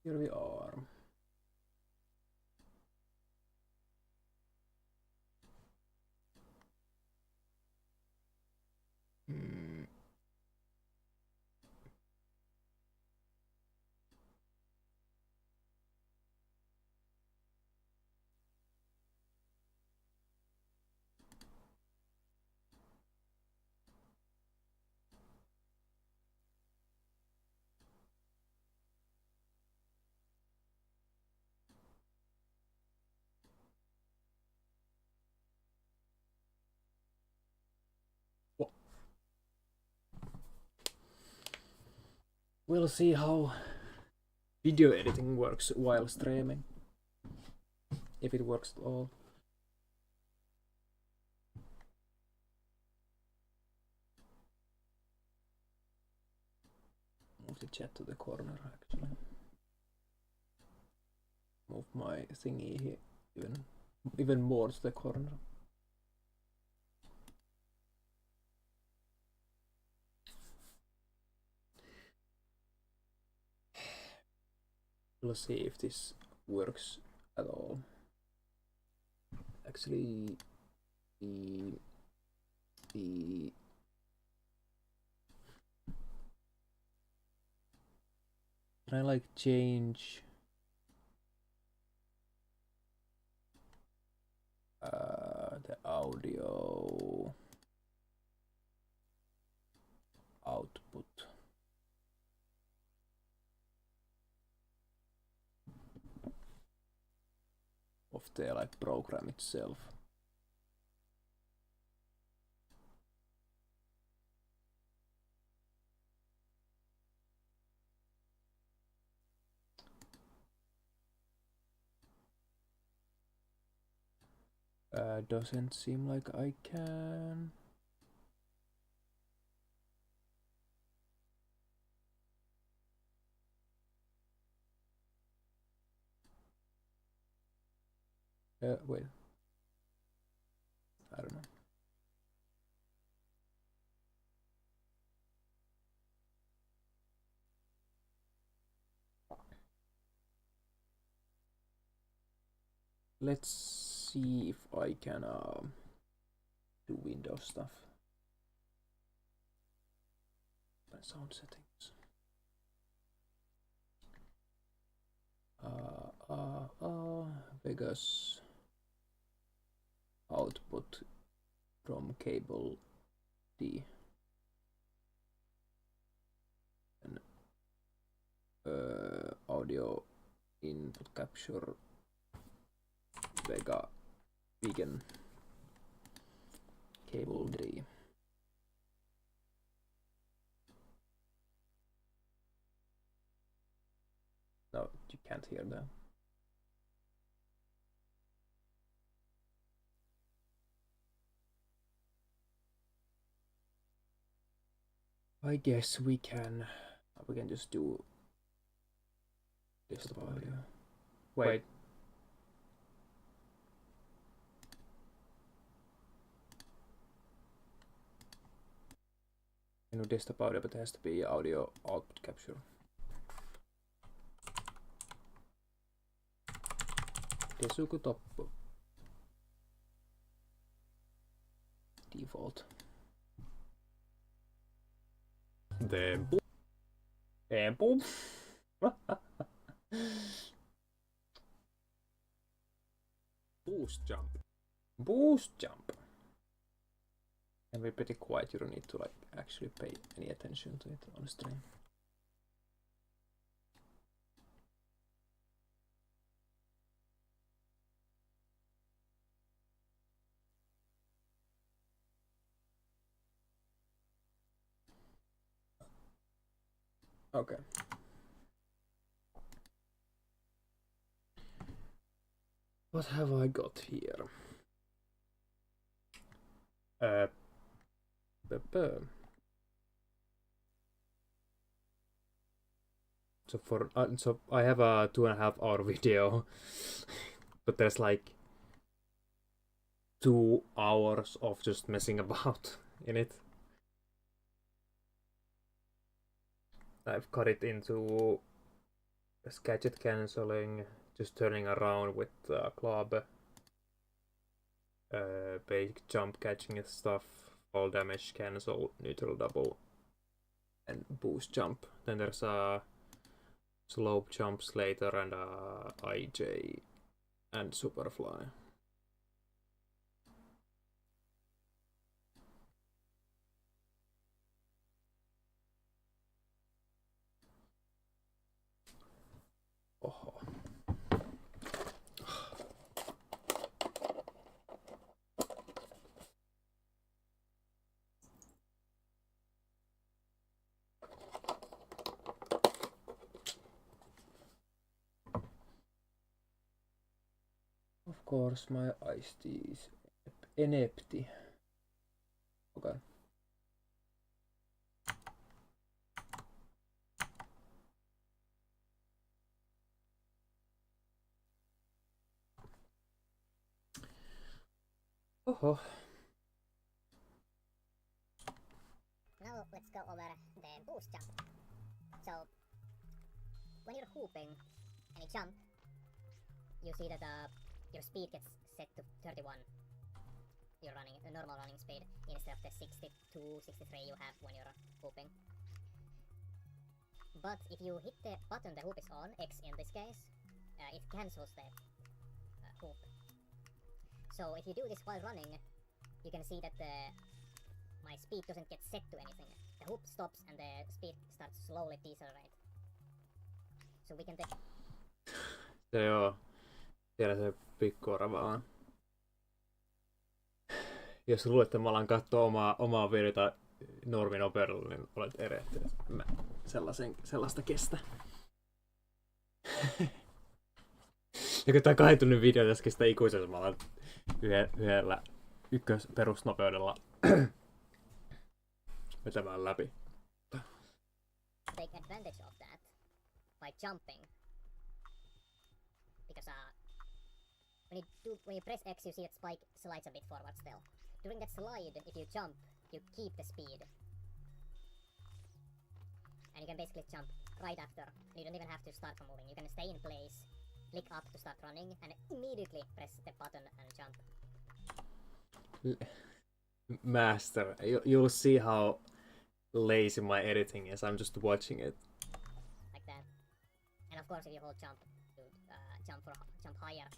Here we are. We'll see how video editing works while streaming. If it works at all. Move the chat to the corner actually. Move my thingy here even more to the corner. We'll see if this works at all. Actually, can I like change the audio output? Of the like program itself. Doesn't seem like I can. Wait. I don't know. Let's see if I can do Windows stuff. Sound settings. Vegas output from cable D and audio input capture Vega vegan cable D. No, you can't hear that. I guess we can just do desktop audio. Wait. You know, desktop audio, but it has to be audio output capture. Desuku Toppo. Default. Tempo. Tempo. Boost jump. Boost jump. And we're pretty quiet, you don't need to like actually pay any attention to it on the stream. Okay. What have I got here? So I have a 2.5 hour video, but there's like 2 hours of just messing about in it. I've cut it into gadget cancelling, just turning around with club, basic jump catching stuff, fall damage cancel, neutral double, and boost jump. Then there's a slope jumps later and IJ and superfly. Oho. Of course, my iced tea is empty. Okay. Oho. Now let's go over the boost jump. So when you're hooping and you jump, you see that your speed gets set to 31. You're running a normal running speed instead of the 62, 63 you have when you're hooping. But if you hit the button the hoop is on, X in this case, it cancels the hoop. So if you do this while running, you can see that my speed doesn't get set to anything. The hoop stops and the speed starts slowly decelerate. So we can Se joo. Siellä se pikkuarva on. Jos luulet, että mä alan katsoa omaa videota norminopeudella, niin olet erehtynyt. Mä sellaista kestä. Ja kun tää 2 tunnin video tässä kestää ikuisesti, mä alan yhdellä perusnopeudella vetämään läpi. take advantage of that by jumping. Because when you press X, you see that spike slides a bit forward still. During that slide, if you jump, you keep the speed. And you can basically jump right after. You don't even have to start from moving. You can stay in place, click up to start running, and immediately press the button and jump. Master, you'll see how lazy my editing is. I'm just watching it. Like that. And of course, if you hold jump to jump higher.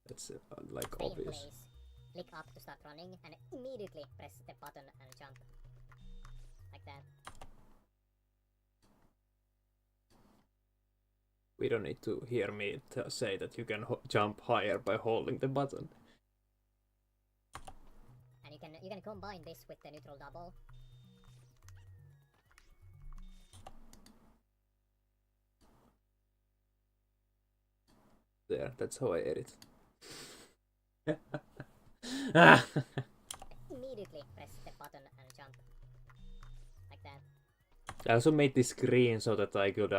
That's like Stay obvious. in place, click up to start running, and immediately press the button and jump. Like that. We don't need to hear me say that you can jump higher by holding the button. And you can combine this with the neutral double. There, that's how I edit. Immediately press the button and jump. Like that. I also made this green so that I could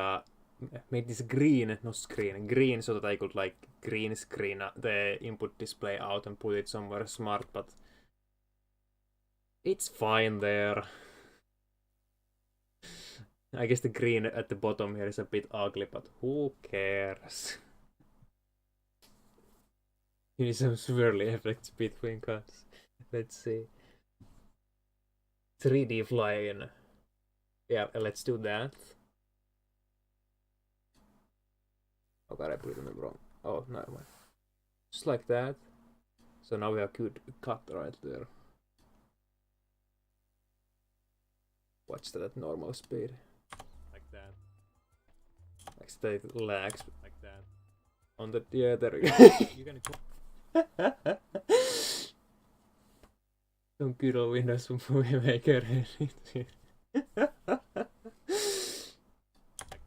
made this green, not screen, green so that I could like green screen the input display out and put it somewhere smart, but it's fine there. I guess the green at the bottom here is a bit ugly, but who cares? You need some swirly effects between cuts. Let's see. 3D flying. Yeah, let's do that. Oh god, I put it wrong. Oh, never mind. Just like that. So now we have good cut right there. Watch that at normal speed. Like that. Like state lags. Like that. On the yeah, there we go. You're gonna go. Some good old Windows Movie Maker. Like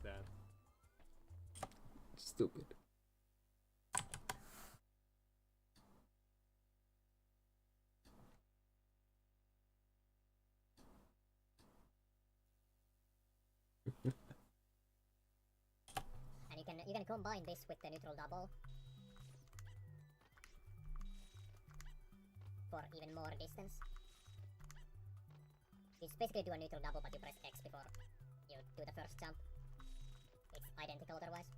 that. Stupid. And you can combine this with the neutral double for even more distance. You basically do a neutral double, but you press X before you do the first jump. It's identical otherwise.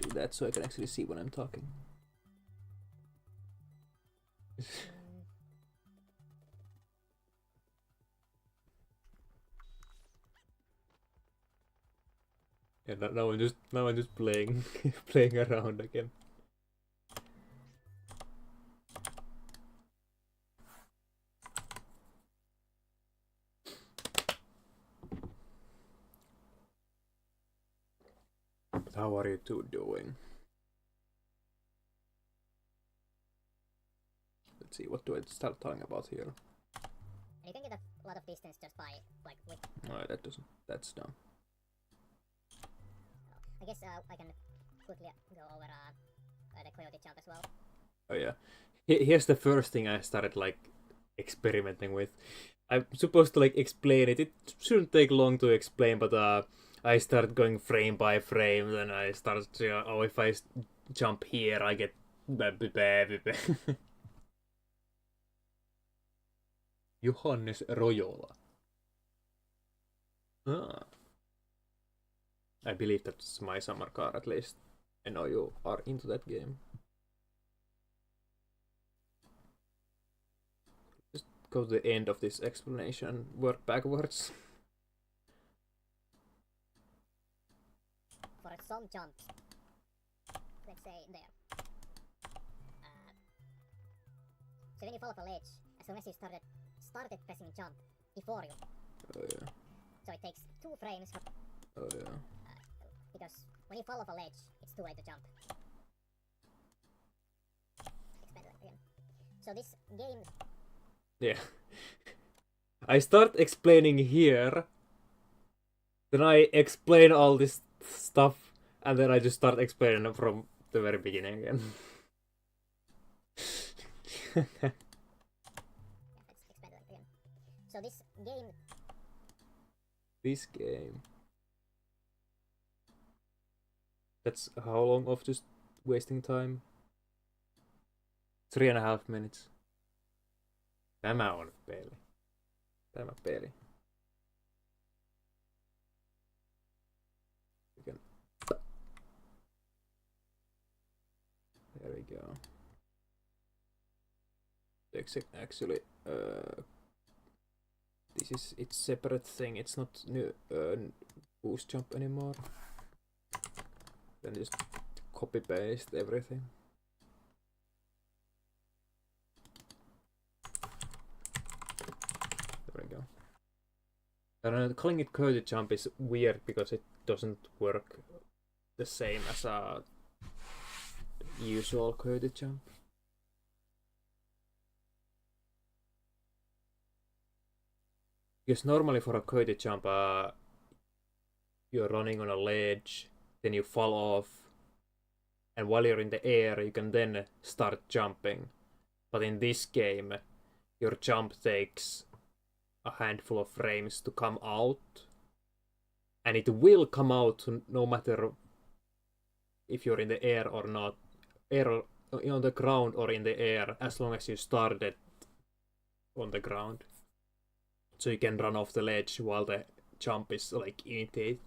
Do that so I can actually see when I'm talking. Yeah, now I'm just playing playing around again. But how are you two doing? Let's see, what do I start talking about here? And you can get a lot of distance just by like with. No, that doesn't. That's dumb. I guess I can quickly go over the coyote jump as well. Oh yeah. Here's the first thing I started like experimenting with. I'm supposed to like explain it. It shouldn't take long to explain, but I started going frame by frame. Then I started, oh, if I jump here, I get. Johannes Rojola. Ah. I believe that's my summer car at least. I know you are into that game. Just go to the end of this explanation and work backwards. For some jumps, let's say there. So when you fall off a ledge, as long as you started pressing jump before you. Oh yeah. So it takes 2 frames. Oh yeah. Because when you fall off a ledge, it's too late to jump. Expand that again. So this game. Yeah. I start explaining here. Then I explain all this stuff. And then I just start explaining from the very beginning again. Yeah, let's expand that again. So this game. This game. That's how long of just wasting time? 3.5 minutes. Tämä on peli. Tämä peli. There we go. Actually, this is its separate thing. It's not new boost jump anymore. Then just copy paste everything. There we go. And calling it coyote jump is weird because it doesn't work the same as a Usual coyote jump. Because normally for a coyote jump, you're running on a ledge, then you fall off, and while you're in the air, you can then start jumping. But in this game, your jump takes a handful of frames to come out, and it will come out no matter if you're in the air or not, on the ground or in the air, as long as you started on the ground. So you can run off the ledge while the jump is like initiating.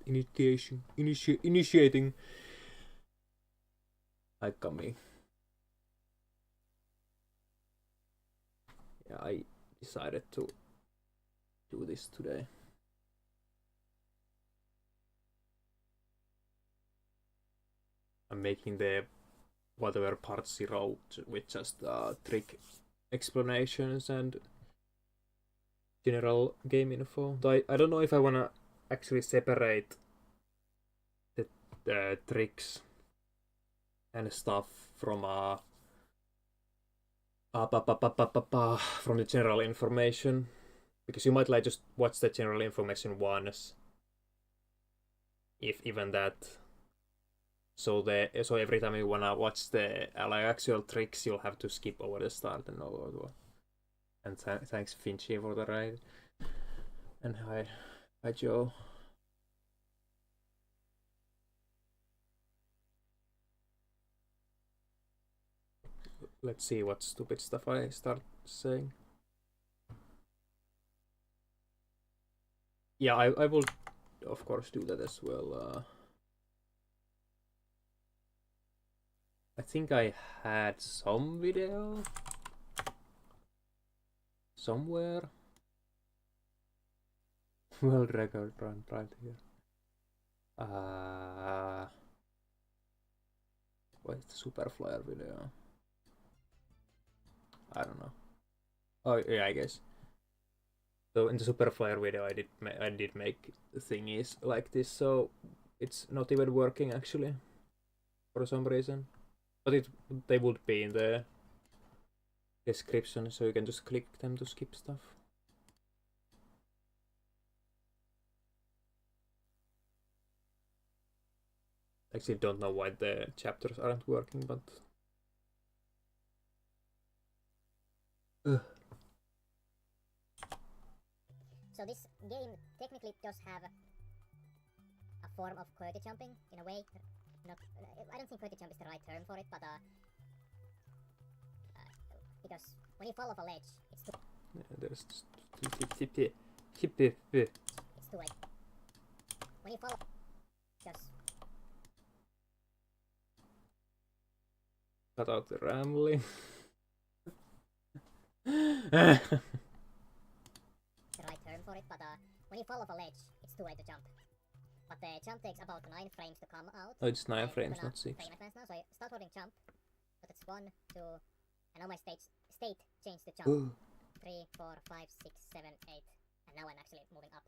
Like me. Yeah, I decided to do this today. I'm making the whatever part 0 with just trick explanations and general game info. Though I don't know if I wanna actually separate the tricks and stuff from from the general information, because you might like just watch the general information once, if even that. So every time you wanna watch the like actual tricks, you'll have to skip over the start and all. And thanks Finchy for the ride. And hi Joe. Let's see what stupid stuff I start saying. yeah, I will of course do that as well. I think I had some video somewhere. World record run right here. What is the super flyer video? I don't know. Oh yeah, I guess. So in the super flyer video, I did make thingies like this, so it's not even working actually for some reason. But they would be in the description, so you can just click them to skip stuff. Actually, don't know why the chapters aren't working, but So this game technically does have a form of quirky jumping in a way. Not, I don't think quirky jump is the right term for it, but because when you fall off a ledge, it's too. yeah, there's It's too late. When you fall off, because cut out the rambling. the right term for it, but when you fall off a ledge, it's too late to jump. But the jump takes about 9 frames to come out. Oh, it's 9 I'm frames, gonna not 6. frame advance now, so I start holding jump. But it's 1, 2, and now my state changed to jump. 3, 4, 5, 6, 7, 8, and now I'm actually moving up.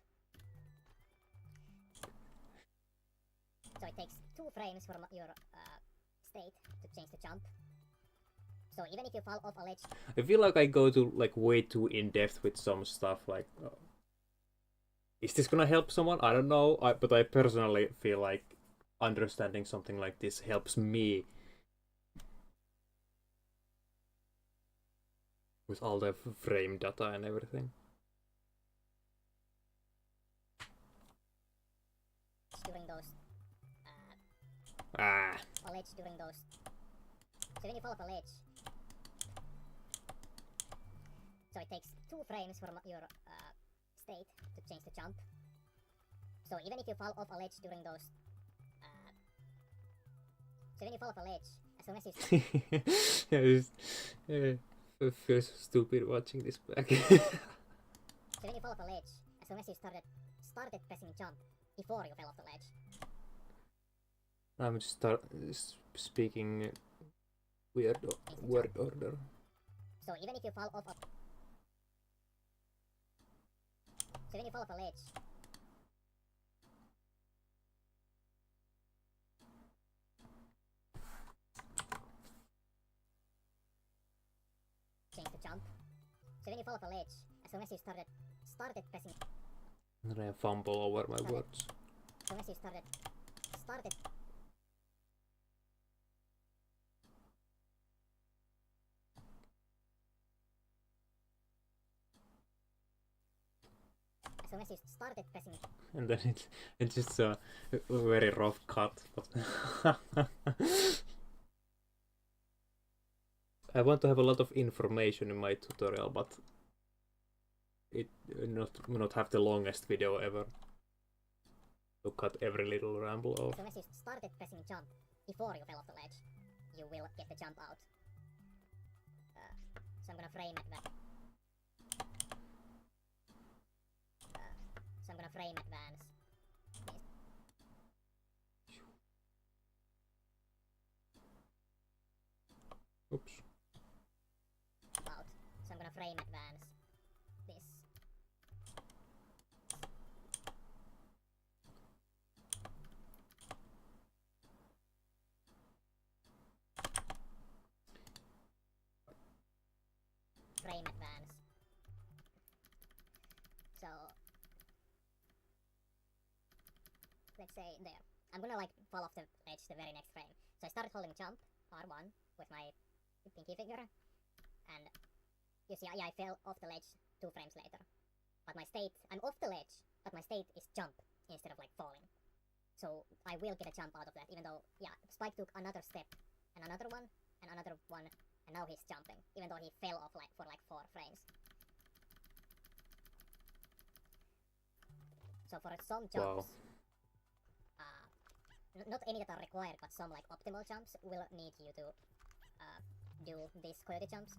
So it takes 2 frames for your state to change the jump. So even if you fall off a ledge, I feel like I go to like way too in depth with some stuff. Like, is this gonna help someone? I don't know. But I personally feel like understanding something like this helps me with all the frame data and everything. during those Ah, a ledge during those. So when you fall off a ledge, so it takes 2 frames for your state to change the jump. So even if you fall off a ledge during those, so when you fall off a ledge, as long as you it feels stupid watching this back. so when you fall off a ledge, as long as you started pressing jump before you fell off the ledge. I'm just speaking weird word order. So even if you fall off a so when you fall off a ledge, change the jump. So when you fall off a ledge, as long as you started pressing. And then I fumble over my words. As long as you started. As long as you started pressing. And then it's just a very rough cut. But I want to have a lot of information in my tutorial, but it not have the longest video ever. To cut every little ramble off. As long as you started pressing jump before you fell off the ledge, you will get the jump out. So I'm gonna frame advance. So I'm gonna frame advance. Oops. Out. So I'm gonna frame advance this. Frame advance. So let's say there. I'm gonna like fall off the edge the very next frame. So I started holding jump R1 with my pinky finger, and you see, yeah, I fell off the ledge 2 frames later. But my state, I'm off the ledge, but my state is jump instead of like falling. So I will get a jump out of that, even though, yeah, Spike took another step, and another one, and another one, and now he's jumping, even though he fell off like for like 4 frames. So for some jumps, Wow. not any that are required, but some like optimal jumps will need you to do these coyote jumps.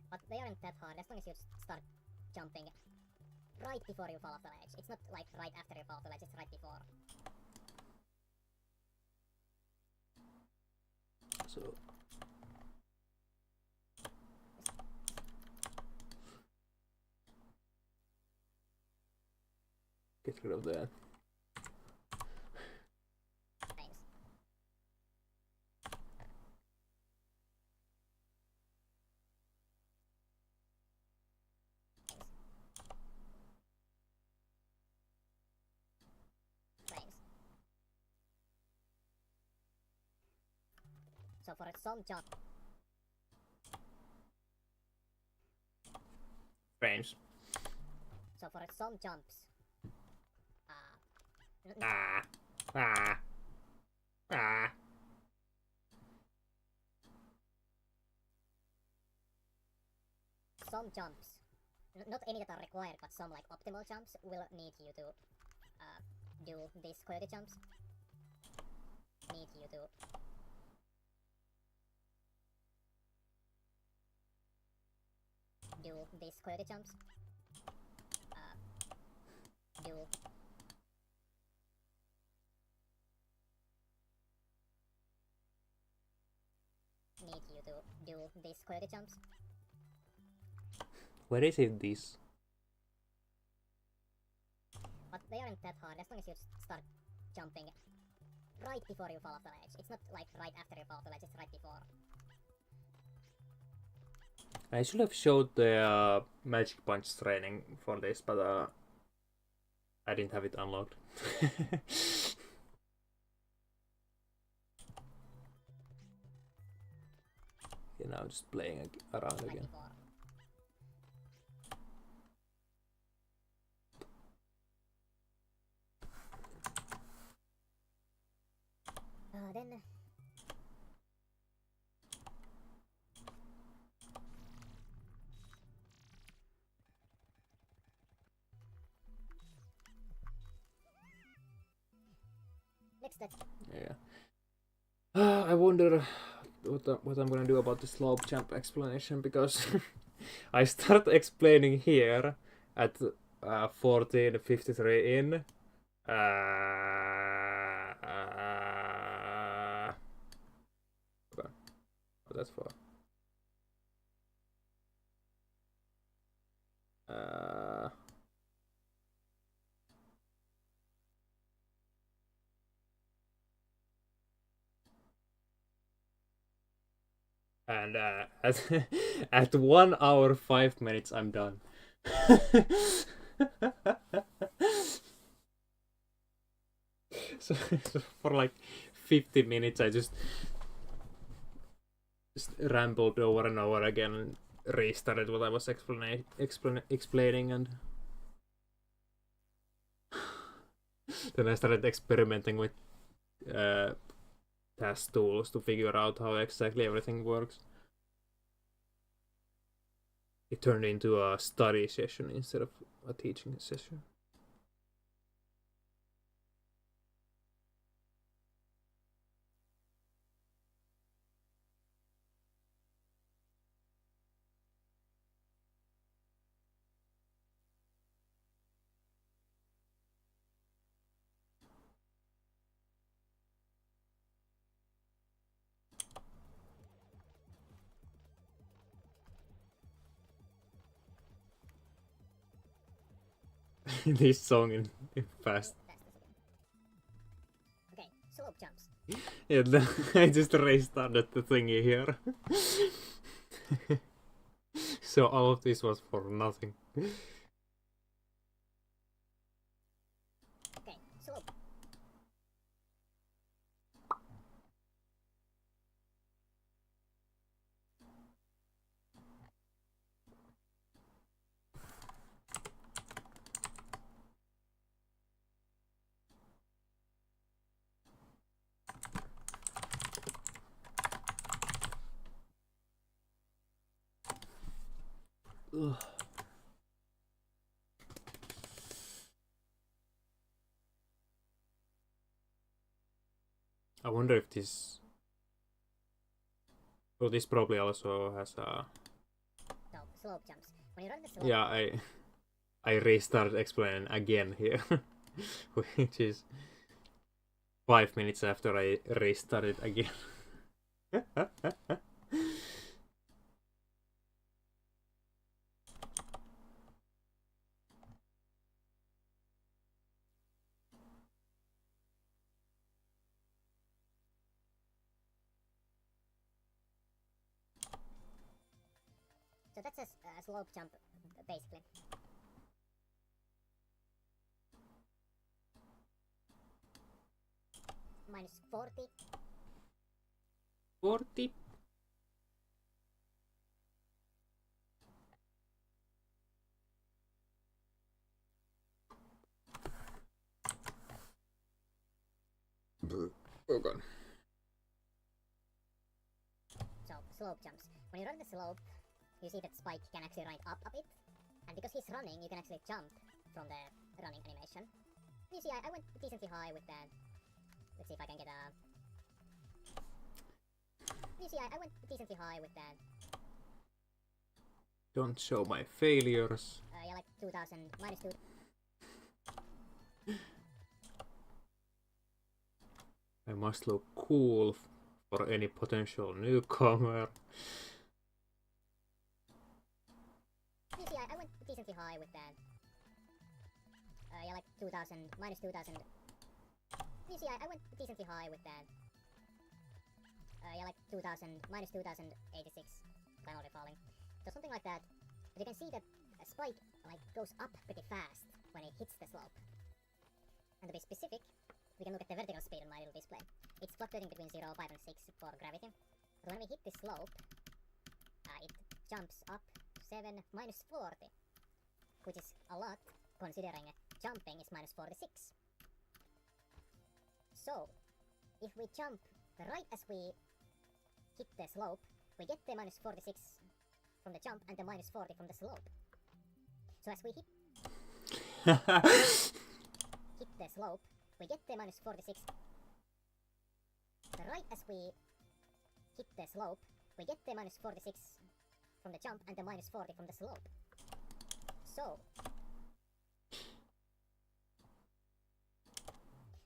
But they aren't that hard as long as you start jumping right before you fall off the ledge. It's not like right after you fall off the ledge, it's right before. So get rid of that. Thanks. Frames. So for some jump, Frames. so for some jumps, Ah. Ah. Ah. some jumps, not any that are required, but some like optimal jumps will need you to do these coyote jumps. Need you to do these coyote jumps. Do need you to do these coyote jumps. Where is it this? But they aren't that hard as long as you start jumping right before you fall off the ledge. It's not like right after you fall off the ledge, it's right before. I should have showed the magic punch training for this, but I didn't have it unlocked. You know, just playing around Right again. before. Then next let's Yeah. I wonder what I'm gonna do about the slope jump explanation, because I start explaining here at 14:53 in. Okay. Oh, that's far. And at 1 hour 5 minutes I'm done. so for like 50 minutes I just rambled over and over again and restarted what I was explaining, and then I started experimenting with task tools to figure out how exactly everything works. It turned into a study session instead of a teaching session. This song in fast. test this again. Okay, slope jumps. Yeah, I just restarted the thingy here. So all of this was for nothing. Okay, slope. Ugh. I wonder if this... Well, this probably also has a... So, slope jumps. When you run the slope... Yeah, I restarted explaining again here. Which is 5 minutes after I restarted again. So that's a slope jump, basically. Minus 40. 40? Oh god. So, slope jumps. When you run the slope, you see that Spike can actually run up a bit. And because he's running, you can actually jump from the running animation. You see, I went decently high with that. Let's see if I can get a... You see, I went decently high with that. Don't show my failures. Yeah, like 2000, minus 2. I must look cool for any potential newcomer. You see, I went decently high with that. Yeah, like 2000, minus 2000. You see, I went decently high with that. Yeah, like 2000, minus 2086. I'm already falling. So something like that. But you can see that a Spike like goes up pretty fast when it hits the slope. And to be specific, we can look at the vertical speed on my little display. It's fluctuating between 0, 5 and 6 for gravity. But when we hit the slope, it jumps up 7, minus 40. Which is a lot, considering jumping is minus 46. So, if we jump right as we hit the slope, we get the minus 46 from the jump and the minus 40 from the slope. So as we hit the slope, we get the minus 46. Right as we hit the slope, we get the minus 46 from the jump and the minus 40 from the slope. So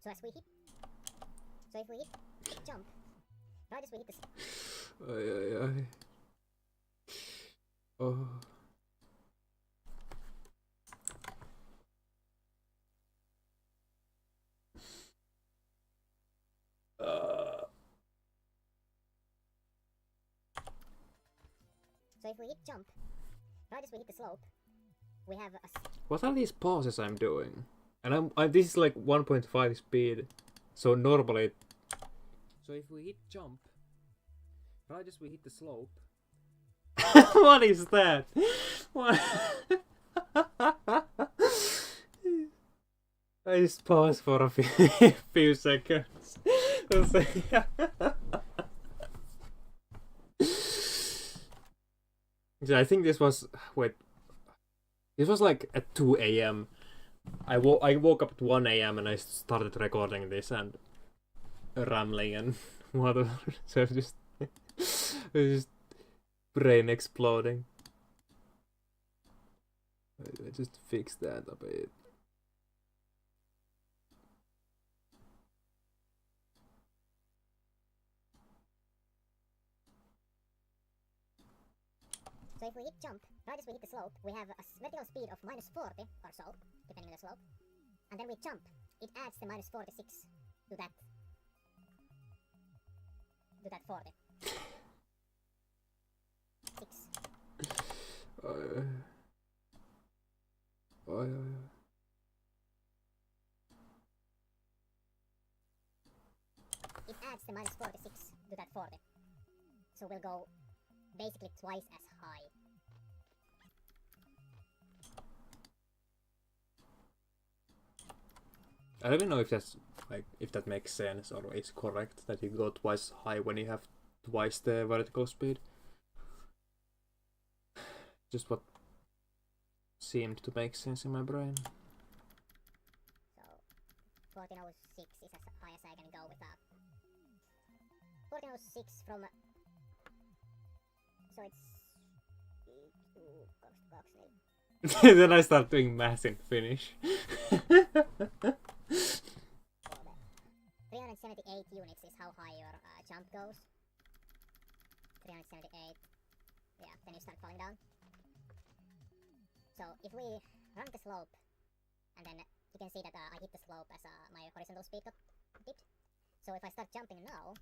if we hit jump, right as we hit the Oh. So if we hit jump, right as we hit the slope, we have a... What are these pauses I'm doing? And this is like 1.5 speed. So normally... So if we hit jump, right as we hit the slope... What is that? What? I just pause for a few seconds. So I think this was... Wait. This was like at 2 a.m. I woke up at 1 a.m. and I started recording this and rambling and whatever. So just brain exploding. I just fixed that a bit. So if we hit jump, right as we hit the slope, we have a vertical speed of minus 40 or so, depending on the slope. And then we jump, it adds the minus 46 to that 40. 6. It adds the minus 46 to that 40. So we'll go basically twice as high. I don't even know if that's like if that makes sense or is correct that you go twice high when you have twice the vertical speed. Just what seemed to make sense in my brain. So 1406 is as high as I can go without 1406 from... So it's... Then I start doing math in Finnish. 378 units is how high your jump goes. 378. Yeah, then you start falling down. So if we run the slope, and then you can see that I hit the slope as my horizontal speed got dipped. So if I start jumping now,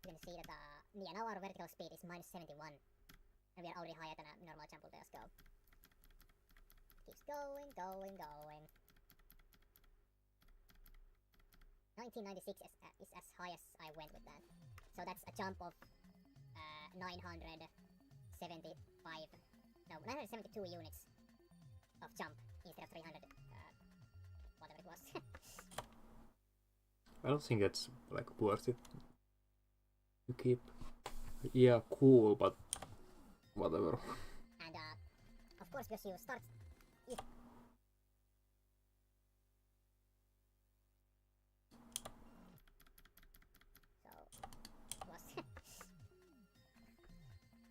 you can see that now our vertical speed is minus 71. And we are already higher than a normal jump will let us go. Keeps going, going, going. 1996 is as high as I went with that. So that's a jump of 972 units of jump instead of 300, whatever it was. I don't think it's like worth it to keep. Yeah, cool, but whatever. And of course, because you start.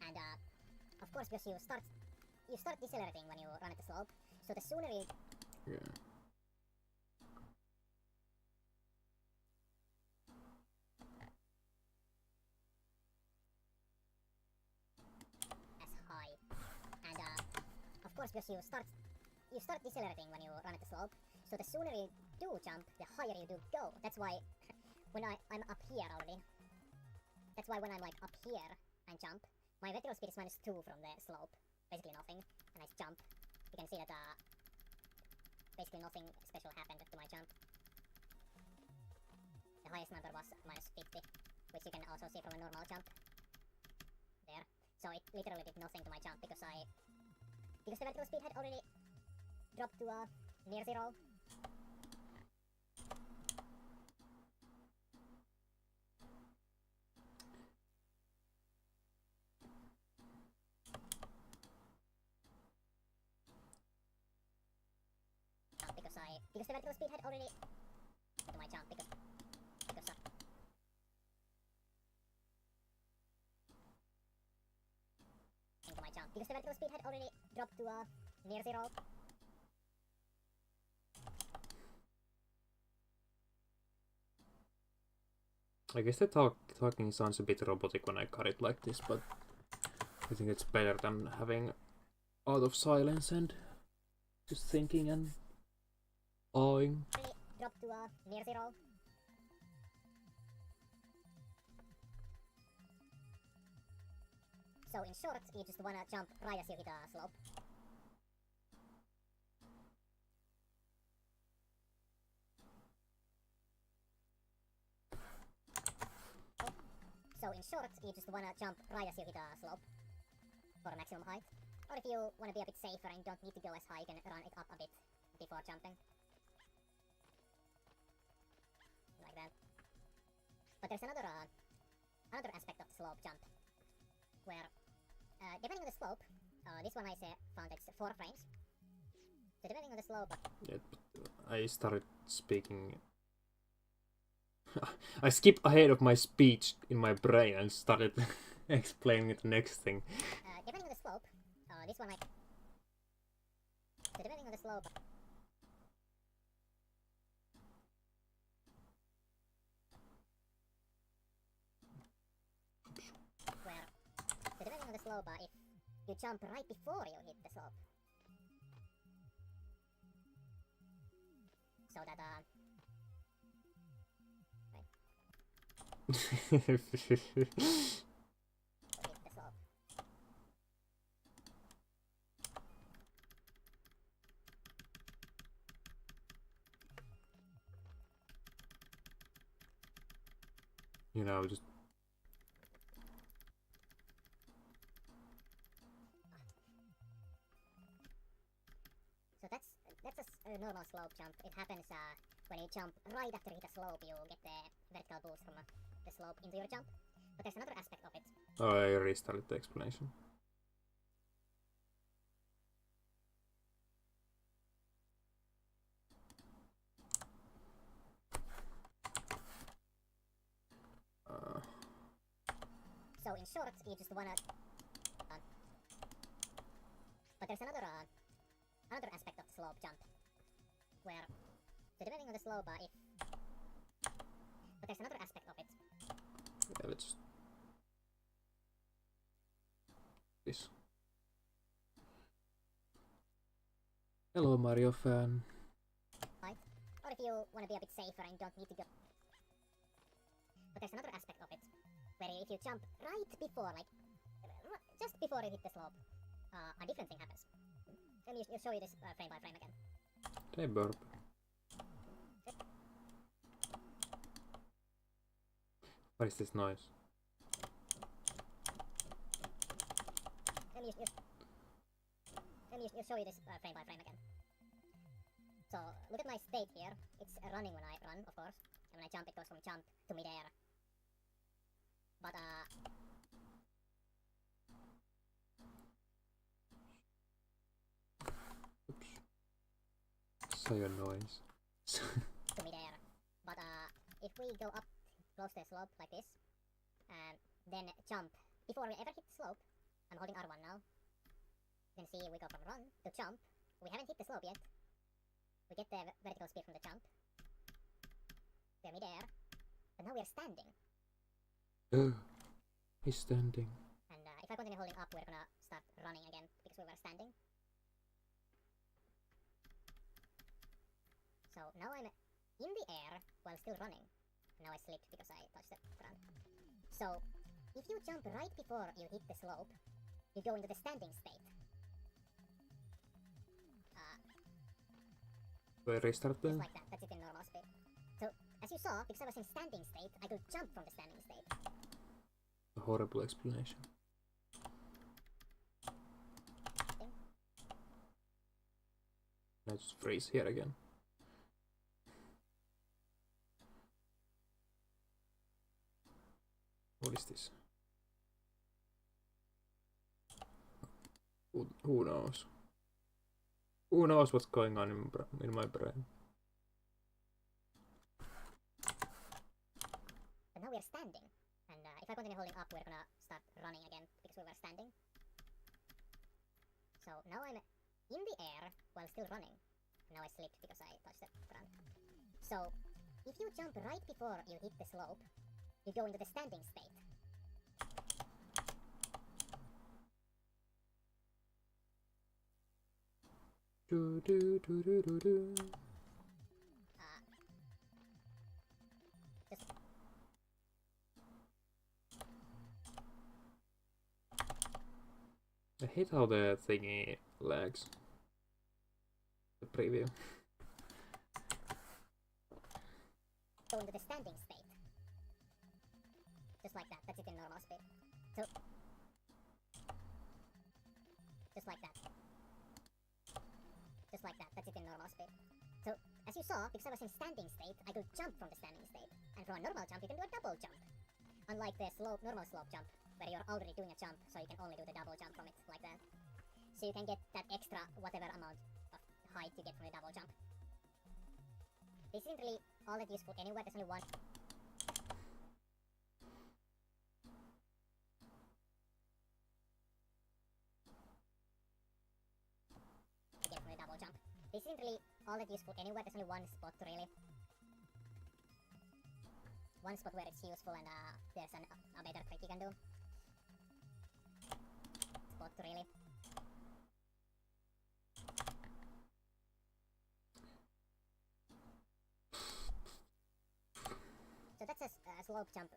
And of course, because you start decelerating when you run at the slope. So the sooner you... Yeah. As high. And of course, because you start decelerating when you run at the slope. So the sooner you do jump, the higher you do go. That's why when I'm up here already. That's why when I'm like up here and jump, my vertical speed is minus 2 from the slope. Basically nothing. And I jump. You can see that basically nothing special happened to my jump. The highest number was minus 50, which you can also see from a normal jump. There. So it literally did nothing to my jump because the vertical speed had already dropped to near 0. Because the vertical speed had already to my jump because into my jump because the vertical speed had already dropped to near 0. I guess the talking sounds a bit robotic when I cut it like this, but I think it's better than having out of silence and just thinking and awing. Drop to near 0. So in short, you just wanna jump right as you hit a slope. So in short, you just wanna jump right as you hit a slope for maximum height. Or if you wanna be a bit safer and don't need to go as high, you can run it up a bit before jumping. Like that. But there's another aspect of the slope jump, where depending on the slope, this one I found takes 4 frames. So depending on the slope. Yeah, I started speaking. I skipped ahead of my speech in my brain and started explaining the next thing. Depending on the slope, this one I. So depending on the slope. So depending on the slope, if you jump right before you hit the slope. So that hit the slope. You know, just So that's a normal slope jump. It happens when you jump right after you hit a slope, you get the vertical boost from the slope into your jump. But there's another aspect of it. oh, I restarted the explanation. in short, you just wanna... but there's another aspect of the slope jump, where, so depending on the slope, if... But there's another aspect of it. Yeah, let's... This. Hello, Mario fan. Right? Or if you wanna be a bit safer and don't need to go... But there's another aspect of it, where if you jump right before, like, just before you hit the slope, a different thing happens. Let me show you this frame by frame again. Hey, burp. What is this noise? Let me show you this frame by frame again. So, look at my state here. It's running when I run, of course. And when I jump, it goes from jump to midair. But, Oops. Say a noise. to midair. But, if we go up close to the slope like this, and then jump, before we ever hit the slope, I'm holding R1 now. You can see we go from run to jump. We haven't hit the slope yet. We get the vertical speed from the jump. We're midair. But now we're standing. He's standing. And if I continue holding up, we're gonna start running again because we were standing. So now I'm in the air while still running. Now I slipped because I touched the ground. So if you jump right before you hit the slope, you go into the standing state. Do I restart Just then? like that, that's it in normal speed. So as you saw, because I was in standing state, I could jump from the standing state. A horrible explanation. I just freeze here again. What is this? Who knows? Who knows what's going on in my brain? But now we're standing. And if I continue holding up, we're gonna start running again because we were standing. So now I'm in the air while still running. Now I slipped because I touched the ground. So if you jump right before you hit the slope, you go into the standing state. Do do do do do do. Just I hate how the thingy lags. The preview. go into the standing state. Just like that, that's it in normal speed. So just like that. Just like that, that's it in normal speed. So, as you saw, because I was in standing state, I could jump from the standing state. And from a normal jump, you can do a double jump. Unlike the normal slope jump, where you're already doing a jump, so you can only do the double jump from it, like that. So you can get that extra whatever amount of height you get from the double jump. This isn't really all that useful anywhere, there's only one. From the double jump. This isn't really all that useful anywhere, there's only one spot really. One spot where it's useful and there's a better trick you can do. Spot really. So that's a slope jump,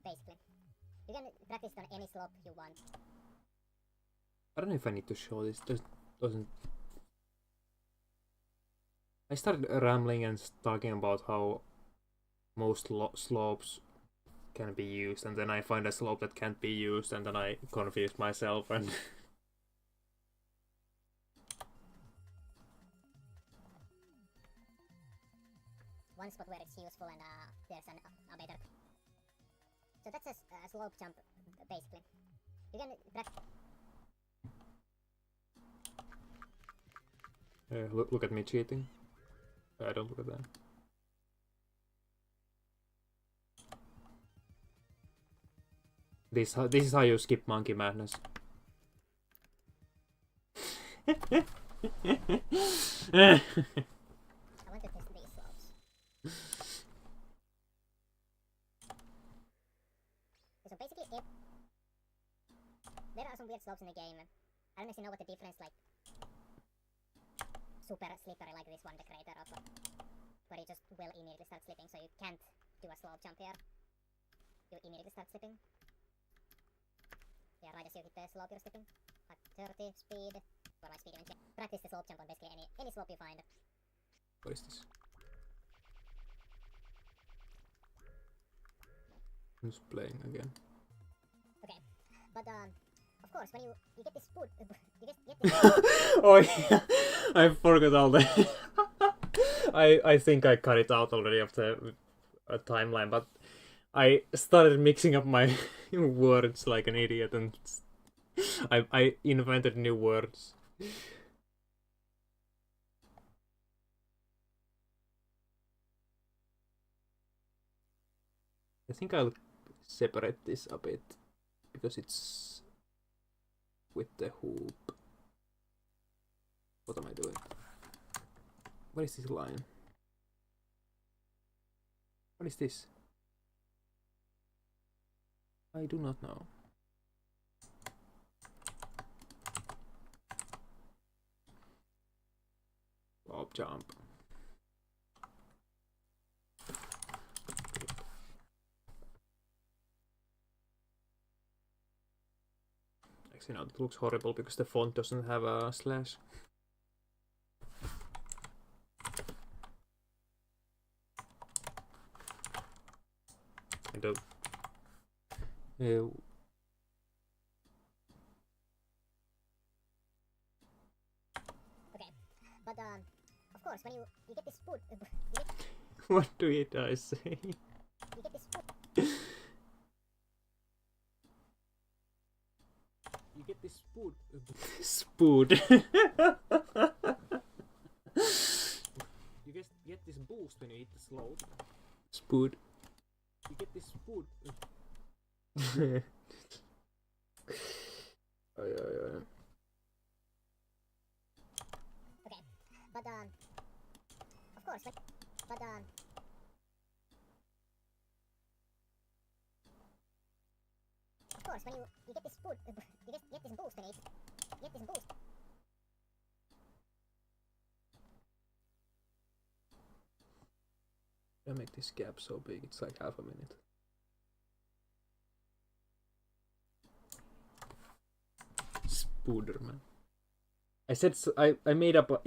basically. You can practice it on any slope you want. I don't know if I need to show this. Doesn't. I started rambling and talking about how most slopes can be used, and then I find a slope that can't be used, and then I confuse myself and. One spot where it's useful and there's a better. So that's a slope jump, basically. You can practice. Look at me cheating. I don't look at that. This is how you skip Monkey Madness. I want to test these slopes. So basically, there are some weird slopes in the game. I don't actually know what the difference, like, super slippery like this one, the crater of, where you just will immediately start slipping, so you can't do a slope jump here. You immediately start slipping. Yeah, right as you hit the slope, you're slipping. Like 30 speed. For my speed even check. Practice the slope jump on basically any slope you find. What is this? Who's playing again? Okay, but of course when you get this food, you get this. Oh yeah, I forgot all that. I think I cut it out already of the timeline, but I started mixing up my words like an idiot, and I invented new words. I think I'll separate this a bit because it's with the hoop. What am I doing? What is this line? What is this? I do not know. Bob jump. Actually, no, it looks horrible because the font doesn't have a slash. I don't. Okay, but of course when you get this food, What do I say? you get this food. You get this spood. Spood. You get this boost when you hit the slope. Spood. You get this spood. Okay, but of course, but of course when you get this food, you get this boost when you get this boost. I make this gap so big, it's like half a minute. Spooderman. I said I made up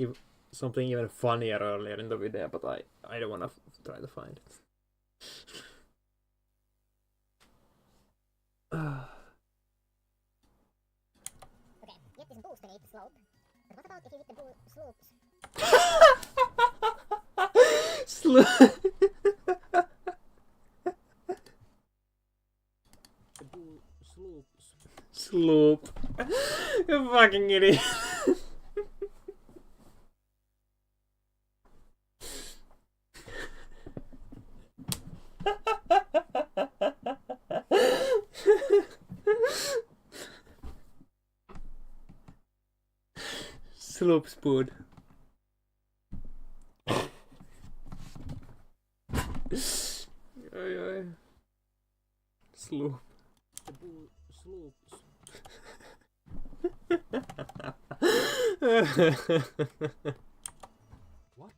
something even funnier earlier in the video, but I don't wanna try to find it. Okay, get this boost when you hit the slope. But what about if you hit the slopes? Sloop. You fucking idiot. Sloop spood. Sloop. What?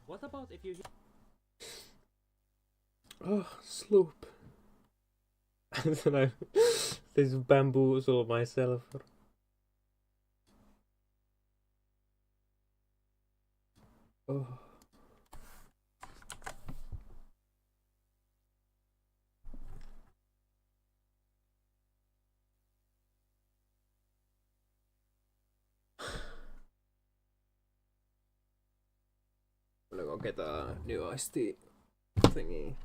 What about if you... Oh, sloop. And then I this bamboozle myself. Oh. I'm gonna go get a new iced tea thingy.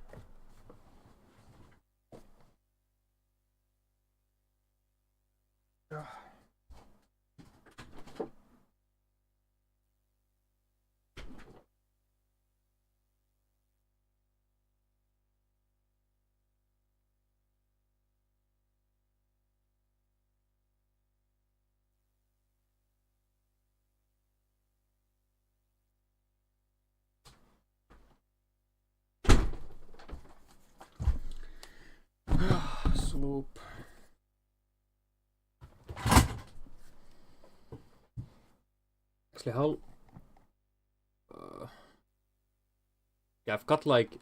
loop. Actually, how... yeah, I've got like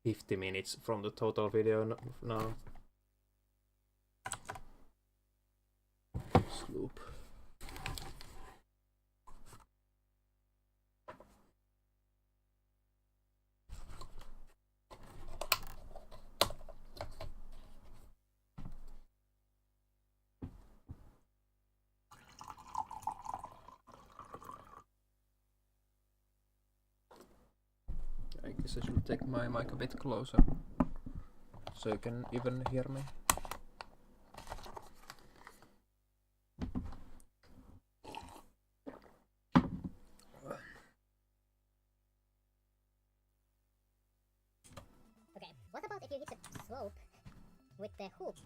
50 minutes from the total video now. Loop. I guess I should take my mic a bit closer so you can even hear me. Okay, what about if you hit the slope with the hoop?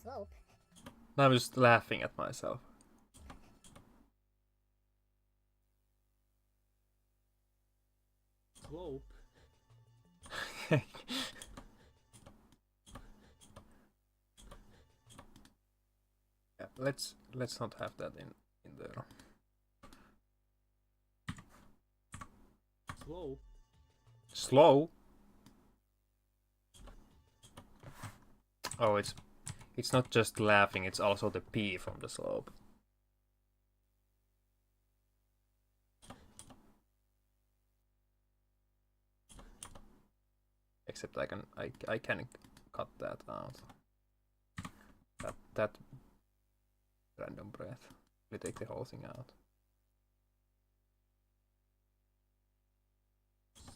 Slope? I'm just laughing at myself. Slope. Yeah, let's not have that in there. Slope. Slow? Oh, it's not just laughing, it's also the P from the slope. Except I can cut that out. That random breath. We take the whole thing out.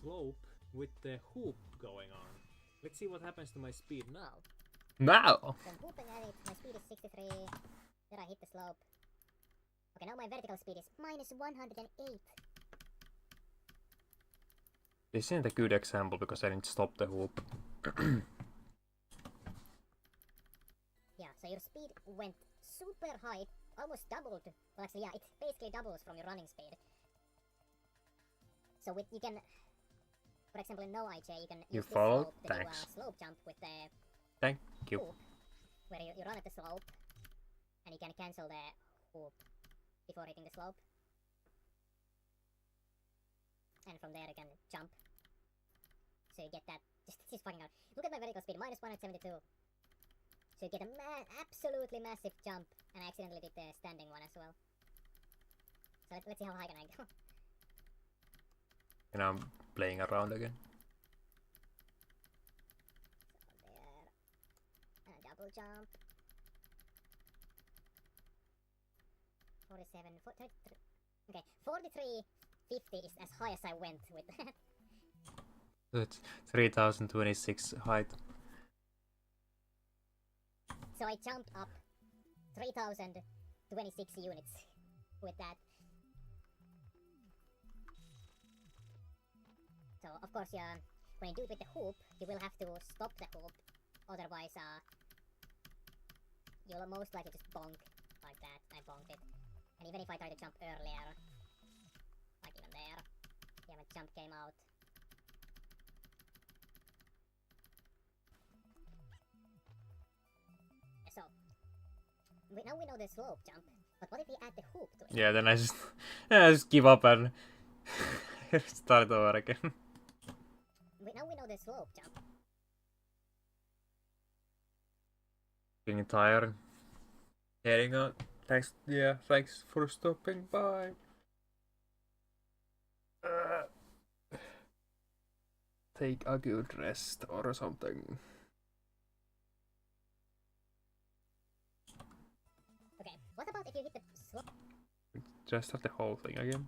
Slope with the hoop going on. Let's see what happens to my speed now. Now! So I'm hooping at it, my speed is 63, then I hit the slope. Okay, now my vertical speed is minus 108. This isn't a good example because I didn't stop the hoop. Yeah, so your speed went super high, almost doubled. Well, actually, yeah, it basically doubles from your running speed. So you can, for example, in no IJ, you can You use this followed? slope to do Thanks. a slope jump with the Thank you. hoop, where you run at the slope, and you can cancel the hoop before hitting the slope. And from there you can jump. So you get that, just fucking out. Look at my vertical speed, minus 172. So you get a absolutely massive jump, and I accidentally did the standing one as well. So let's see how high can I go. And I'm playing around again. So there, and a double jump. 47, 43. Okay, 43.50 is as high as I went with that. That's 3026 height. So I jumped up 3026 units with that. So of course, when you do it with the hoop, you will have to stop the hoop, otherwise you'll most likely just bonk like that. I bonked it. And even if I try to jump earlier, like even there, yeah, my jump came out. So, now we know the slope jump, but what if we add the hoop to it? Yeah, then I just give up and start over again. Now we know the slope jump. Getting tired. Heading out. Thanks. Yeah, thanks for stopping by. Take a good rest or something. Okay, what about if you hit the slope? Just have the whole thing again.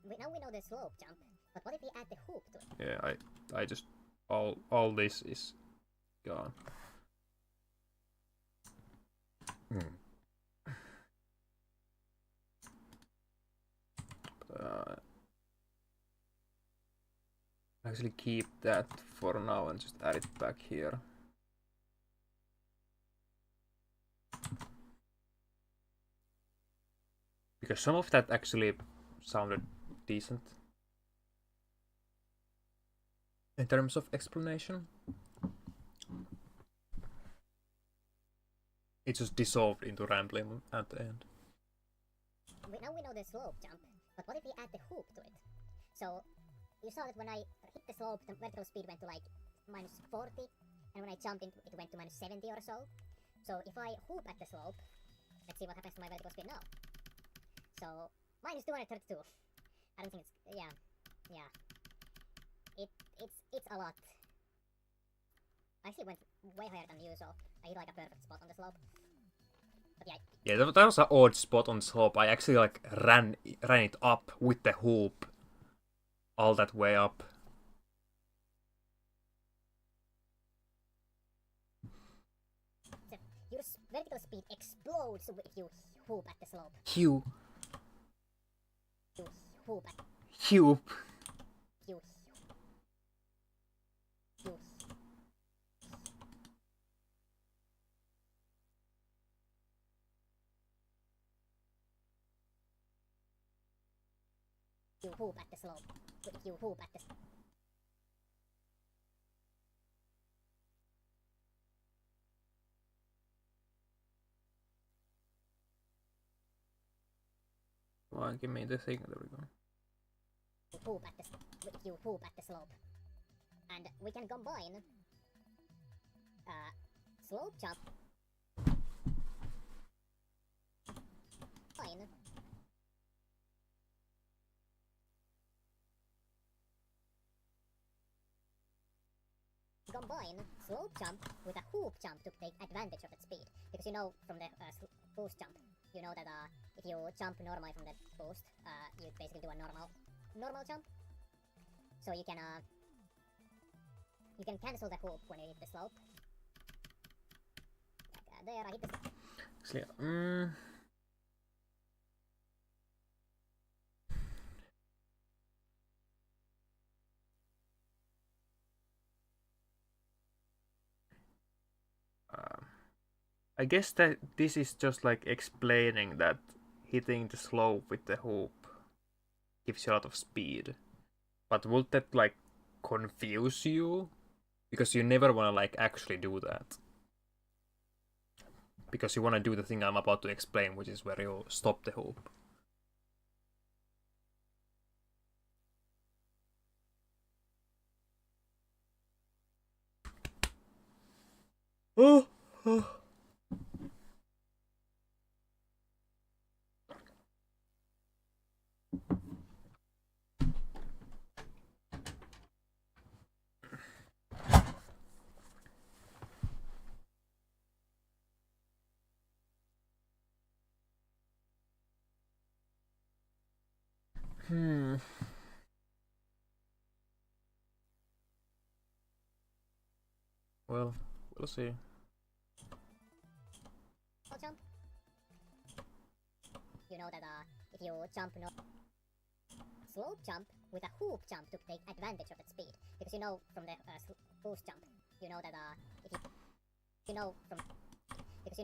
Now we know the slope jump, but what if we add the hoop to it? Yeah, I just all this is gone. Actually keep that for now and just add it back here. Because some of that actually sounded decent in terms of explanation. it just dissolved into rambling at the end. Now we know the slope jump, but what if we add the hoop to it? So you saw that when I hit the slope, the vertical speed went to like minus 40, and when I jumped it went to minus 70 or so. So if I hoop at the slope, let's see what happens to my vertical speed now. So minus 232. I don't think it's yeah. It's a lot. I actually went way higher than you, so I hit like a perfect spot on the slope. But yeah. Yeah, that was an odd spot on the slope. I actually like ran it up with the hoop all that way up. So your vertical speed explodes if you hoop at the slope. Hoop. You hoop at Hoop. you. You hoop at the slope. If you hoop at the Come on, give me the thing. There we go. hoop at the if you hoop at the slope, and we can combine slope jump. Fine. Combine slope jump with a hoop jump to take advantage of its speed, because you know from the boost jump, you know that if you jump normally from the boost, you basically do a normal jump. So you can cancel the hoop when you hit the slope. Like, there, I hit the slope. Actually, I guess that this is just like explaining that hitting the slope with the hoop gives you a lot of speed. But would that like confuse you? Because you never want to like actually do that. Because you want to do the thing I'm about to explain, which is where you stop the hoop. Oh. Well, we'll see. Jump. You know that if you jump slope jump with a hoop jump to take advantage of its speed, because you know from the boost jump, you know that if you know from because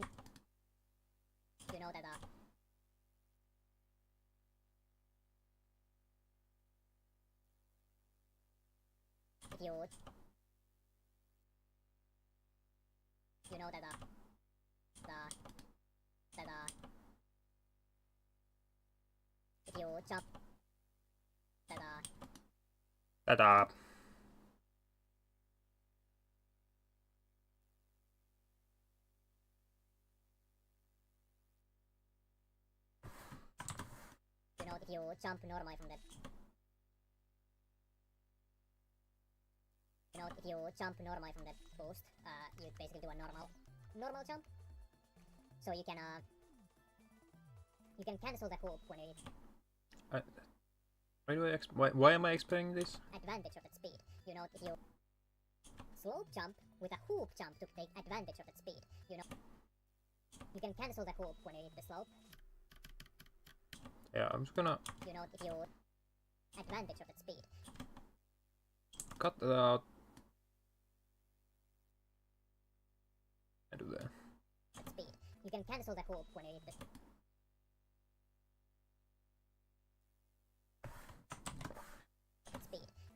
you know that if you know that if you jump Ta-da! you know if you jump normally from the if you jump normally from the boost, you basically do a normal jump. So you can cancel the hoop when you hit. Why am I explaining this? Advantage of its speed. You know if you slope jump with a hoop jump to take advantage of its speed. You know you can cancel the hoop when you hit the slope. Yeah, I'm just gonna. You know if you advantage of its speed. Cut that out. I do that. Speed. You can cancel the hoop when you hit the speed.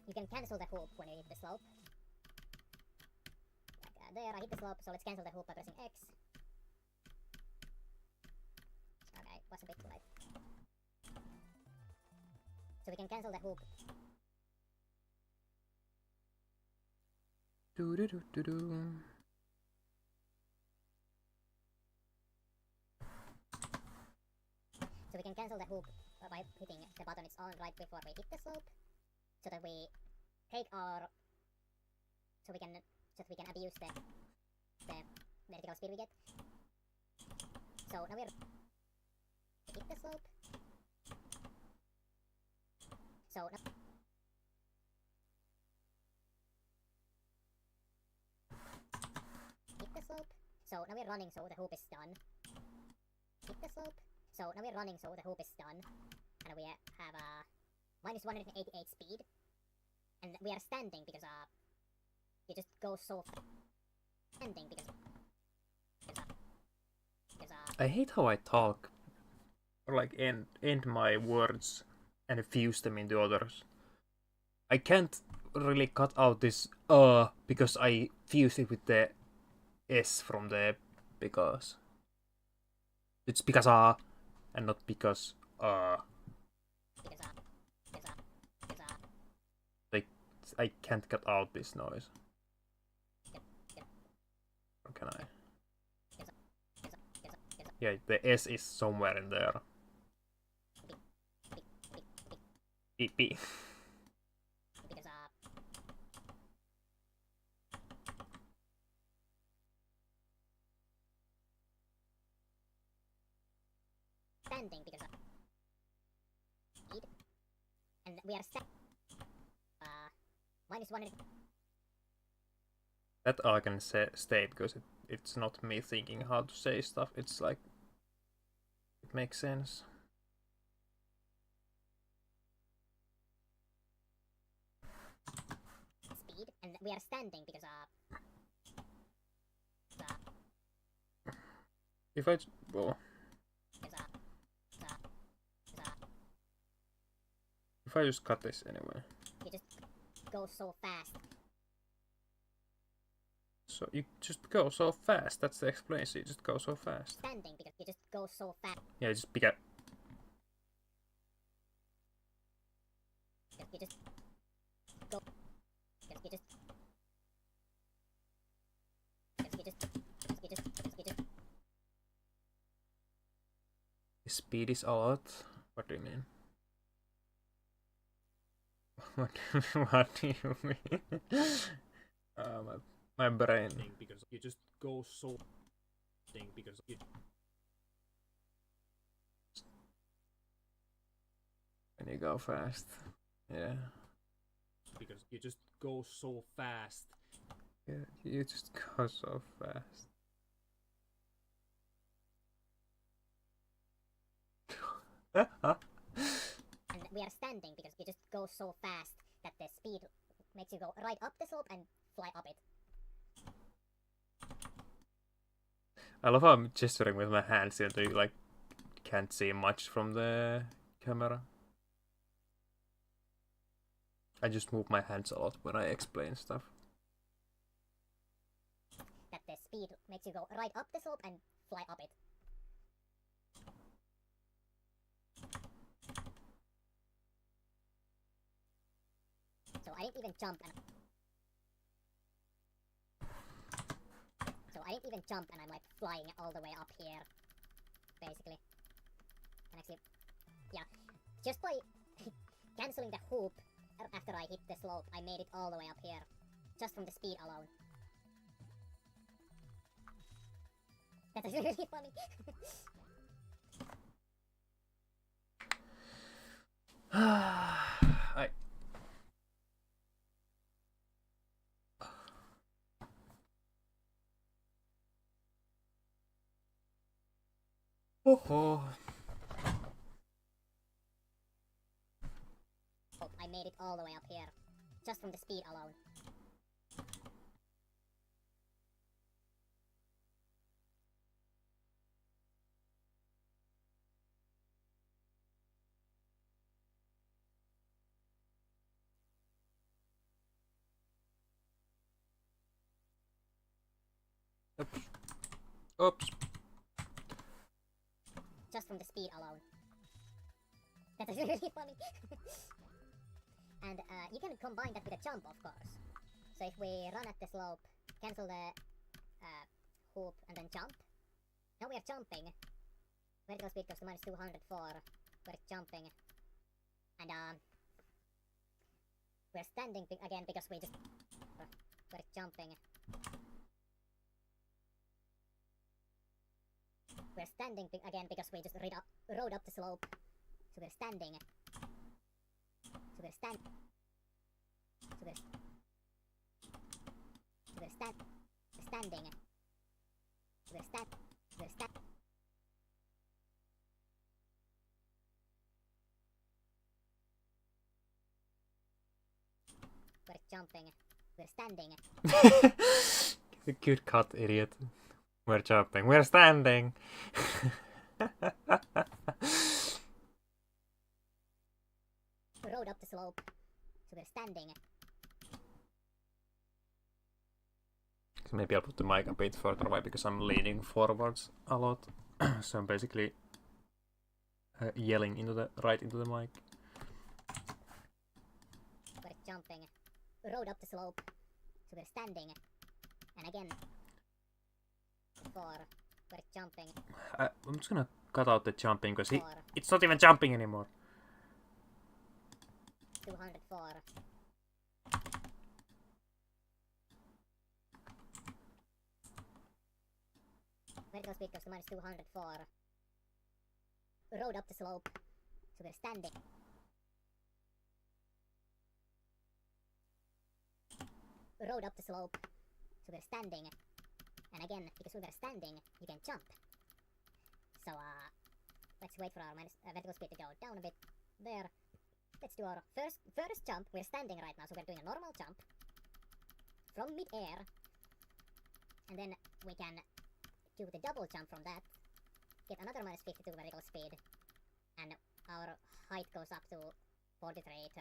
You can cancel the hoop when you hit the slope. Like, there, I hit the slope, so let's cancel the hoop by pressing X. was a bit too late. So we can cancel the hoop. Do do do do do. So we can cancel the hoop by hitting the button its own right before we hit the slope, so that we take our so we can abuse the vertical speed we get. So now we're hit the slope. So now hit the slope. So now we're running, so the hoop is done. Hit the slope. So now we're running, so the hoop is done, and we have a minus 188 speed, and we are standing because you just go so standing because I hate how I talk, or like end my words and fuse them into others. I can't really cut out this because I fuse it with the S from the because. It's because and not because like I can't cut out this noise. Or can I? Yeah, the S is somewhere in there. Beep. standing because speed, and we are minus 1. That I can state because it's not me thinking how to say stuff. It's like it makes sense. Speed, and we are standing because If I well, if I just cut this anyway. You just go so fast. So you just go so fast. That's the explanation. You just go so fast. Standing because you just go so fast. Yeah, just pick up. You just go. You just. Speed is a lot. What do you mean? What do you mean? My brain. Because you just go so because you When you go fast. Yeah. because you just go so fast. Yeah, you just go so fast. And we are standing because you just go so fast that the speed makes you go right up the slope and fly up it. I love how I'm gesturing with my hands here, so you like can't see much from the camera. I just move my hands a lot when I explain stuff. That the speed makes you go right up the slope and fly up it. So I didn't even jump and I'm like flying all the way up here, basically. And actually, yeah, just by cancelling the hoop after I hit the slope, I made it all the way up here, just from the speed alone. That's actually really funny. I Oh. I made it all the way up here, just from the speed alone. Oops. just from the speed alone. That is really funny. And you can combine that with a jump, of course. So if we run at the slope, cancel the hoop, and then jump. Now we are jumping. Vertical speed goes to minus 204. We're jumping. And we're standing again because we just... We're jumping. We're standing again because we just rode up the slope. So we're standing. So we're standing. So we're standing. We're jumping. We're standing. Good cut, idiot. We're jumping. We're standing. Rode up the slope. So we're standing. So maybe I'll put the mic a bit further away because I'm leaning forwards a lot. So I'm basically yelling into the mic. We're jumping. Rode up the slope. So we're standing. And again. We're jumping. I'm just gonna cut out the jumping because Four. it's not even jumping anymore. 204. Vertical speed goes to minus 204. Rode up the slope. So we're standing. Rode up the slope. So we're standing. And again, because we were standing, you can jump. So let's wait for our vertical speed to go down a bit. There. Let's do our first jump. We're standing right now, so we're doing a normal jump from mid-air. And then we can do the double jump from that. Get another minus 52 vertical speed. And our height goes up to 4313.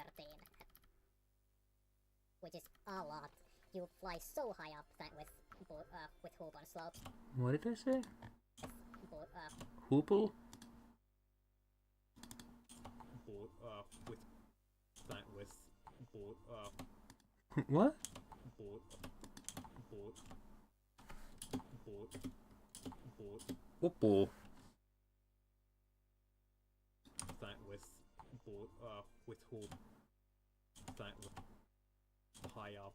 Which is a lot. You fly so high up with hoop on slopes. What did I say? Hoople? Hoople? What? Hoople. With hoop. High up.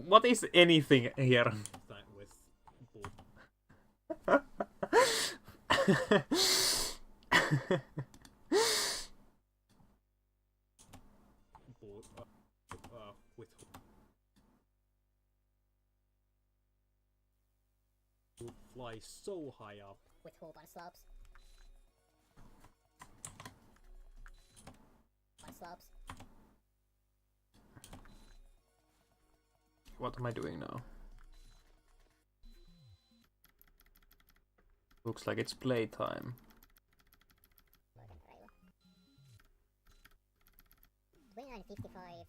What is anything here? You fly so high up. With hoop on slopes. On slopes. What am I doing now? Looks like it's playtime. 2955.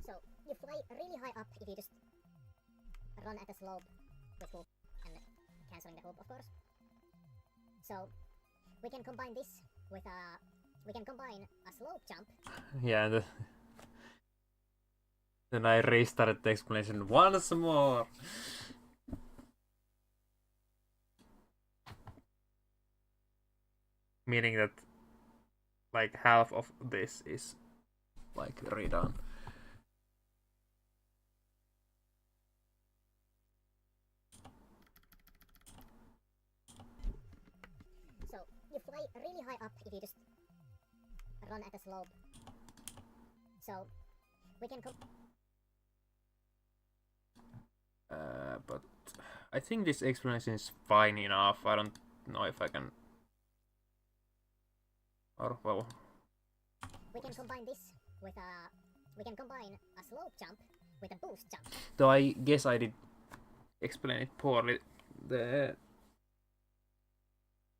So you fly really high up if you just run at a slope with hoop and cancelling the hoop, of course. So we can combine this with we can combine a slope jump. Yeah, then I restarted the explanation once more. Meaning that like half of this is like redone. So you fly really high up if you just run at a slope. So we can But I think this explanation is fine enough. I don't know if I can. Or well. We can combine this with we can combine a slope jump with a boost jump. Though I guess I did explain it poorly. The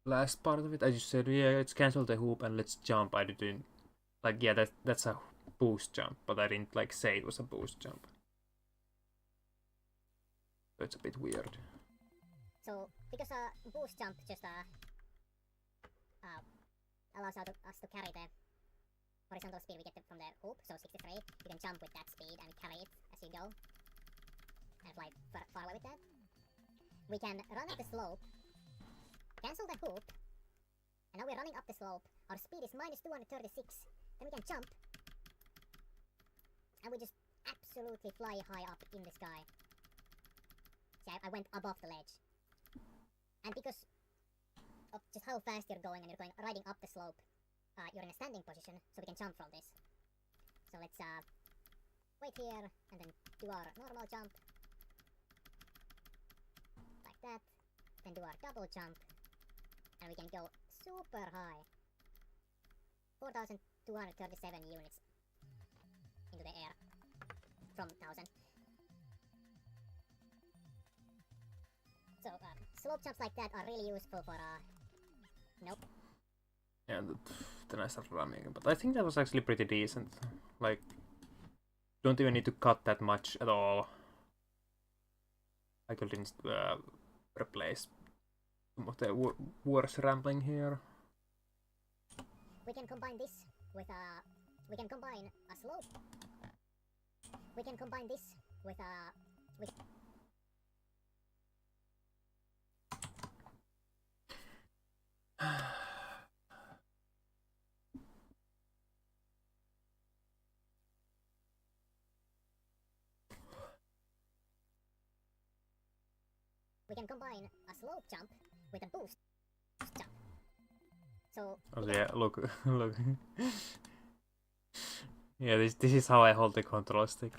last part of it, I just said, yeah, let's cancel the hoop and let's jump. I didn't like, yeah, that's a boost jump, but I didn't like say it was a boost jump. It's a bit weird. So because boost jump just allows us to carry the horizontal speed we get from the hoop, so 63, you can jump with that speed and carry it as you go and fly far away with that. We can run up the slope, cancel the hoop, and now we're running up the slope. Our speed is minus 236, then we can jump, and we just absolutely fly high up in the sky. See, I went above the ledge. And because of just how fast you're going and you're riding up the slope, you're in a standing position, so we can jump from this. So let's wait here and then do our normal jump. Like that. Then do our double jump. And we can go super high. 4,237 units into the air from 1,000. So slope jumps like that are really useful for nope. Yeah, then I started running, but I think that was actually pretty decent. Like, don't even need to cut that much at all. I could replace some of the worse rambling here. We can combine this with we can combine a slope. We can combine this with we can combine a slope jump with a boost jump. So oh yeah, look, look. Yeah, this is how I hold the control stick.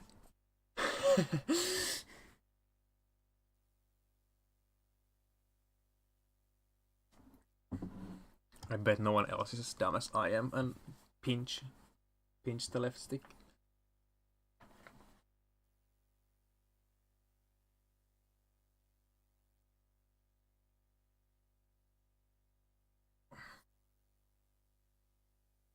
I bet no one else is as dumb as I am and pinch the left stick.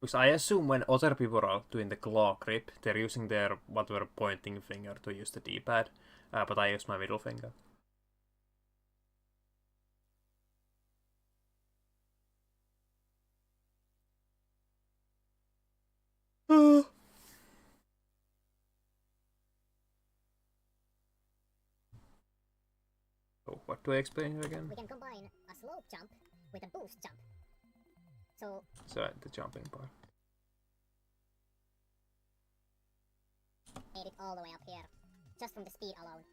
Because I assume when other people are doing the claw grip, they're using their whatever pointing finger to use the D-pad, but I use my middle finger. So what do I explain here again? we can combine a slope jump with a boost jump. So The jumping part. made it all the way up here, just from the speed alone.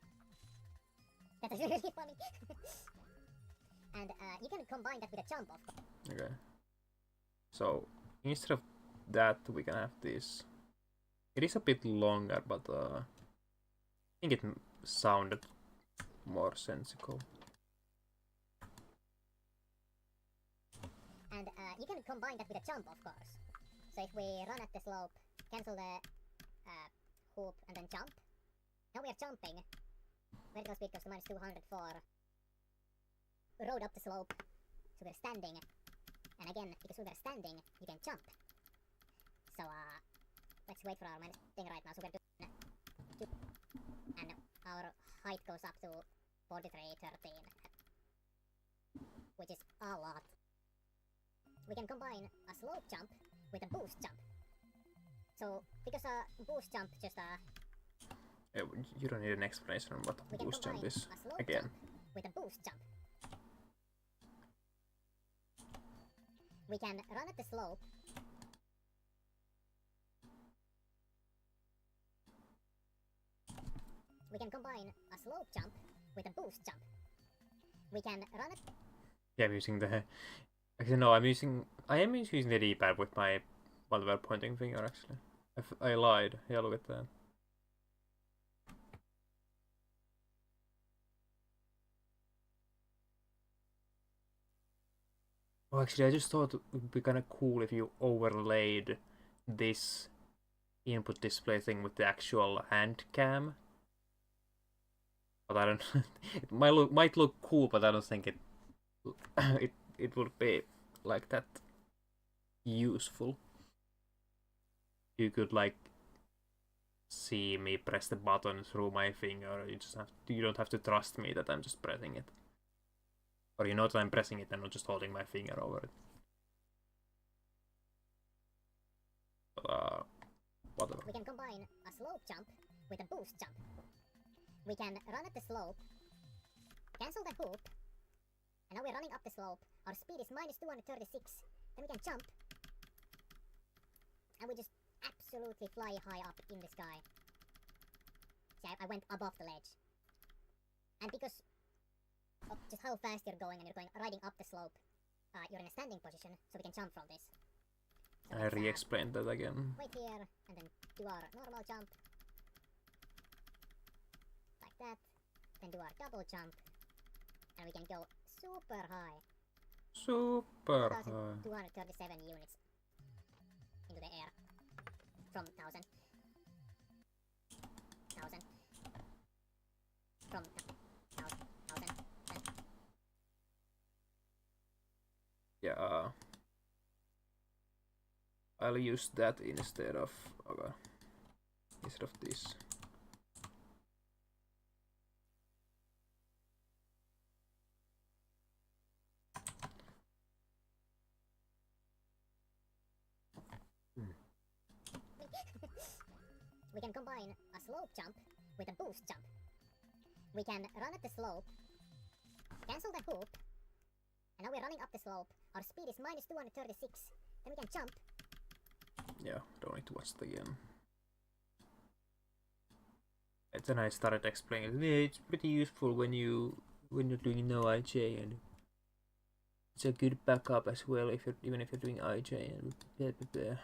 That is really funny. And you can combine that with a jump, of course. Okay. So instead of that, we can have this. It is a bit longer, but I think it sounded more sensical. And you can combine that with a jump, of course. So if we run at the slope, cancel the hoop, and then jump. Now we are jumping. Vertical speed goes to minus 204. Rode up the slope, so we're standing. And again, because we are standing, you can jump. So let's wait for our minus thing right now. So we're doing 2, and our height goes up to 4313, which is a lot. We can combine a slope jump with a boost jump. So because a boost jump just You don't need an explanation on what we a can boost jump combine is. a slope Again. jump with a boost jump. We can run at the slope. We can combine a slope jump with a boost jump. We can run at Yeah, I'm using the. Actually, no, I am using the D-pad with my whatever pointing finger. Actually, I lied. Yeah, look at that. Oh, actually, I just thought it would be kind of cool if you overlaid this input display thing with the actual hand cam. But I don't. It might look cool, but I don't think it would be like that useful. You could like see me press the button through my finger. You don't have to trust me that I'm just pressing it. Or you know that I'm pressing it and not just holding my finger over it. Whatever. We can combine a slope jump with a boost jump. We can run at the slope, cancel the hoop, and now we're running up the slope. Our speed is minus 236. Then we can jump, and we just absolutely fly high up in the sky. See, I went above the ledge. And because of just how fast you're going and you're going riding up the slope, you're in a standing position, so we can jump from this. So I re-explained that again. Wait here, and then do our normal jump. Like that. Then do our double jump. And we can go super high. Super high. 237 units into the air. From 1,000. 1,000. From 1,000. Yeah. I'll use that instead of this. We can combine a slope jump with a boost jump. We can run at the slope, cancel the hoop, and now we're running up the slope. Our speed is minus 236. Then we can jump. Yeah, don't need to watch it again. And then I started explaining, yeah, it's pretty useful when you're doing no IJ, and it's a good backup as well even if you're doing IJ and blah, blah, blah.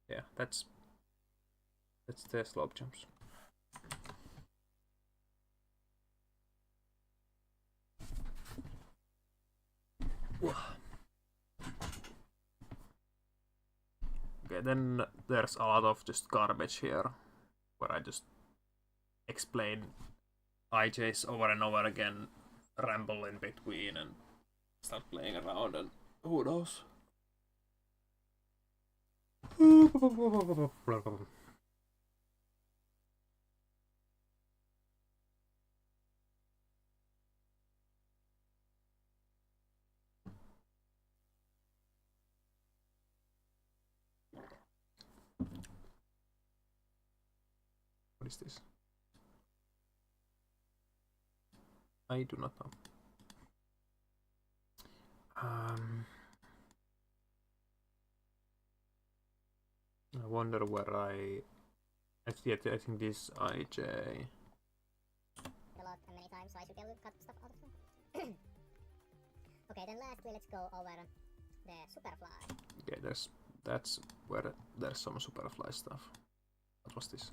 Yeah, that's the slope jumps. Okay, then there's a lot of just garbage here, where I just explain IJs over and over again, ramble in between, and start playing around, and who knows. What is this? I do not know. I wonder where I think this IJ. A lot and many times, so I should be able to cut stuff out of them. Okay, then lastly, let's go over the superfly. Okay, that's where there's some superfly stuff. What was this?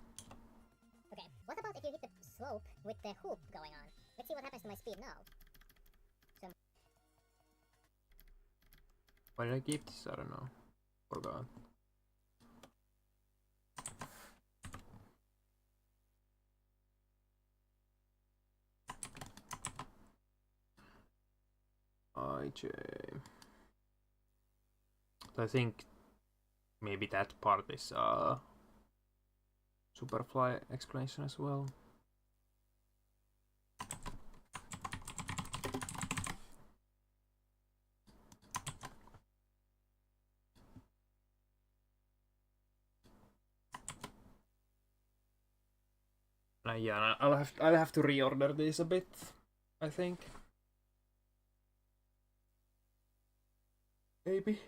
Okay, what about if you hit the slope with the hoop going on? Let's see what happens to my speed now. So, Why did I keep this? I don't know. Forgot. IJ. I think maybe that part is Superfly explanation as well. Yeah, I'll have to reorder this a bit, I think. Maybe.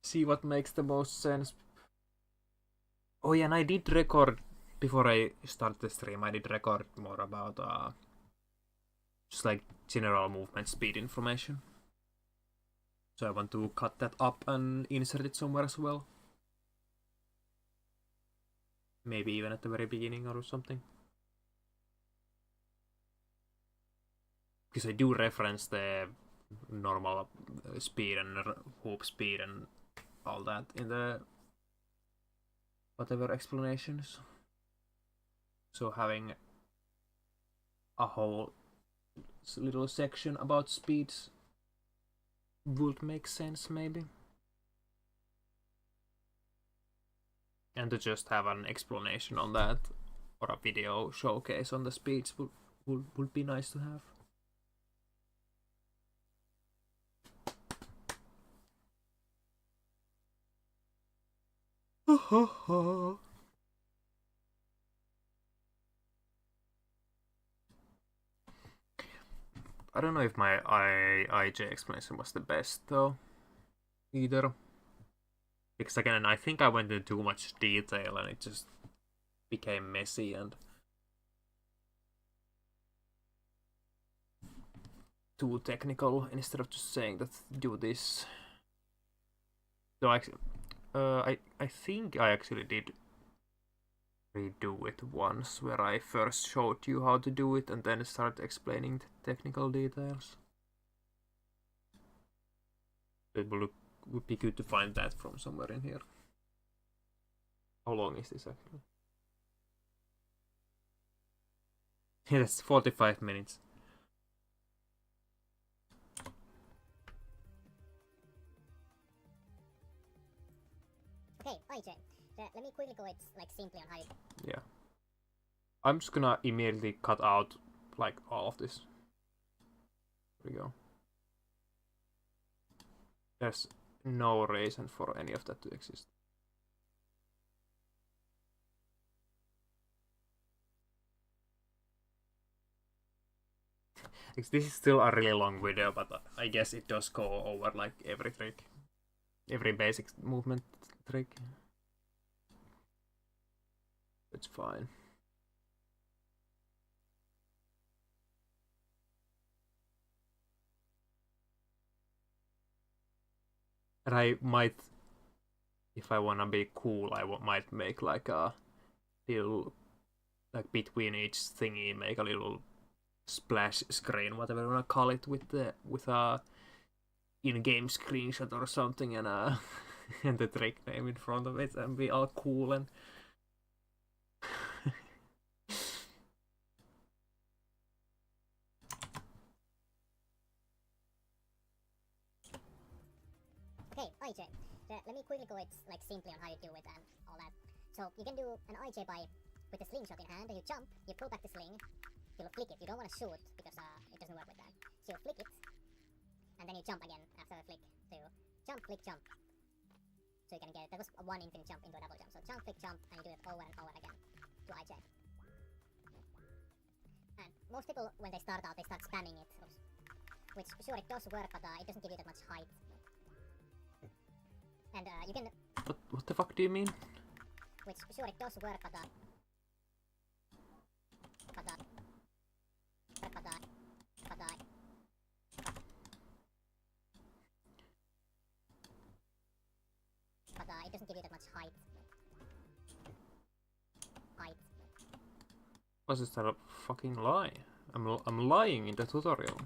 See what makes the most sense. Oh yeah, and I did record before I start the stream. I did record more about just like general movement speed information. So I want to cut that up and insert it somewhere as well. Maybe even at the very beginning or something. Because I do reference the normal speed and hoop speed and all that in the whatever explanations. So having a whole little section about speeds would make sense, maybe. And to just have an explanation on that or a video showcase on the speeds would be nice to have. I don't know if my IJ explanation was the best though, either. Because again, I think I went into too much detail and it just became messy and too technical instead of just saying that do this. So I think I actually did redo it once where I first showed you how to do it and then started explaining the technical details. It would be good to find that from somewhere in here. How long is this actually? Yeah, that's 45 minutes. Okay, IJ. Let me quickly go it like simply on how you... Yeah. I'm just gonna immediately cut out like all of this. Here we go. There's no reason for any of that to exist. This is still a really long video, but I guess it does go over like every trick. Every basic movement trick. It's fine. And I might, if I wanna be cool, I might make like a little, like between each thingy, make a little splash screen, whatever you wanna call it, with a in-game screenshot or something, and and the trick name in front of it, and be all cool and. Okay, IJ. Let me quickly go it like simply on how you do it and all that. So you can do an IJ by with the slingshot in hand, and you jump, you pull back the sling, you'll flick it. You don't want to shoot because it doesn't work with that. So you flick it, and then you jump again after the flick. So you jump, flick, jump. So you can get it. That was a one infinite jump into a double jump. So jump, flick, jump, and you do it over and over again to IJ. And most people, when they start out, they start spamming it, which sure it does work, but it doesn't give you that much height. And you can... What the fuck do you mean? Which, sure, it does work, but it doesn't give you that much height. Was this a fucking lie? I'm lying in the tutorial.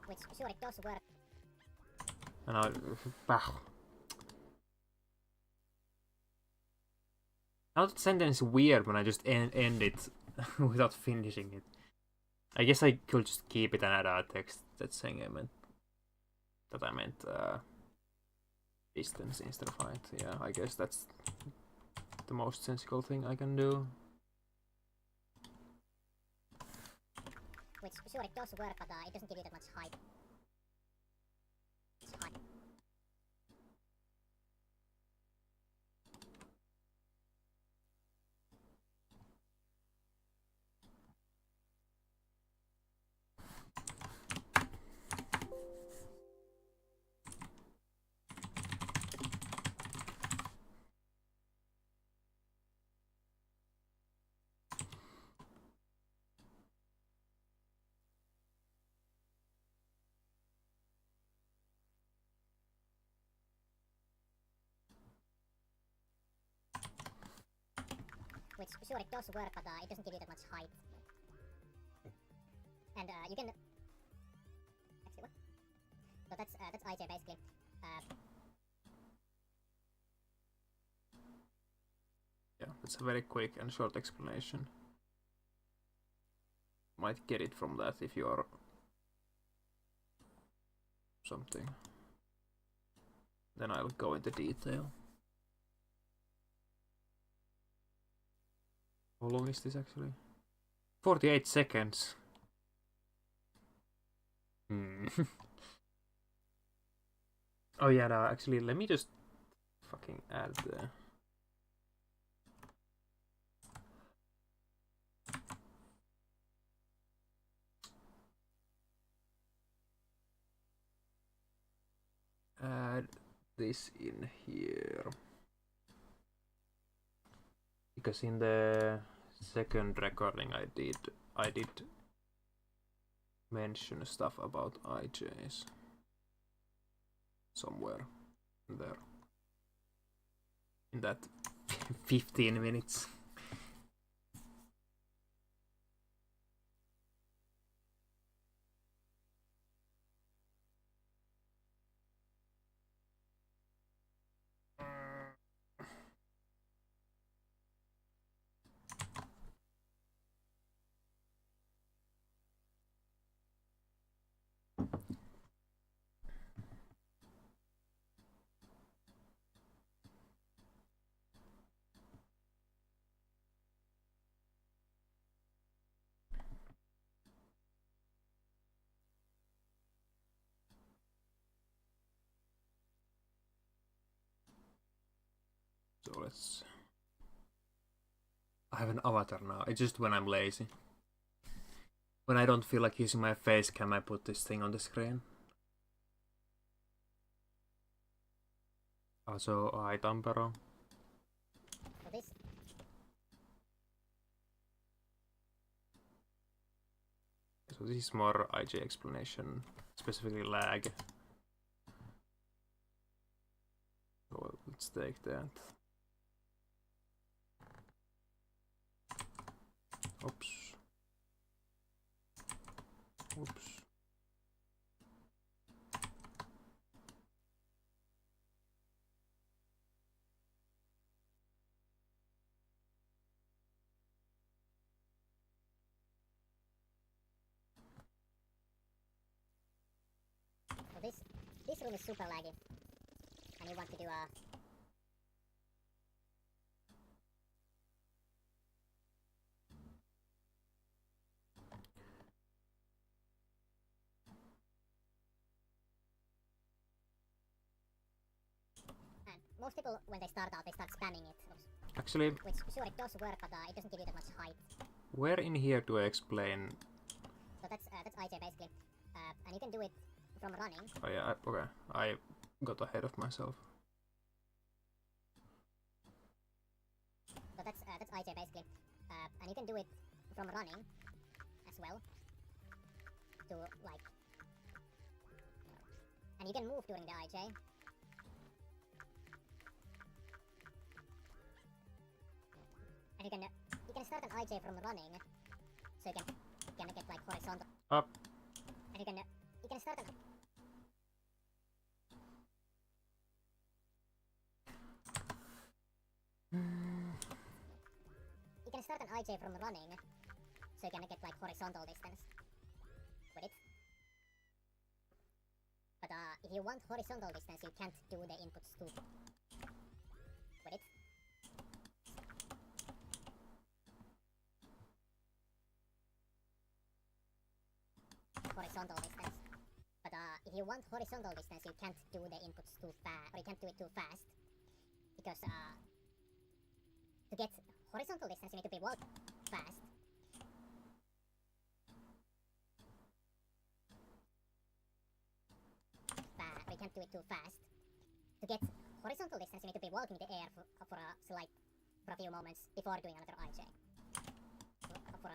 Which, sure, it does work. And I... Now that sentence is weird when I just end it without finishing it. I guess I could just keep it and add a text that's saying I meant distance instead of height. Yeah, I guess that's the most sensible thing I can do. Which, sure, it does work, but it doesn't give you that much height. Which, sure, it does work, but it doesn't give you that much height. And you can... Actually, what? So that's IJ basically. Yeah, that's a very quick and short explanation. Might get it from that if you're something. Then I'll go into detail. How long is this actually? 48 seconds. Oh yeah, no, actually, let me just fucking add the... Add this in here. Because in the second recording I did mention stuff about IJs. Somewhere there. In that 15 minutes. So let's... I have an avatar now. It's just when I'm lazy. When I don't feel like using my face cam, I put this thing on the screen. Also, hi Tampero. So this So this is more IJ explanation, specifically lag. So let's take that. Oops. Oops. so this room is super laggy. And you want to do a and most people when they start out they start spamming it. Actually, Which sure it does work, but it doesn't give you that much height. where in here do I explain? So that's IJ basically. And you can do it from running. Oh yeah, okay. I got ahead of myself. So that's IJ basically. And you can do it from running as well. To like, and you can move during the IJ. And you can start an IJ from running, so you can get like horizontal. Up. And you can start an you can start an IJ from running, so you can get like horizontal distance with it. But if you want horizontal distance, you can't do the inputs too with it. Horizontal distance. But if you want horizontal distance, you can't do the inputs too fast, or you can't do it too fast, because to get horizontal distance, you need to be walk fast. We can't do it too fast. To get horizontal distance, you need to be walking in the air for a few moments before doing another IJ. For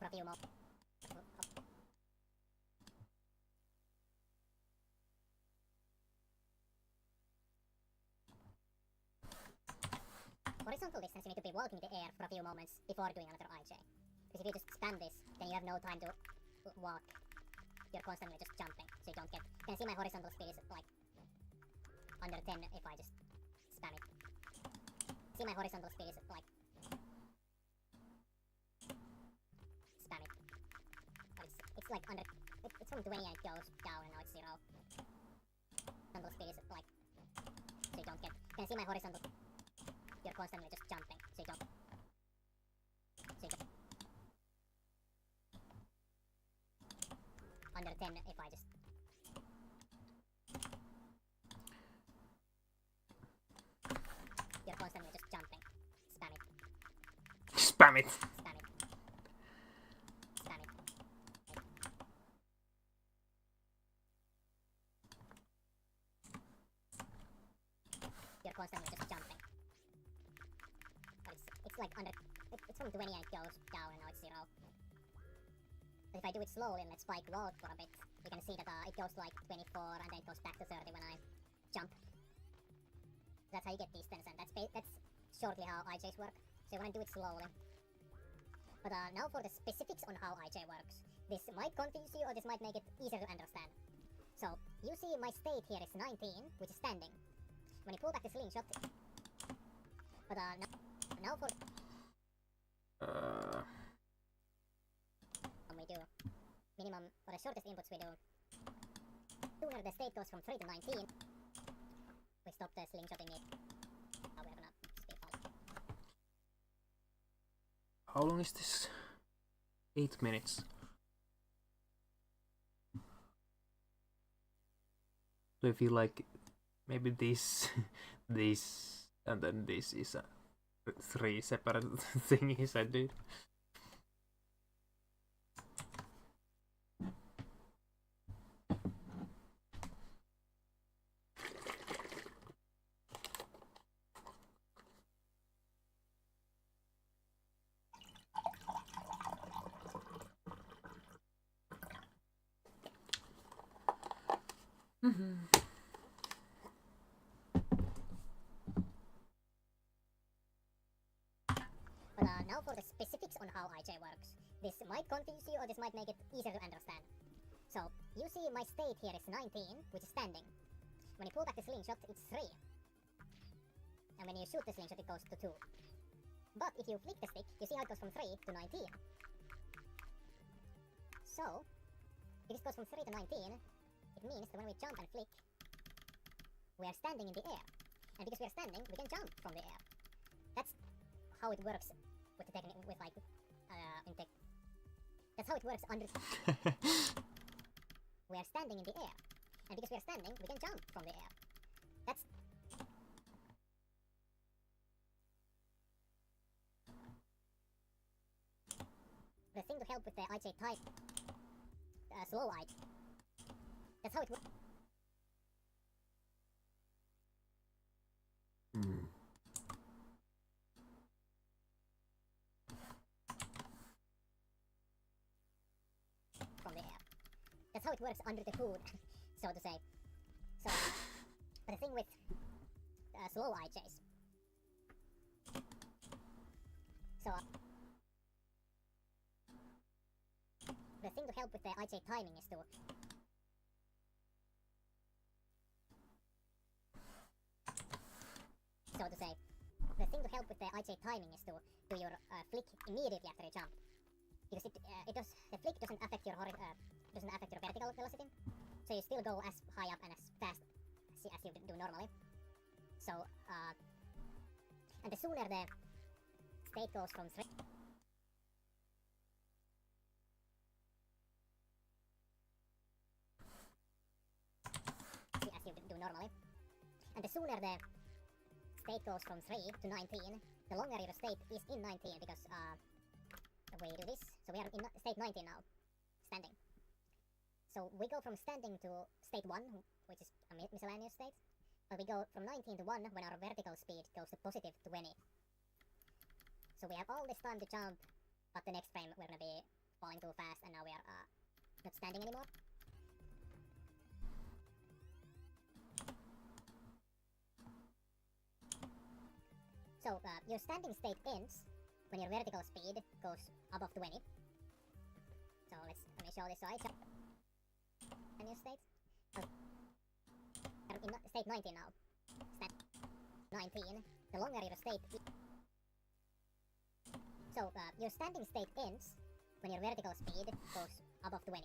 a few moments. Horizontal distance, you need to be walking in the air for a few moments before doing another IJ. Because if you just spam this, then you have no time to walk. You're constantly just jumping, so you don't get... You can see my horizontal speed is like under 10 if I just spam it. See my horizontal speed is like... Spam it. But it's like under... It's from 20 and it goes down and now it's 0. Horizontal speed is like... So you don't get... You can see my horizontal... You're constantly just jumping, so you don't under 10 if I just... You're constantly just jumping. Spam it. Spam it. Spam it. Spam it. You're constantly just jumping. But it's like under... It's from 20 and it goes down and now it's 0. But if I do it slowly and let spike roll for a bit, you can see that it goes to like 24 and then it goes back to 30 when I jump. That's how you get distance, and that's shortly how IJs work. So you wanna do it slowly. But now for the specifics on how IJ works. This might confuse you or this might make it easier to understand. So, you see my state here is 19, which is standing. When you pull back the slingshot... But now for... we do minimum, or the shortest inputs we do. Sooner the state goes from 3 to 19. We stop the slingshotting it. Now we're gonna speed fast. How long is this? 8 minutes. So I feel like maybe this, this, and then this is 3 separate thingies I did. But now for the specifics on how IJ works. This might confuse you or this might make it easier to understand. So, you see my state here is 19, which is standing. When you pull back the slingshot, it's 3. And when you shoot the slingshot, it goes to 2. But if you flick the stick, you see how it goes from 3 to 19. So, if it goes from 3 to 19, it means that when we jump and flick, we are standing in the air. And because we are standing, we can jump from the air. That's how it works with the technique, with like, that's how it works under... We are standing in the air. And because we are standing, we can jump from the air. That's... The thing to help with the IJ type... slow IJ. That's how it works. From the air. That's how it works under the hood, so to say. So, but the thing with slow IJs. So, the thing to help with the IJ timing is to... So to say, the thing to help with the IJ timing is to do your flick immediately after you jump. Because the flick doesn't affect your vertical velocity, so you still go as high up and as fast as you do normally. So, and the sooner the state goes from 3 as you do normally, and the sooner the state goes from 3 to 19, the longer your state is in 19 because we do this. So we are in state 19 now, standing. So we go from standing to state 1, which is a miscellaneous state, but we go from 19 to 1 when our vertical speed goes to positive 20. So we have all this time to jump, but the next frame we're gonna be falling too fast and now we are not standing anymore. So your standing state ends when your vertical speed goes above 20. So let me show this. So I jump in your state. So I'm in state 19 now. Stat 19. The longer your state is. So your standing state ends when your vertical speed goes above 20.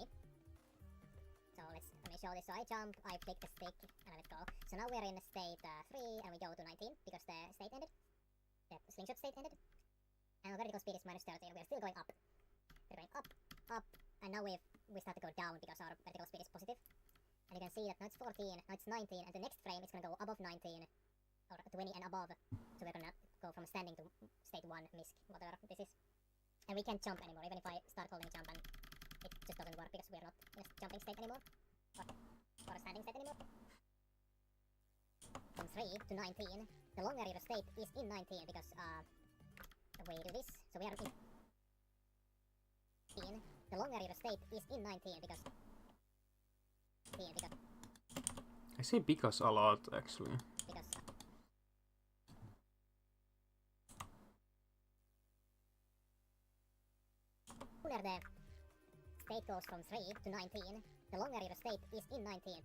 So let me show this. So I jump, I flick the stick, and I let go. So now we're in state 3 and we go to 19 because the state ended. The slingshot state ended. And our vertical speed is minus 30, and we're still going up. We're going up, up, and now we we start to go down because our vertical speed is positive. And you can see that now it's 14, now it's 19, and the next frame it's gonna go above 19, or 20 and above. So we're gonna go from standing to state 1, misc, whatever this is. And we can't jump anymore, even if I start holding jump and it just doesn't work because we're not in a jumping state anymore. Or a standing state anymore. From 3 to 19, the longer your state is in 19 because we do this, so we are in the longer your state is in 19 because I say because a lot actually. because sooner the state goes from 3 to 19, the longer your state is in 19.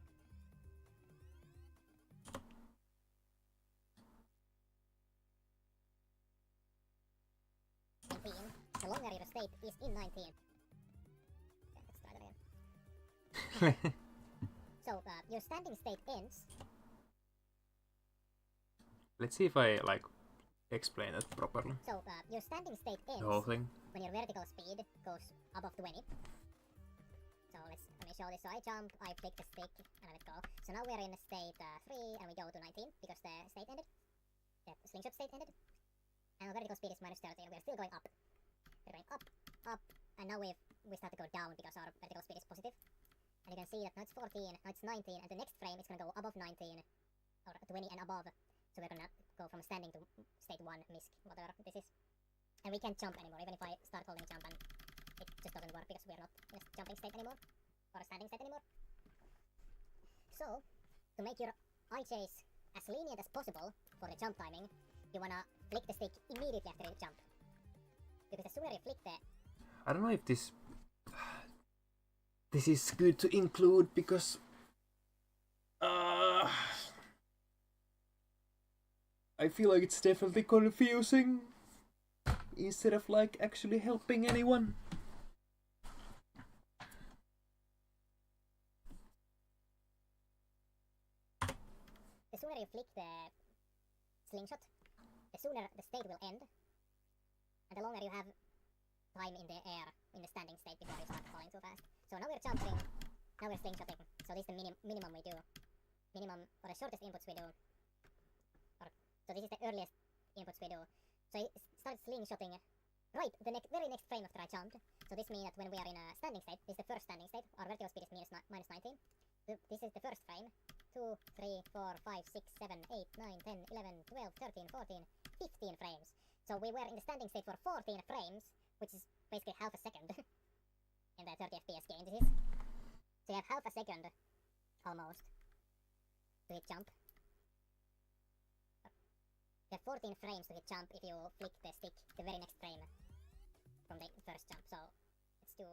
The longer your state is in 19. Okay, let's try that again. So, your standing state ends. Let's see if I like explain it properly. So, your standing state ends The whole thing. when your vertical speed goes above 20. So let me show this. So I jump, I flick the stick, and I let go. So now we're in state 3, and we go to 19 because the state ended. The slingshot state ended. And our vertical speed is minus 30, and we're still going up. We're going up, up, and now we start to go down because our vertical speed is positive. And you can see that now it's 14, now it's 19, and the next frame is gonna go above 19, or 20 and above. So we're gonna go from standing to state 1, misc, whatever this is. And we can't jump anymore, even if I start holding jump and it just doesn't work because we're not in a jumping state anymore, or a standing state anymore. So, to make your eye chase as lenient as possible for the jump timing, you wanna flick the stick immediately after you jump. Because the sooner you flick the... I don't know if this is good to include because I feel like it's definitely confusing instead of like actually helping anyone. The sooner you flick the slingshot, the sooner the state will end, and the longer you have time in the air, in the standing state before you start falling too fast. So now we're jumping, now we're slingshotting, so this is the minimum we do. Minimum, or the shortest inputs we do. So this is the earliest inputs we do. So I start slingshotting right the very next frame after I jumped. So this means that when we are in a standing state, this is the first standing state, our vertical speed is minus 19. This is the first frame. 2, 3, 4, 5, 6, 7, 8, 9, 10, 11, 12, 13, 14, 15 frames. So we were in the standing state for 14 frames, which is basically half a second in the 30 FPS game this is. So you have half a second, almost, to hit jump. You have 14 frames to hit jump if you flick the stick the very next frame from the first jump. So let's do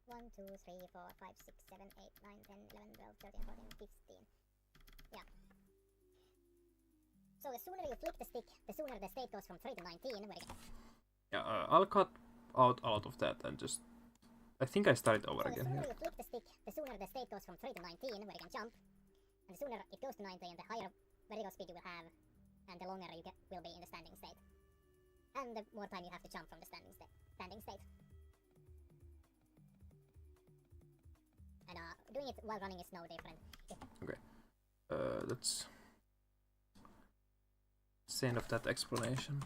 1, 2, 3, 4, 5, 6, 7, 8, 9, 10, 11, 12, 13, 14, 15. Yeah. So the sooner you flick the stick, the sooner the state goes from 3 to 19. Where you Yeah, I'll cut out a lot of that and just... I think I started over so again the sooner here. you flick the stick, the sooner the state goes from 3 to 19, where you can jump. And the sooner it goes to 19, the higher vertical speed you will have, and the longer you will be in the standing state. And the more time you have to jump from the standing state. And doing it while running is no different. Okay. That's the end of that explanation.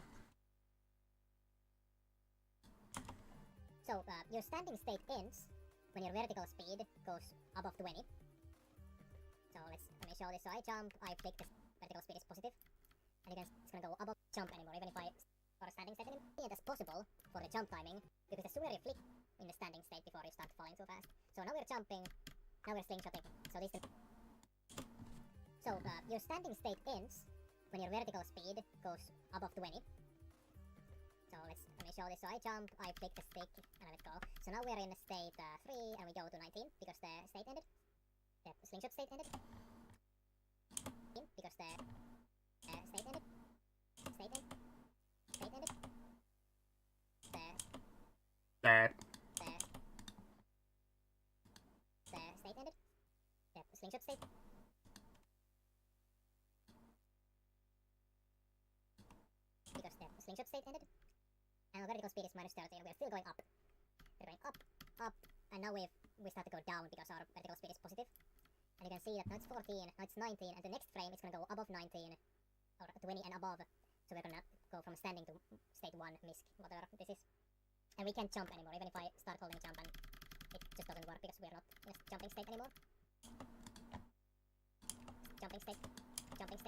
So your standing state ends when your vertical speed goes above 20. So let me show this. So I jump, I flick, the vertical speed is positive, and it's gonna go above jump anymore, even if I for a standing state anymore. That's possible for the jump timing because the sooner you flick in the standing state before you start falling too fast. So now we're jumping, now we're slingshotting. So this is your standing state ends when your vertical speed goes above 20. So let me show this. So I jump, I flick the stick, and I let go. So now we're in state 3, and we go to 19 because the state ended. The slingshot state ended. Because the state ended. State ended. State ended. That. The state ended. The slingshot state. Because the slingshot state ended. And our vertical speed is minus 30, and we're start to go down because our vertical speed is positive. And you can see that now it's 14, now it's 19, and the next frame it's gonna go above 19, or 20 and above. So we're gonna go from standing to state 1, misc, whatever this is. And we can't jump anymore, even if I start holding jump and it just doesn't work because we're not in a jumping state anymore. Jumping state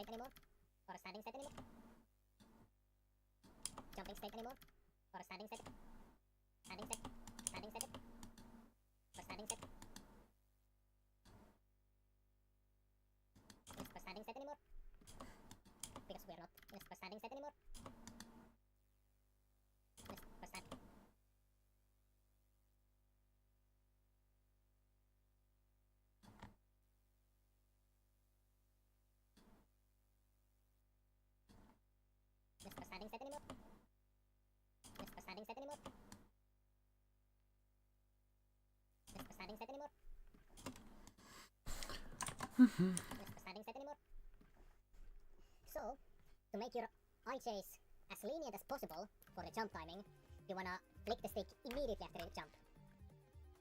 anymore, or a standing state anymore. Jumping state anymore, or a standing state. Standing state, or standing state. In a super standing state anymore, because we're not in a super standing state anymore. In a super stand. In a super standing state anymore. In a super standing state anymore. In a super standing state anymore. In a super standing state anymore. So, to make your eye chase as lenient as possible for the jump timing, you wanna flick the stick immediately after you jump.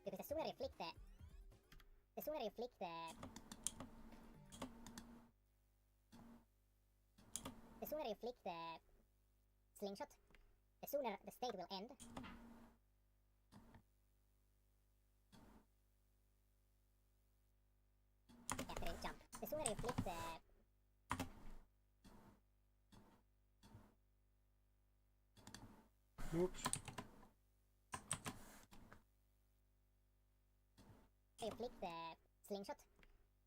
Because the sooner you flick the slingshot, the sooner the state will end. After you jump. The sooner you flick the Oops. you flick the slingshot,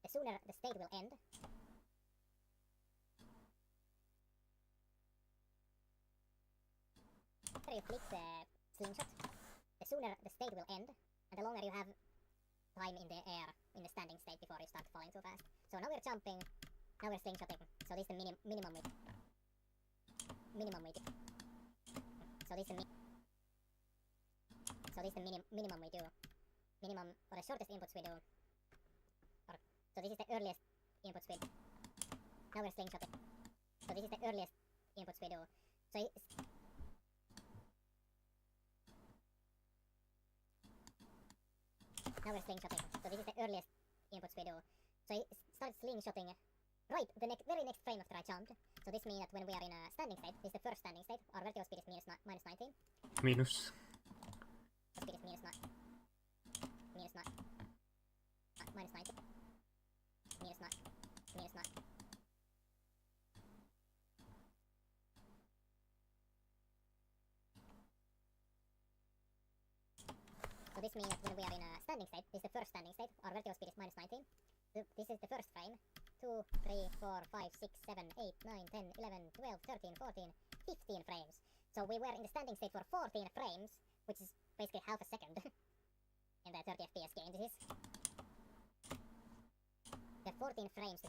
the sooner the state will end. After you flick the slingshot, the sooner the state will end, and the longer you have time in the air, in the standing state before you start falling too fast. So now we're jumping, now we're slingshotting. So this is the minimum we do. So this is the minimum we do. Minimum, or the shortest inputs we do. So this is the earliest inputs we do. Now we're slingshotting. So this is the earliest inputs we do. So now we're slingshotting. So this is the earliest inputs we do. So it starts slingshotting right the very next frame after I jumped. So this means that when we are in a standing state, this is the first standing state, our vertical speed is minus 19. Minus. Speed is minus 90. Minus 90. Minus 90. Minus 90. Minus 90. So this means that when we are in a standing state, this is the first standing state, our vertical speed is minus 19. So this is the first frame. 2, 3, 4, 5, 6, 7, 8, 9, 10, 11, 12, 13, 14, 15 frames. So we were in the standing state for 14 frames, which is basically half a second in the 30 FPS game this is. The 14 frames.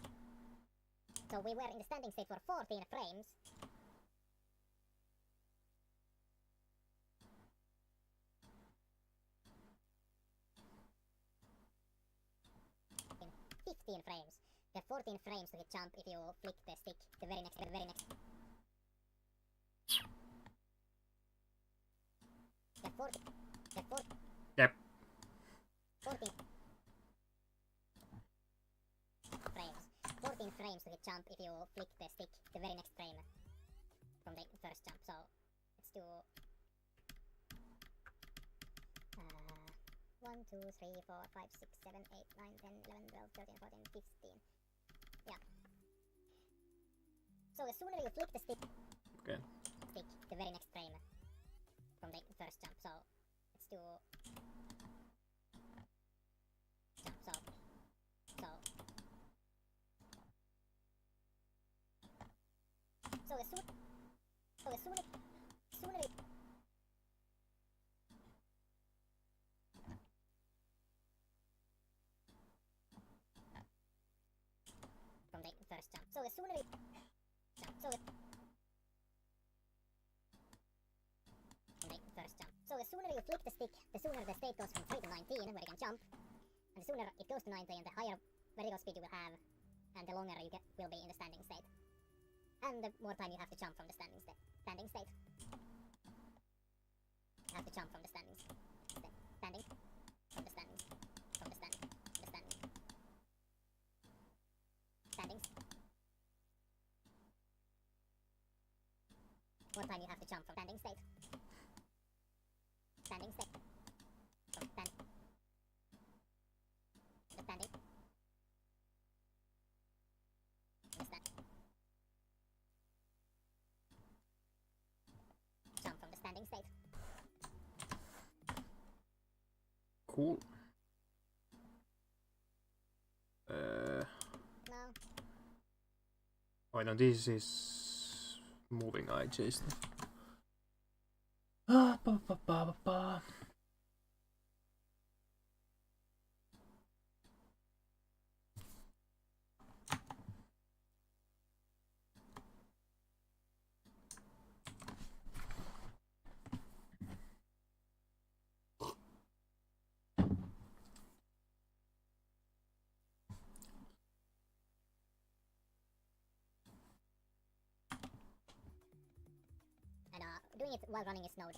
So we were in the standing state for 14 frames. In 15 frames. The 14 frames to hit jump if you flick the stick the very next. The 14 Yep. 14 frames. 14 frames to hit jump if you flick the stick the very next frame from the first jump. So let's do 1, 2, 3, 4, 5, 6, 7, 8, 9, 10, 11, 12, 13, 14, 15. Yeah. So the sooner you flick the stick Okay. the very next frame from the first jump. So let's do jump. So the sooner you from the first jump. So the sooner you jump. From the first jump. So the sooner you flick the stick, the sooner the state goes from 3 to 19, where you can jump. And the sooner it goes to 19, the higher vertical speed you will have, and the longer you will be in the standing state. And the more time you have to jump from the standing state. You have to jump from the standing from the standing from jump from standing state. Standing state. From stand. The standing. Understand. Jump from the standing state. Cool. No. Oh no, this is moving IJ stuff. Ah, ba, ba, ba, ba, ba. And doing it while running is node.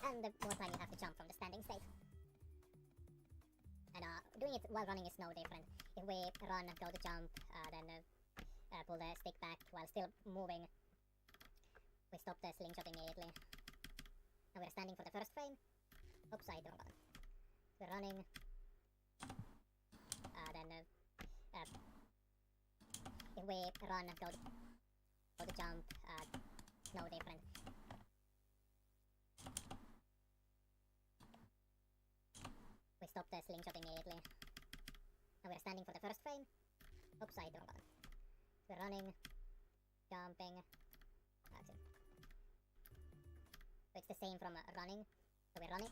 And the more time you have to jump from the standing state. And doing it while running is no different. If we run, go to jump, then pull the stick back while still moving, we stop the slingshot immediately. Now we're standing for the first frame. Oops, I hit the wrong button. We're running. Then if we run, go to jump, no different. We stop the slingshot immediately. Now we're standing for the first frame. Oops, I hit the wrong button. We're running, jumping. Actually. So it's the same from running. So we're running.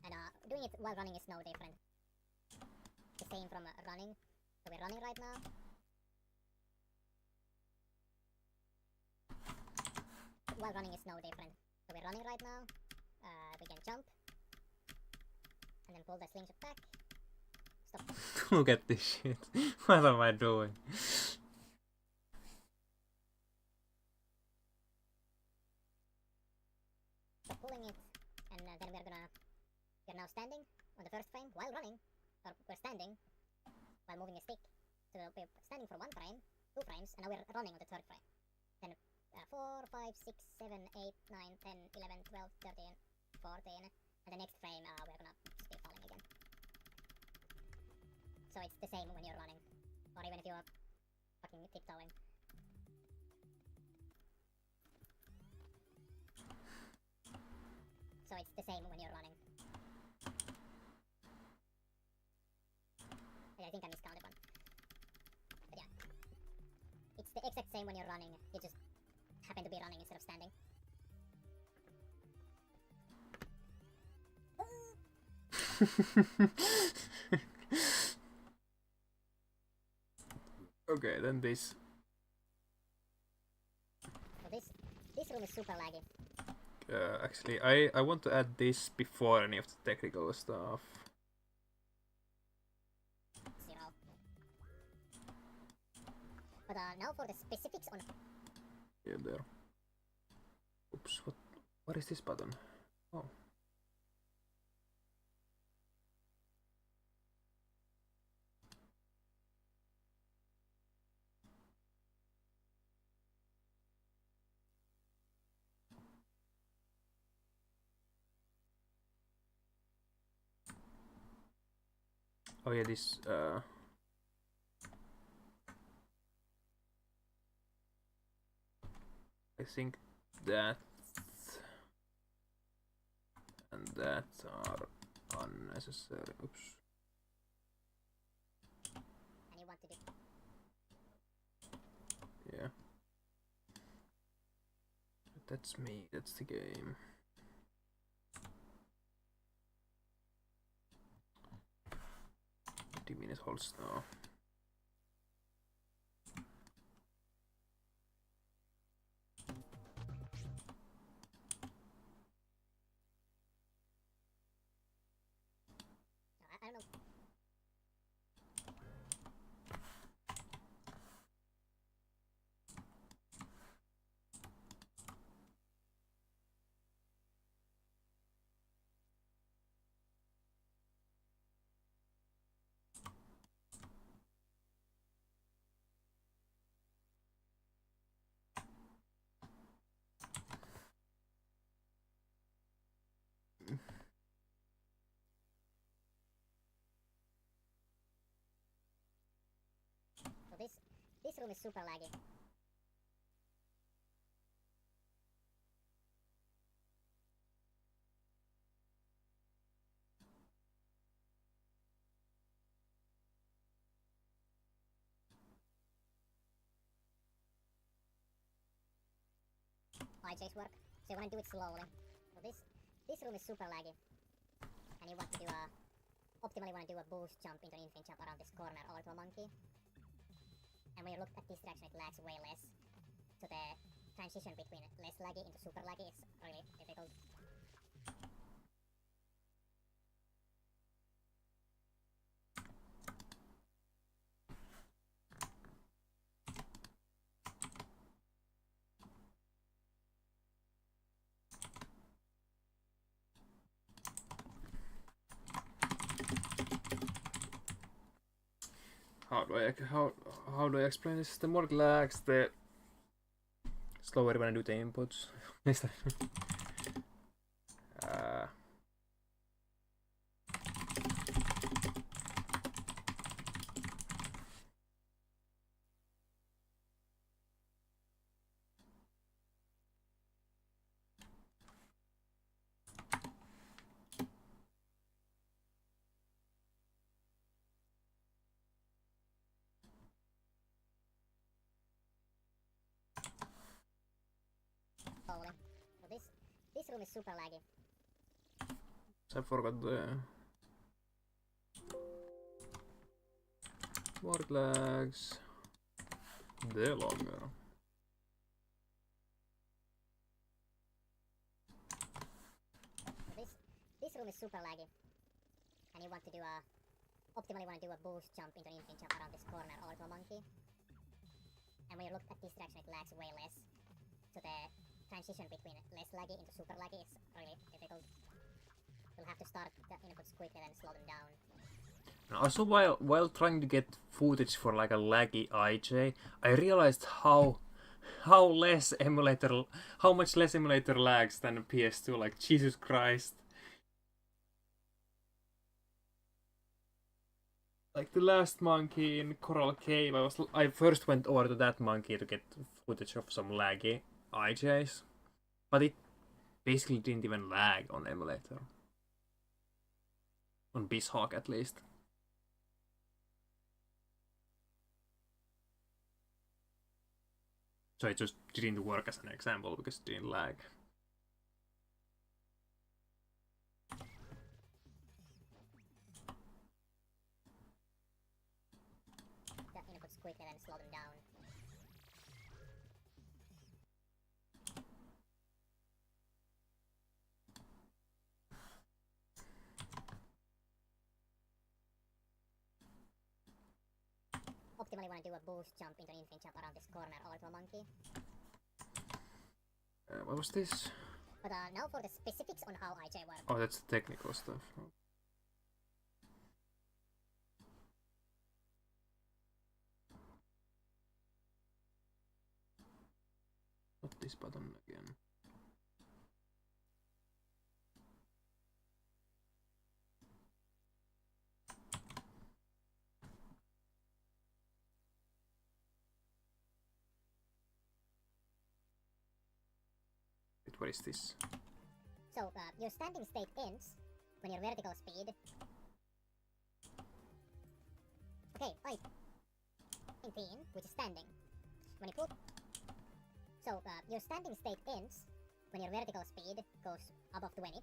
And doing it while running is no different. The same from running. So we're running right now. While running is no different. So we're running right now. We can jump. And then pull the slingshot back. Stop. Look at this shit. What am I doing? Stop pulling it. And then we're now standing on the first frame while running. Or we're standing while moving a stick. So we're standing for 1 frame, 2 frames, and now we're running on the 3rd frame. Then 4, 5, 6, 7, 8, 9, 10, 11, 12, 13, 14, and the next frame we're gonna just be falling again. So it's the same when you're running, or even if you're fucking tiptoeing. So it's the same when you're running. Yeah, I think I miscounted one. But yeah. It's the exact same when you're running, you just happen to be running instead of standing. Okay, then this. So this room is super laggy. Actually, I want to add this before any of the technical stuff. 0. But now for the specifics on... Yeah, there. Oops, what is this button? Oh. Oh yeah, this I think that and that are unnecessary. Oops. And you want to do... Yeah. That's me, that's the game. Minutes holds now. I don't know. this room is super laggy. IJ's work, so you wanna do it slowly. So this room is super laggy. And you want to do a optimally wanna do a boost jump into an infinite jump around this corner over to a monkey. And when you look at this direction, it lags way less. So the transition between less laggy into super laggy is really difficult. How do I explain this? The more it lags, the slower when I do the inputs. Slowly. So this room is super laggy. So I forgot the more it lags, the longer. So this room is super laggy. And you want to do a optimally wanna do a boost jump into an infinite jump around this corner over to a monkey. And when you look at this direction, it lags way less. So the transition between less laggy into super laggy is really difficult. You'll have to start the inputs quickly and slow them down. Also, while trying to get footage for like a laggy IJ, I realized how much less emulator lags than PS2. Like Jesus Christ! Like the last monkey in Coral Cave, I first went over to that monkey to get footage of some laggy IJs, but it basically didn't even lag on emulator. On BizHawk at least. So it just didn't work as an example because it didn't lag. The inputs quickly and slow them down. Optimally wanna do a boost jump into an infinite jump around this corner over to a monkey. What was this? But now for the specifics on how IJ works. Oh, that's the technical stuff. Not this button again. Wait, what is this? So your standing state ends when your vertical speed. Okay, 19, which is standing. When you put. So your standing state ends when your vertical speed goes above 20.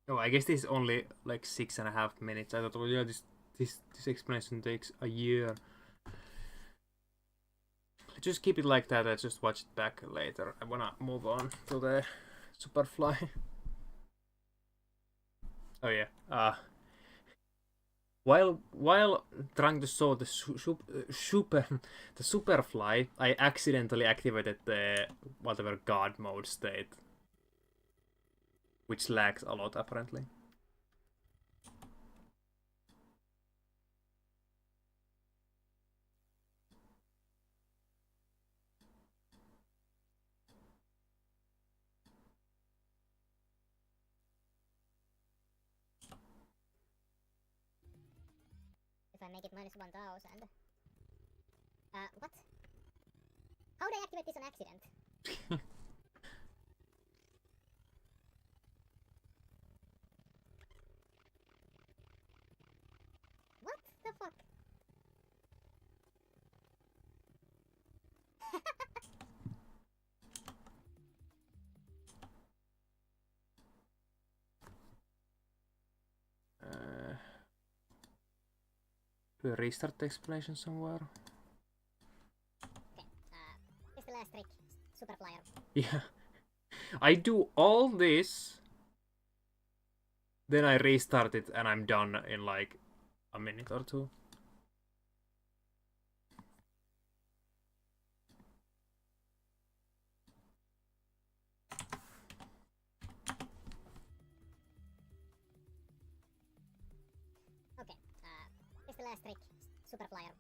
Oh, I guess this is only like 6.5 minutes. I thought, well, yeah, this explanation takes a year. Just keep it like that. I just watch it back later. I wanna move on to the Superfly. Oh yeah. While trying to show the Superfly, I accidentally activated the whatever God mode state, which lags a lot apparently. I make it minus 1000. What? How did I activate this on accident? What the fuck? Do I restart the explanation somewhere? Okay, here's the last trick. Super flyer. Yeah. I do all this, then I restart it and I'm done in like a minute or two. Okay, here's the last trick. Super flyer.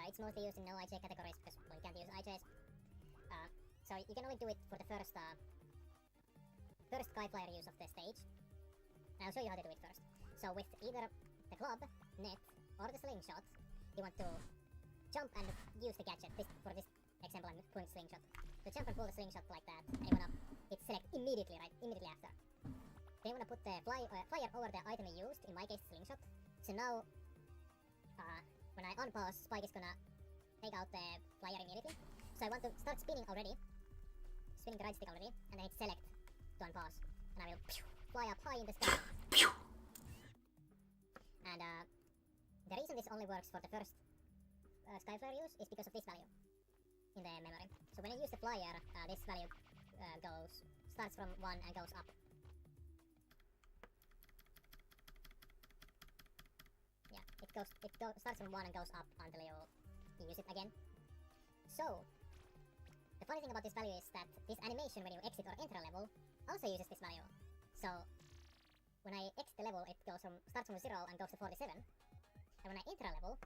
It's mostly used in no IJ categories because well, you can't use IJs. So you can only do it for the first sky flyer use of the stage. And I'll show you how to do it first. So with either the club, net, or the slingshot, you want to jump and use the gadget. For this example, I'm pulling slingshot. So jump and pull the slingshot like that, and you wanna hit select immediately, right? Immediately after. Then you wanna put the flyer over the item you used, in my case slingshot. So now, when I unpause, Spike is gonna take out the flyer immediately. So I want to start spinning already. Spinning the right stick already, and then hit select to unpause. And I will fly up high in the sky. And the reason this only works for the first sky flyer use is because of this value in the memory. So when I use the flyer, this value starts from 1 and goes up. Yeah, it starts from 1 and goes up until you use it again. So the funny thing about this value is that this animation when you exit or enter a level also uses this value. So when I exit the level, it starts from 0 and goes to 47. And when I enter a level,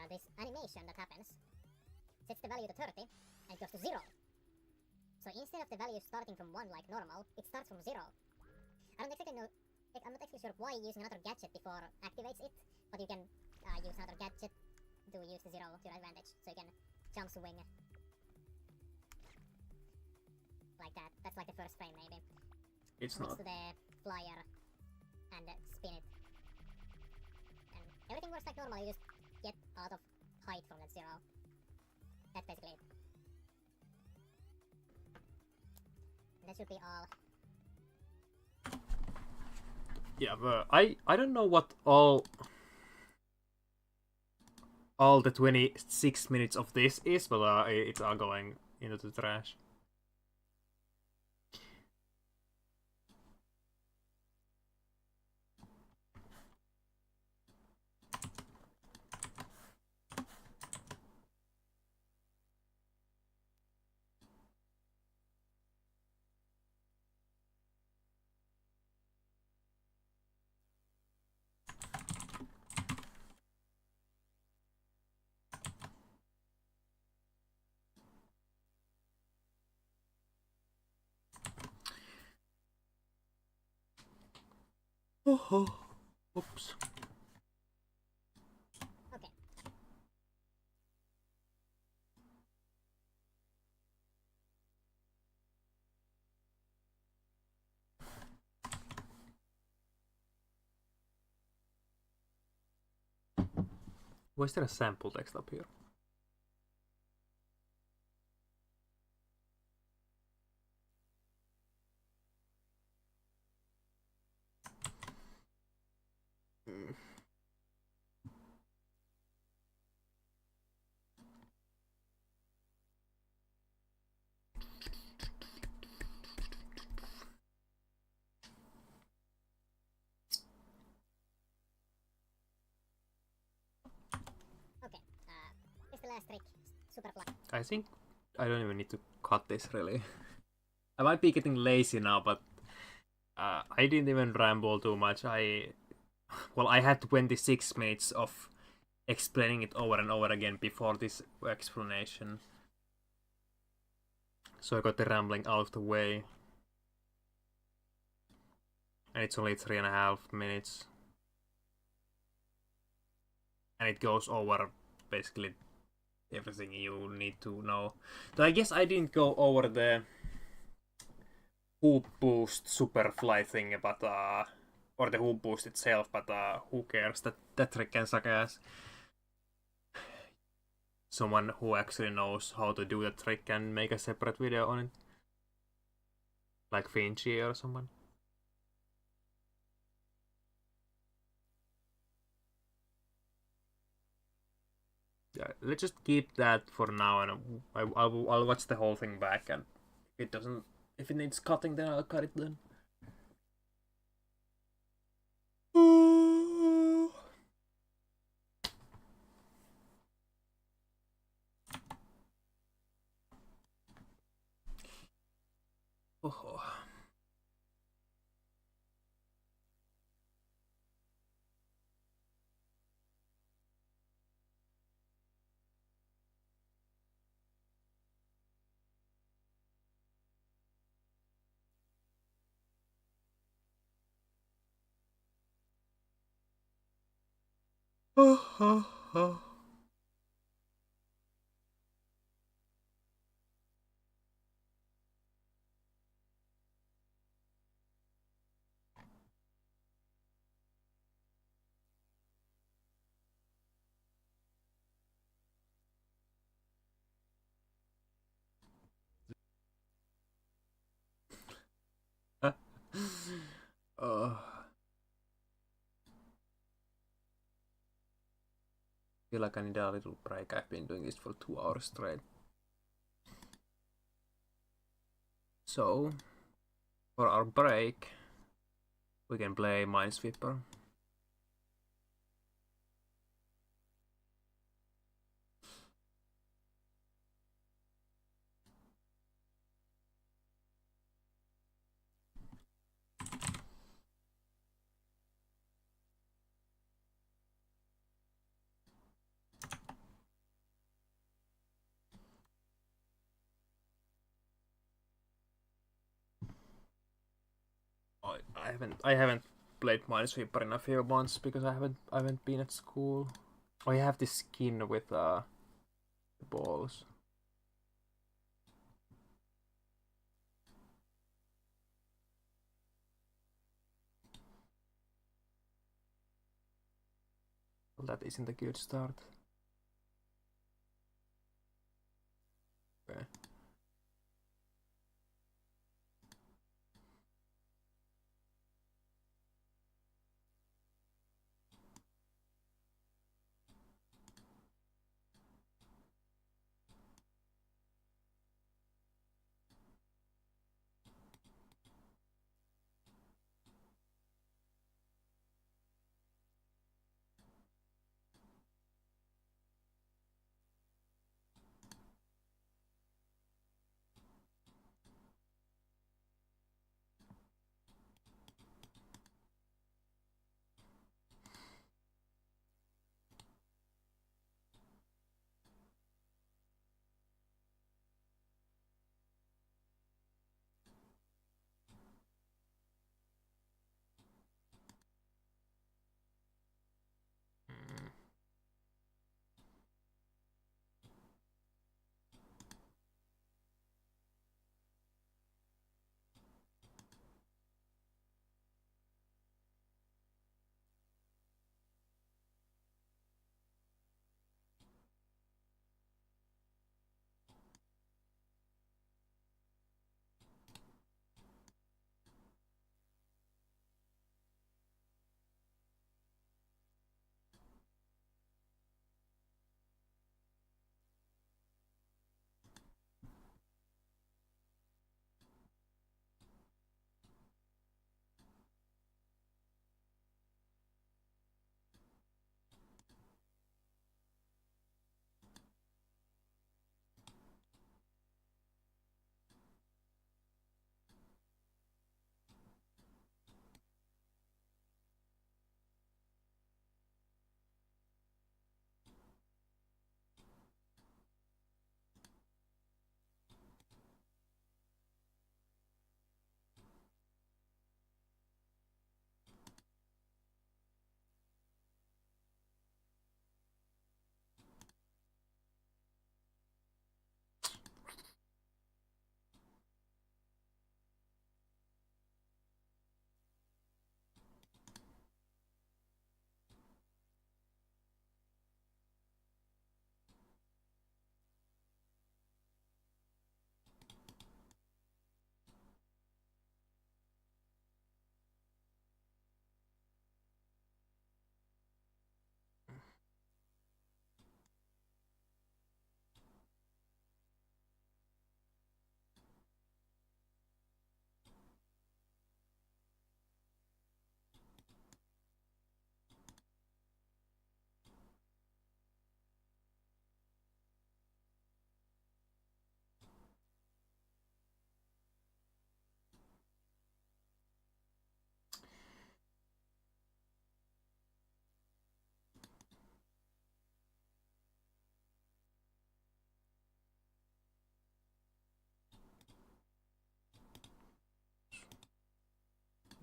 this animation that happens sets the value to 30 and it goes to 0. So instead of the value starting from 1 like normal, it starts from 0. I'm not exactly sure why using another gadget before activates it, but you can use another gadget to use the 0 to your advantage. So you can jump swing like that. That's like the first frame maybe. It's Switch not. to the flyer and spin it. And everything works like normal, you just get a lot of height from that 0. That's basically it. And that should be all. Yeah, but I don't know what all the 26 minutes of this is, but it's all going into the trash. Oh, oops. Okay. Why is there a sample text up here? Okay. Here's the last trick. Super fly. I think I don't even need to cut this really. I might be getting lazy now, but I didn't even ramble too much. I had 26 minutes of explaining it over and over again before this explanation. So I got the rambling out of the way. And it's only 3.5 minutes. and it goes over basically everything you need to know. So I guess I didn't go over the hoop boost superfly thing, but or the hoop boost itself, but who cares? That trick can suck ass. Someone who actually knows how to do the trick can make a separate video on it, like Finchy or someone. Yeah, let's just keep that for now, and I'll watch the whole thing back, and if it needs cutting, then I'll cut it then. Oh. uh, feel like I need a little break. I've been doing this for 2 hours straight. So, for our break, we can play Minesweeper. I haven't played Minesweeper in a few months because I haven't been at school. I have this skin with the balls. Well, that isn't a good start. Okay.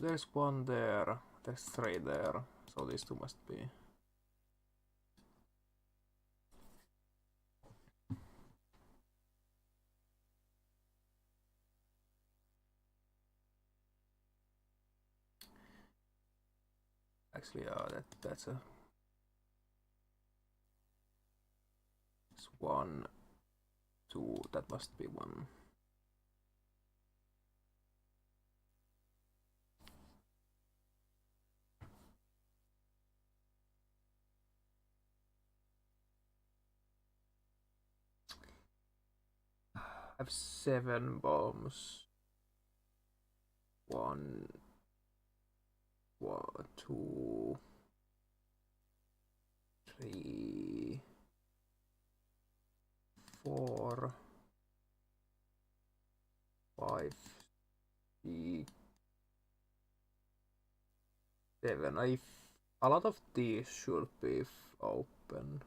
there's one there. There's 3 there. So these 2 must be. Actually, that's a. It's 1, 2. That must be 1. I have 7 bombs. 1, 2, 3, 4, 5, 6, 7. A lot of these should be open.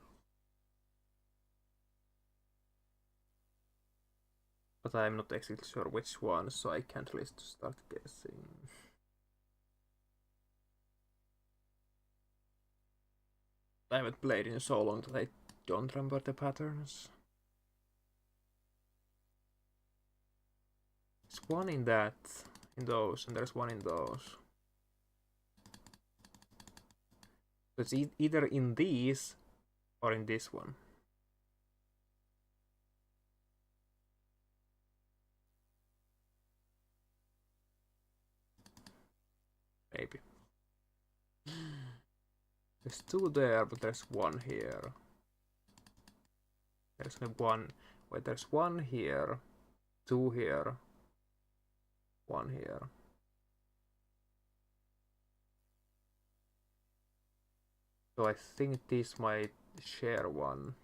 But I'm not exactly sure which one, so I can't really start guessing. I haven't played in so long that I don't remember the patterns. There's one in those, and there's one in those. So it's either in these or in this one. Maybe. There's 2 there, but there's 1 here. There's one. Wait, there's 1 here, 2 here, 1 here. So I think this might share 1.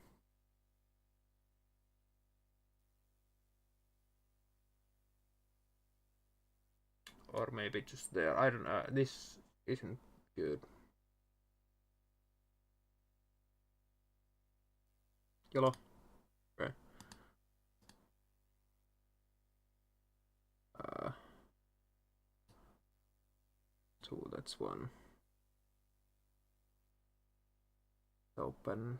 Or maybe just there. I don't know. This isn't good. Yellow. Okay. 2, that's 1. Open.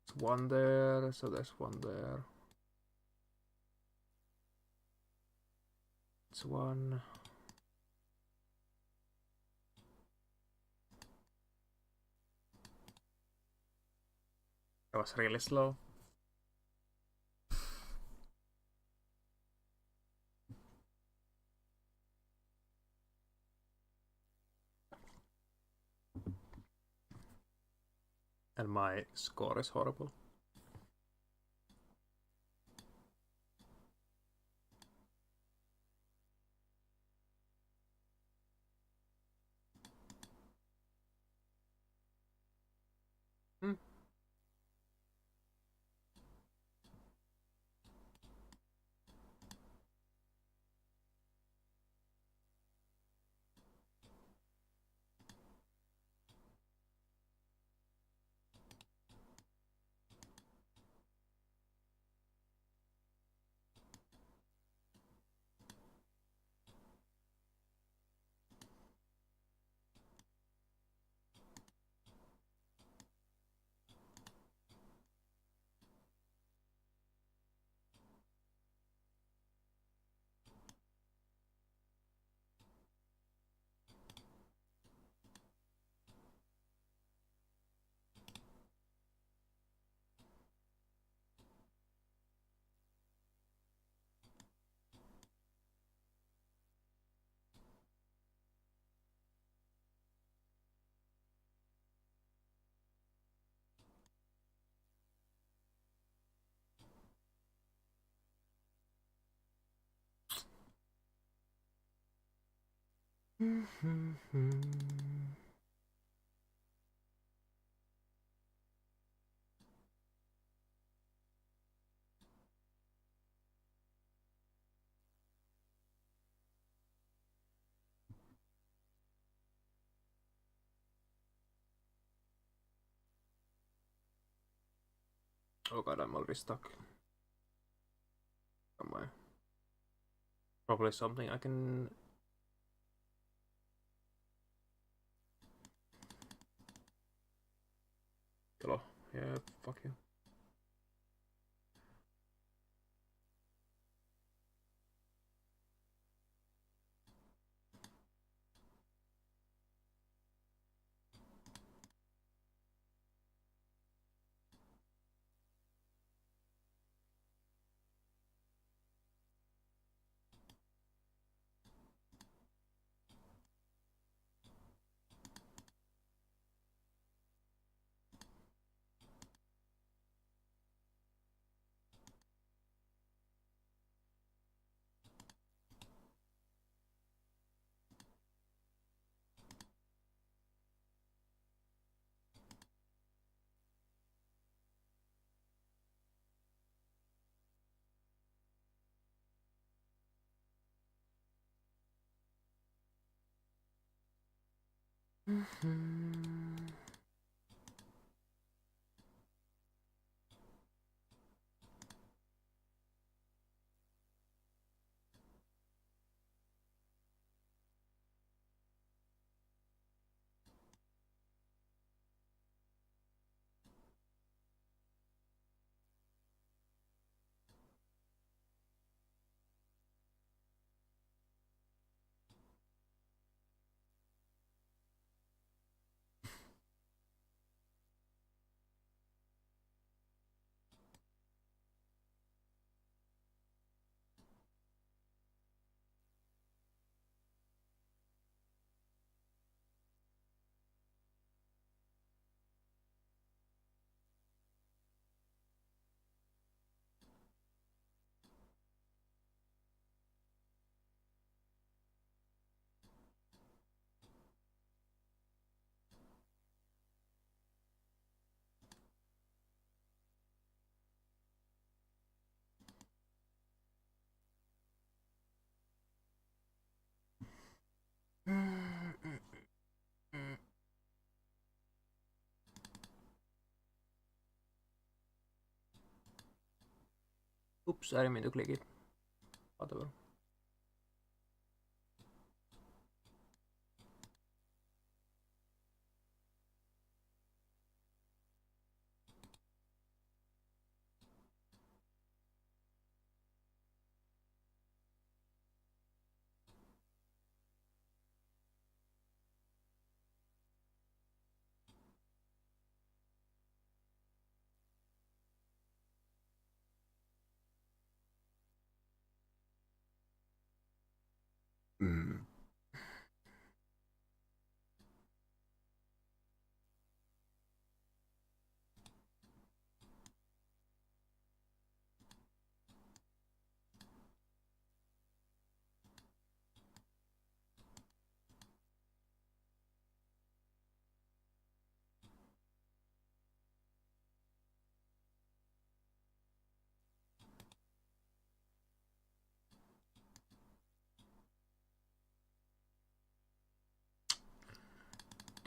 There's 1 there, so there's 1 there. It's 1. That was really slow. And my score is horrible. Oh god, I'm already stuck. Somewhere. Probably something I can luettelo. Yeah, fuck you. Oops, I didn't mean to click it. Whatever. Mm.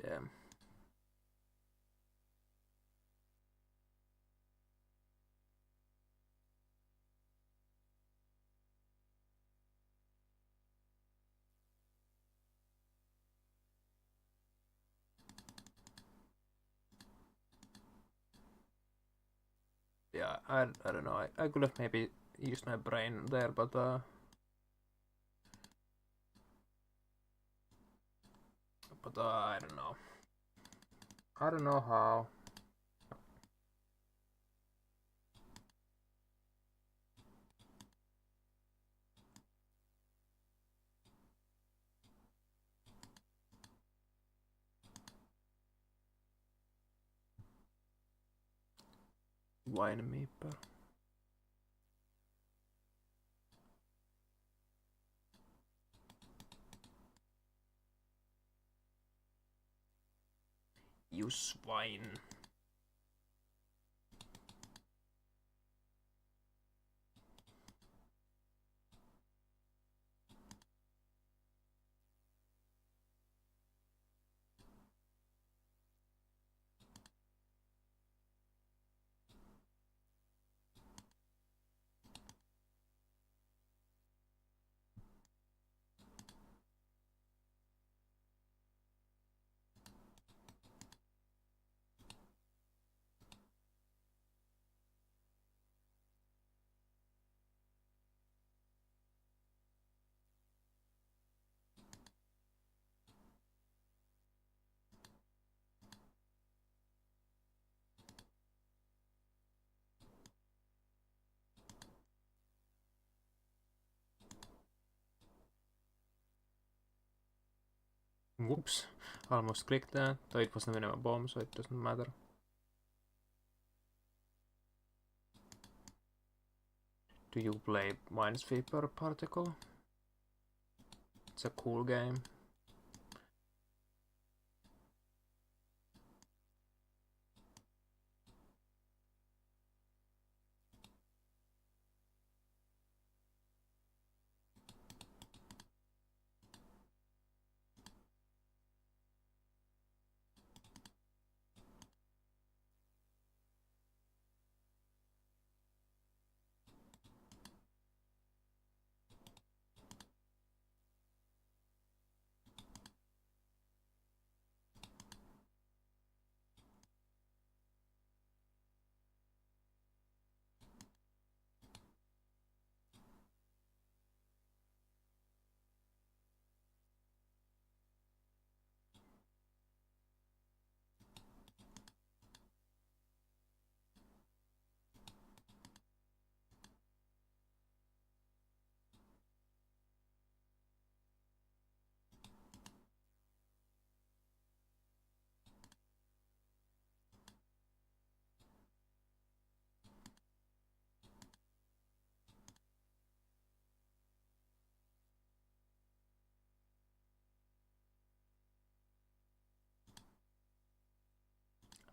Damn. Yeah, I don't know. I could have maybe used my brain there, but I don't know. I don't know how. Wine meeper. You swine. Whoops. Almost clicked that, though it was not even a bomb, so it doesn't matter. Do you play Minesweeper Particle? It's a cool game.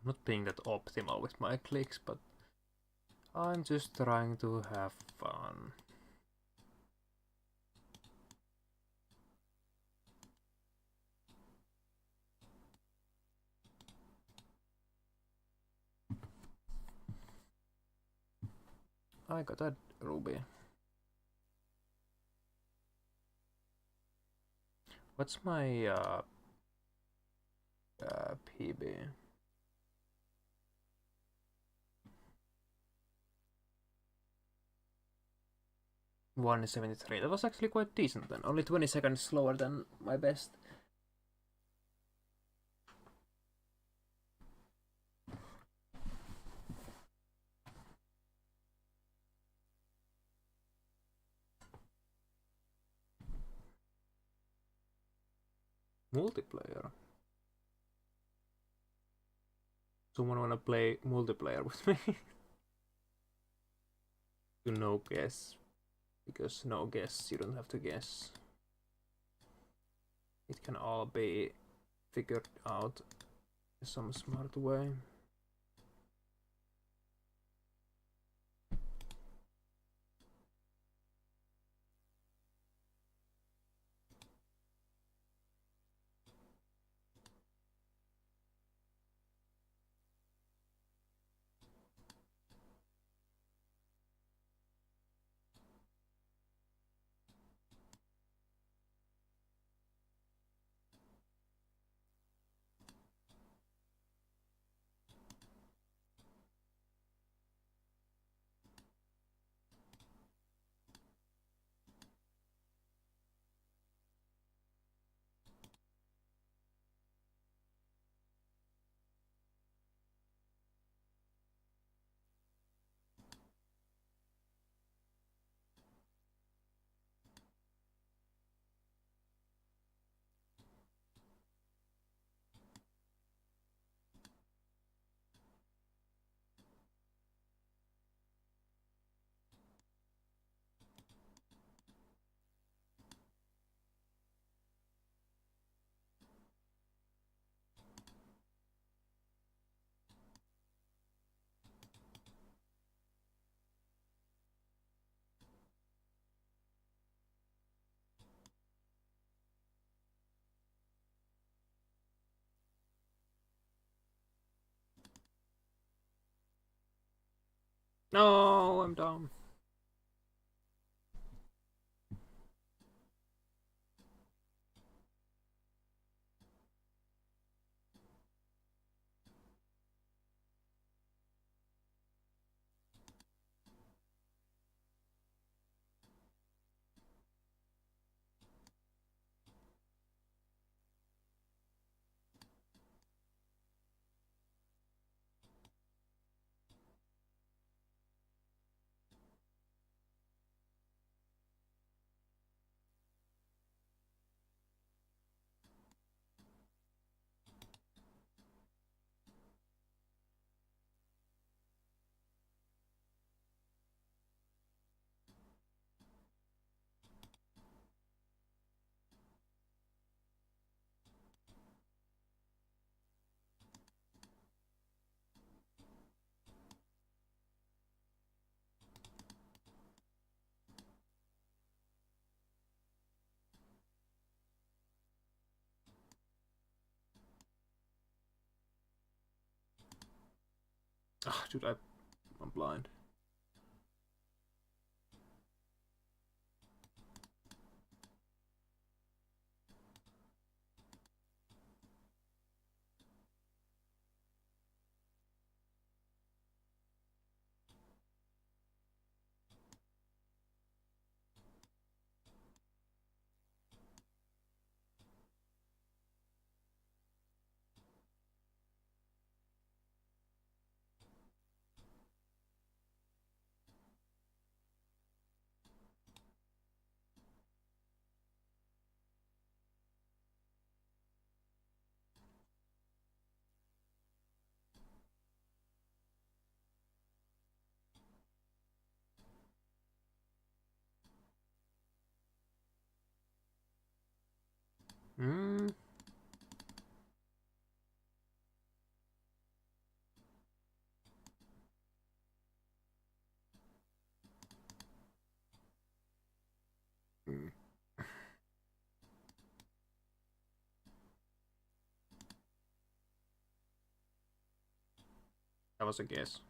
I'm not being that optimal with my clicks, but I'm just trying to have fun. I got a ruby. What's my PB? $173. That was actually quite decent then. Only 20 seconds slower than my best. Multiplayer. Someone wanna play multiplayer with me? To no guess. Because no guess, you don't have to guess. It can all be figured out in some smart way. No, I'm dumb. Ah, dude, I'm blind. Hmm. Hmm. That was a guess.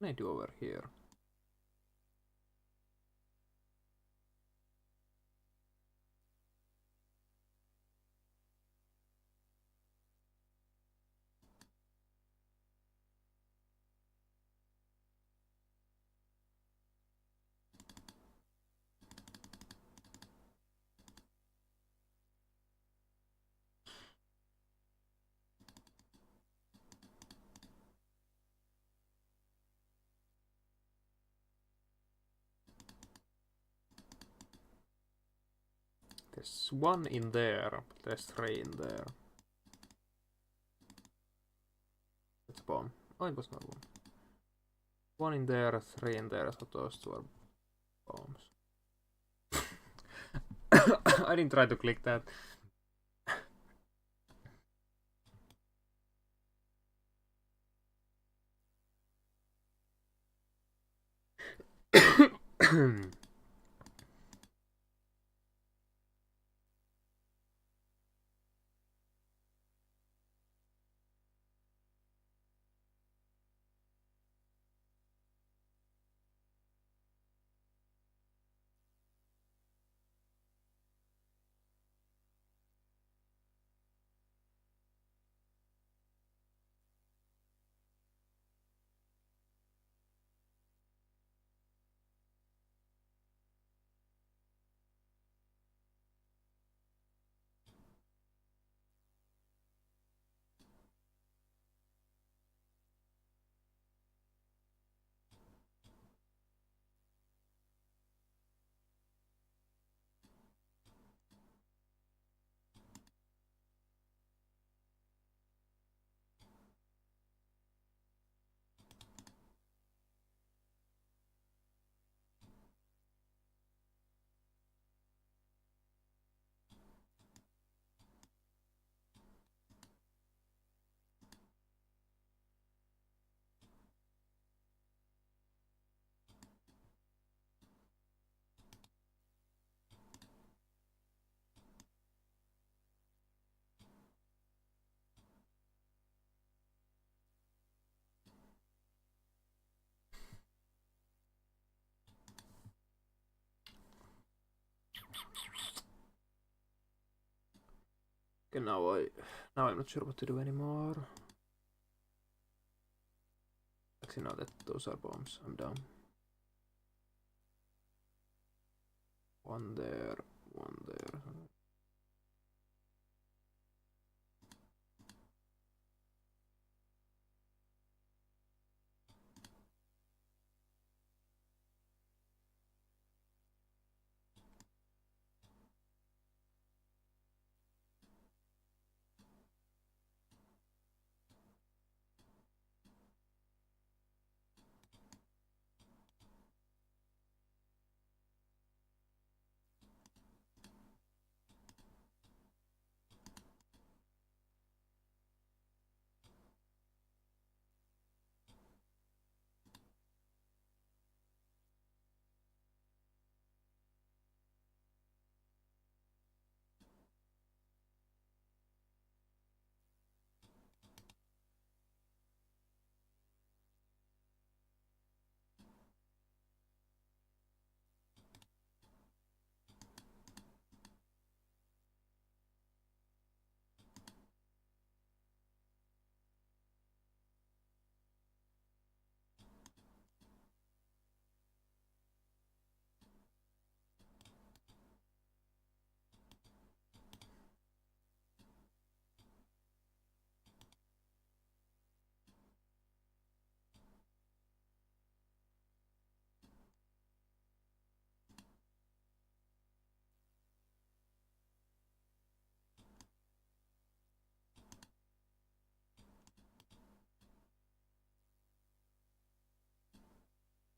What can I do over here? There's one in there, but there's three in there. That's a bomb. Oh, it was not one. One in there, three in there, so those two are bombs. I didn't try to click that. Okay, now I'm not sure what to do anymore. Actually, now that those are bombs, I'm dumb. One there, one there.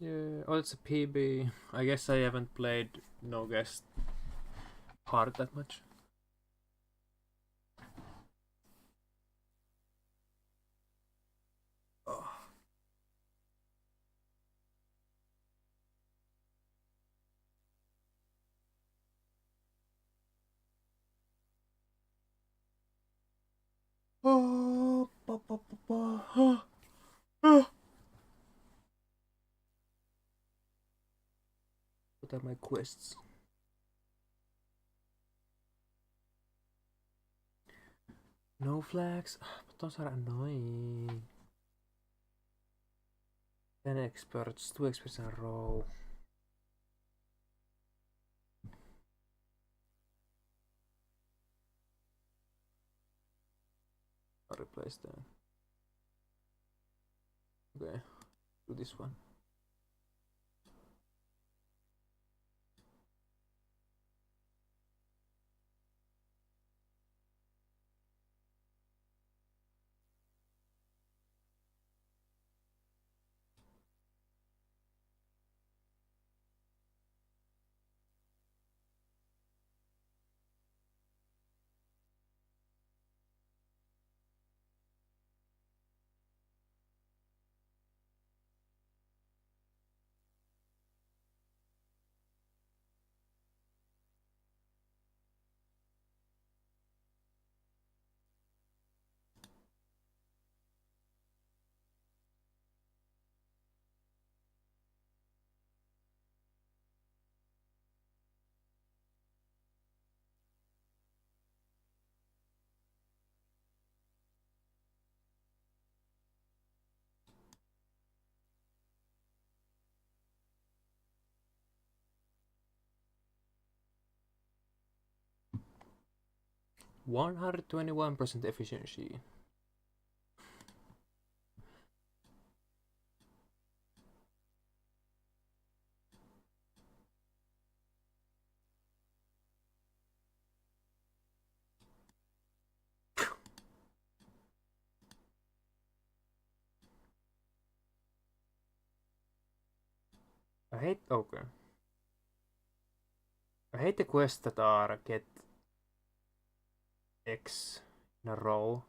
Yeah, oh, it's a PB. I guess I haven't played No Guest hard that much. Oh. Oh, ba, ba, ba, ba. Oh, oh. What are my quests? No flags. But those are annoying. 10 experts, 2 experts in a row. I'll replace that. Okay, do this one. %121 efficiency. Okay. I hate the quests that are get X in a row.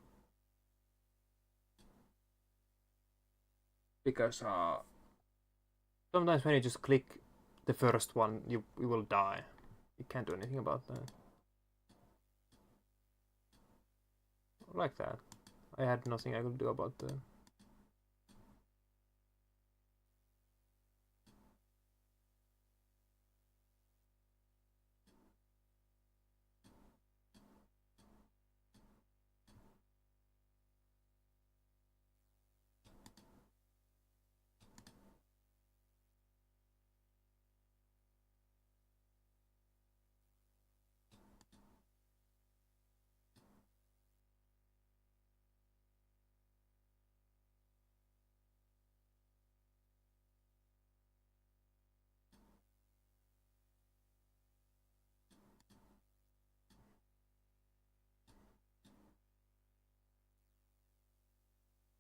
Because sometimes when you just click the first one, you will die. You can't do anything about that. Like that. I had nothing I could do about that.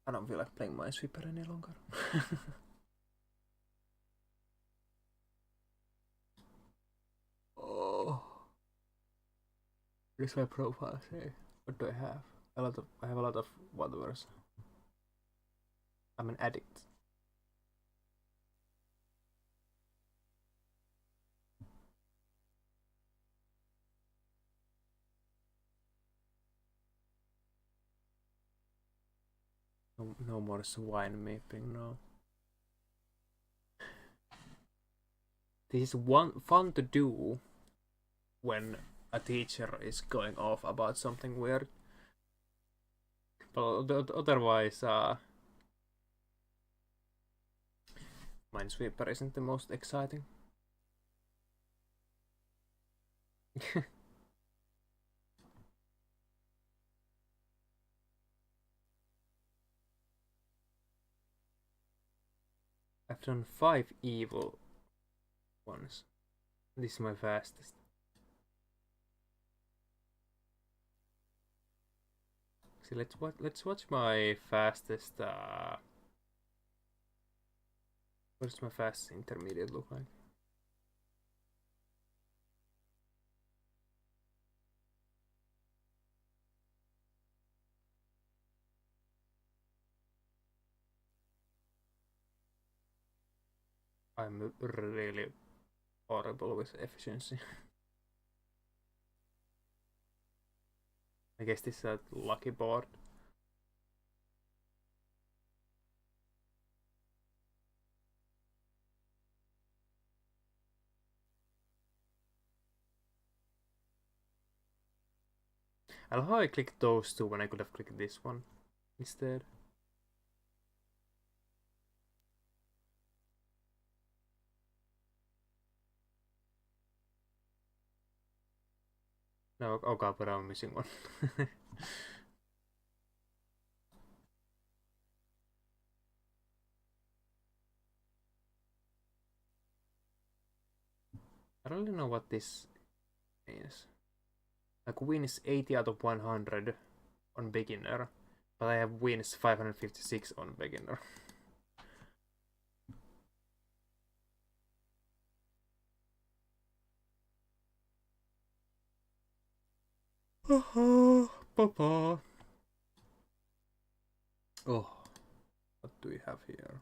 I don't feel like playing Minesweeper any longer. Oh. What does my profile say? What do I have? I have a lot of whatever's. I'm an addict. No more swine mapping, no. This is fun to do when a teacher is going off about something weird. But otherwise, Minesweeper isn't the most exciting. I've done 5 evil ones. This is my fastest. See, let's watch my fastest. What does my fastest intermediate look like? I'm really horrible with efficiency. I guess this is a lucky board. I love how I clicked those two when I could have clicked this one instead. No, oh god, but I'm missing one. I don't really know what this means. Like win is 80 out of 100 on beginner, but I have wins 556 on beginner. Papa. Oh, what do we have here?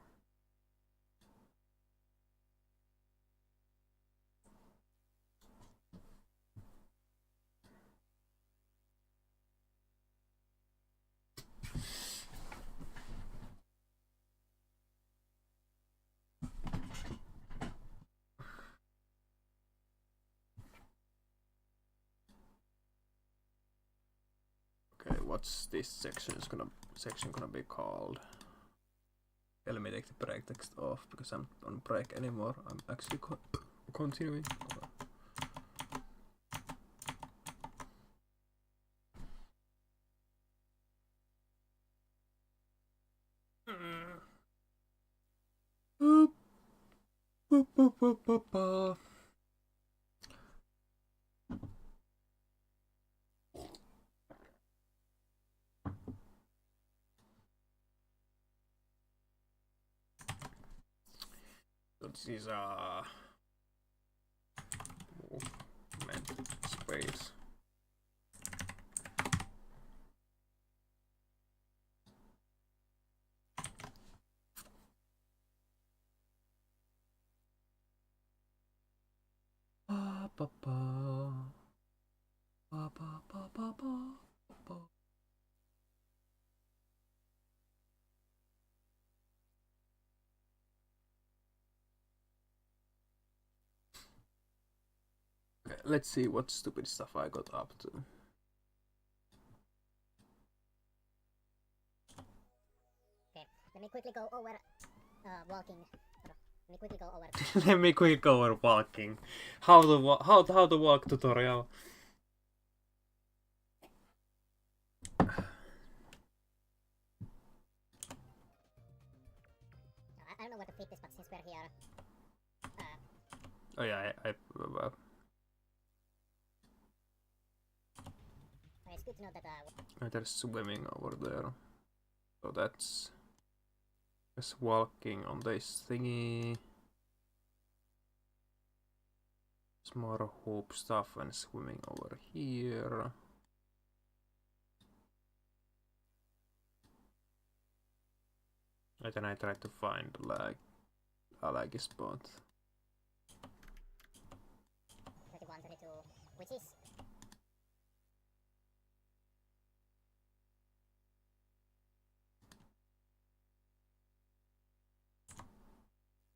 Okay, what's this section gonna be called? Let me take the break text off because I'm not on break anymore. I'm actually continuing. So this is movement space. Okay, let's see what stupid stuff I got up to. Okay, let me quickly go over walking. Let me quickly go over. Let me quickly go over walking. How to walk tutorial. I don't know where to fit this, but since we're here, Oh yeah, it's good to know that there's swimming over there. So that's just walking on this thingy. Some more hoop stuff and swimming over here. And then I try to find like a laggy spot. 31, 32, which is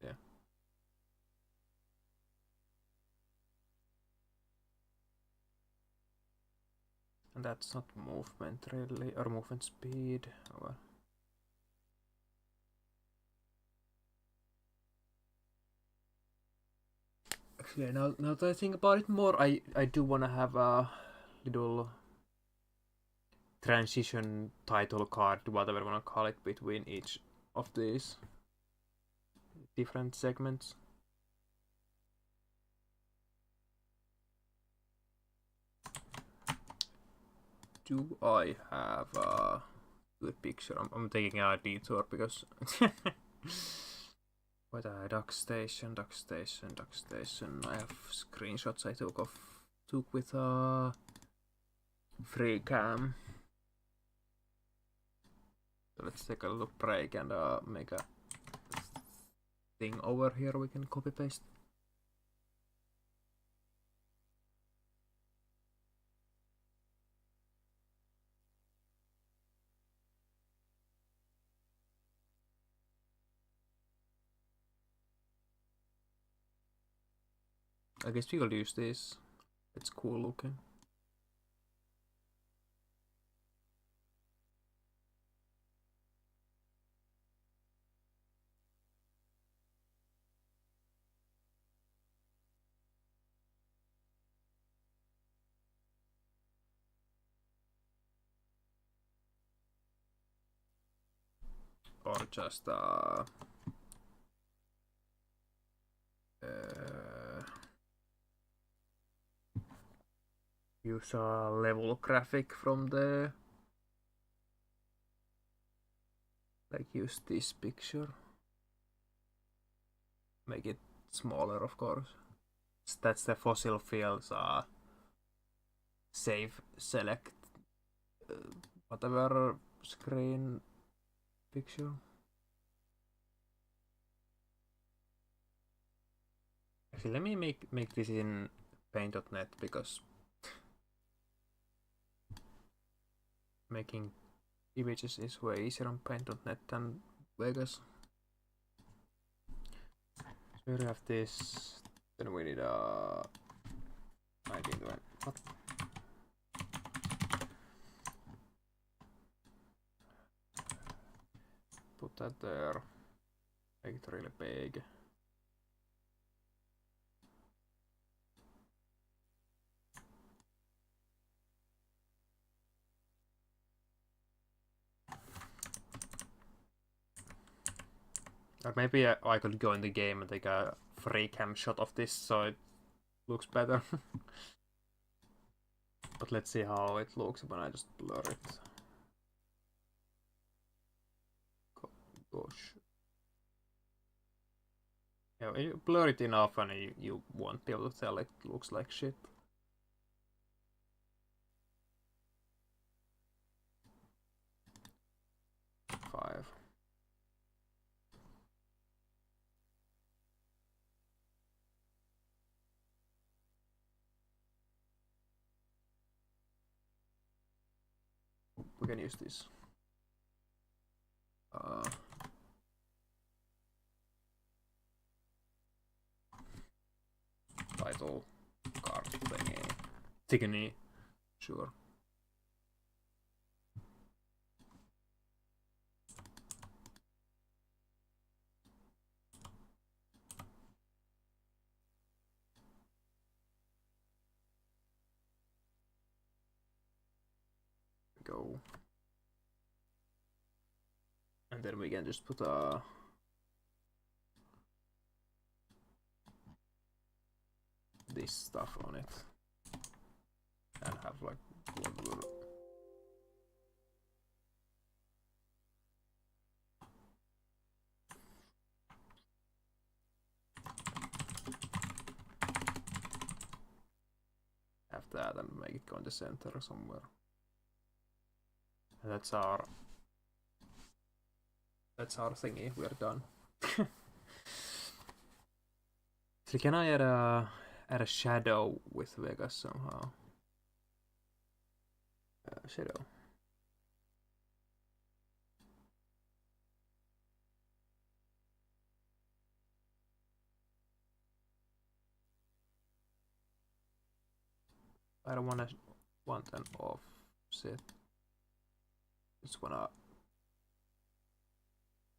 yeah. And that's not movement really, or movement speed. Oh, well. Actually, now that I think about it more, I do want to have a little transition title card, whatever you want to call it, between each of these different segments. Do I have a good picture? I'm taking a detour because what a dock station. I have screenshots I took with a free cam. So let's take a little break and make a thing over here we can copy paste. I guess we will use this. It's cool looking. Or just use a level graphic from the, like, use this picture, make it smaller, of course. That's the fossil fields save select whatever screen picture. Actually, let me make this in paint.net because making images is way easier on paint.net than Vegas. So we have this, then we need a 1920. What? Put that there, make it really big. Or maybe I could go in the game and take a free cam shot of this so it looks better. But let's see how it looks when I just blur it. Gosh. Yeah, you blur it enough and you won't be able to tell it looks like shit. Five. We can use this. Title card thingy. Sure. Go. And then we can just put this stuff on it and have like blah, blah, blah. make it go in the center somewhere. And that's our thingy. We're done. So can I add a shadow with Vegas somehow? Shadow. I don't want an offset. Just wanna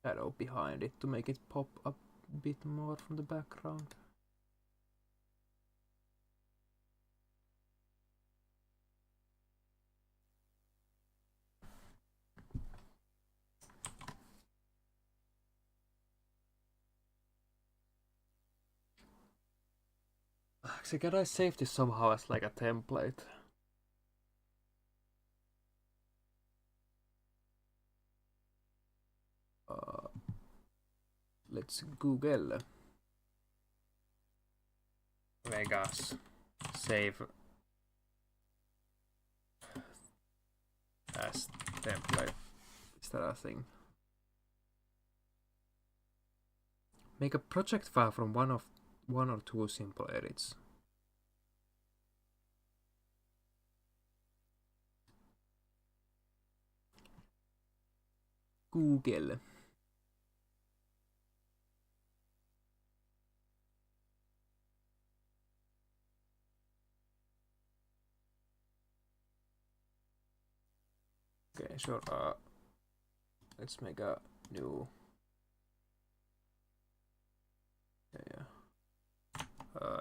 shadow behind it to make it pop up a bit more from the background. So can I save this somehow as like a template? Let's Google Vegas save as template. Is that a thing? Make a project file from one or two simple edits. Google. Okay, sure. Let's make a new. Yeah.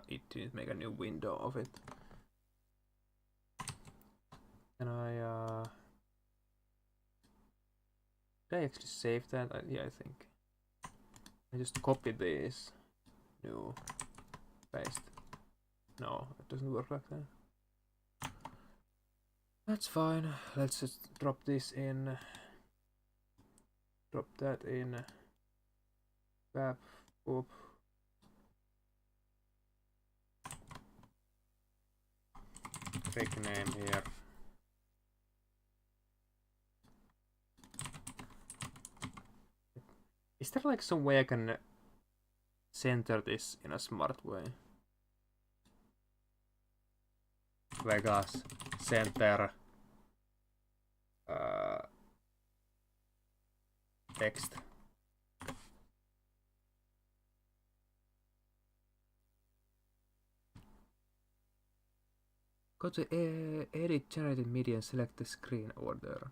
It didn't make a new window of it. Can I? Did I actually save that? Yeah, I think. I just copy this. New. Paste. No, it doesn't work like that. That's fine. Let's just drop this in. Drop that in. Bap. Oop. Fake name here. Is there like some way I can center this in a smart way? Vegas center text. Go to edit generated media and select the screen order.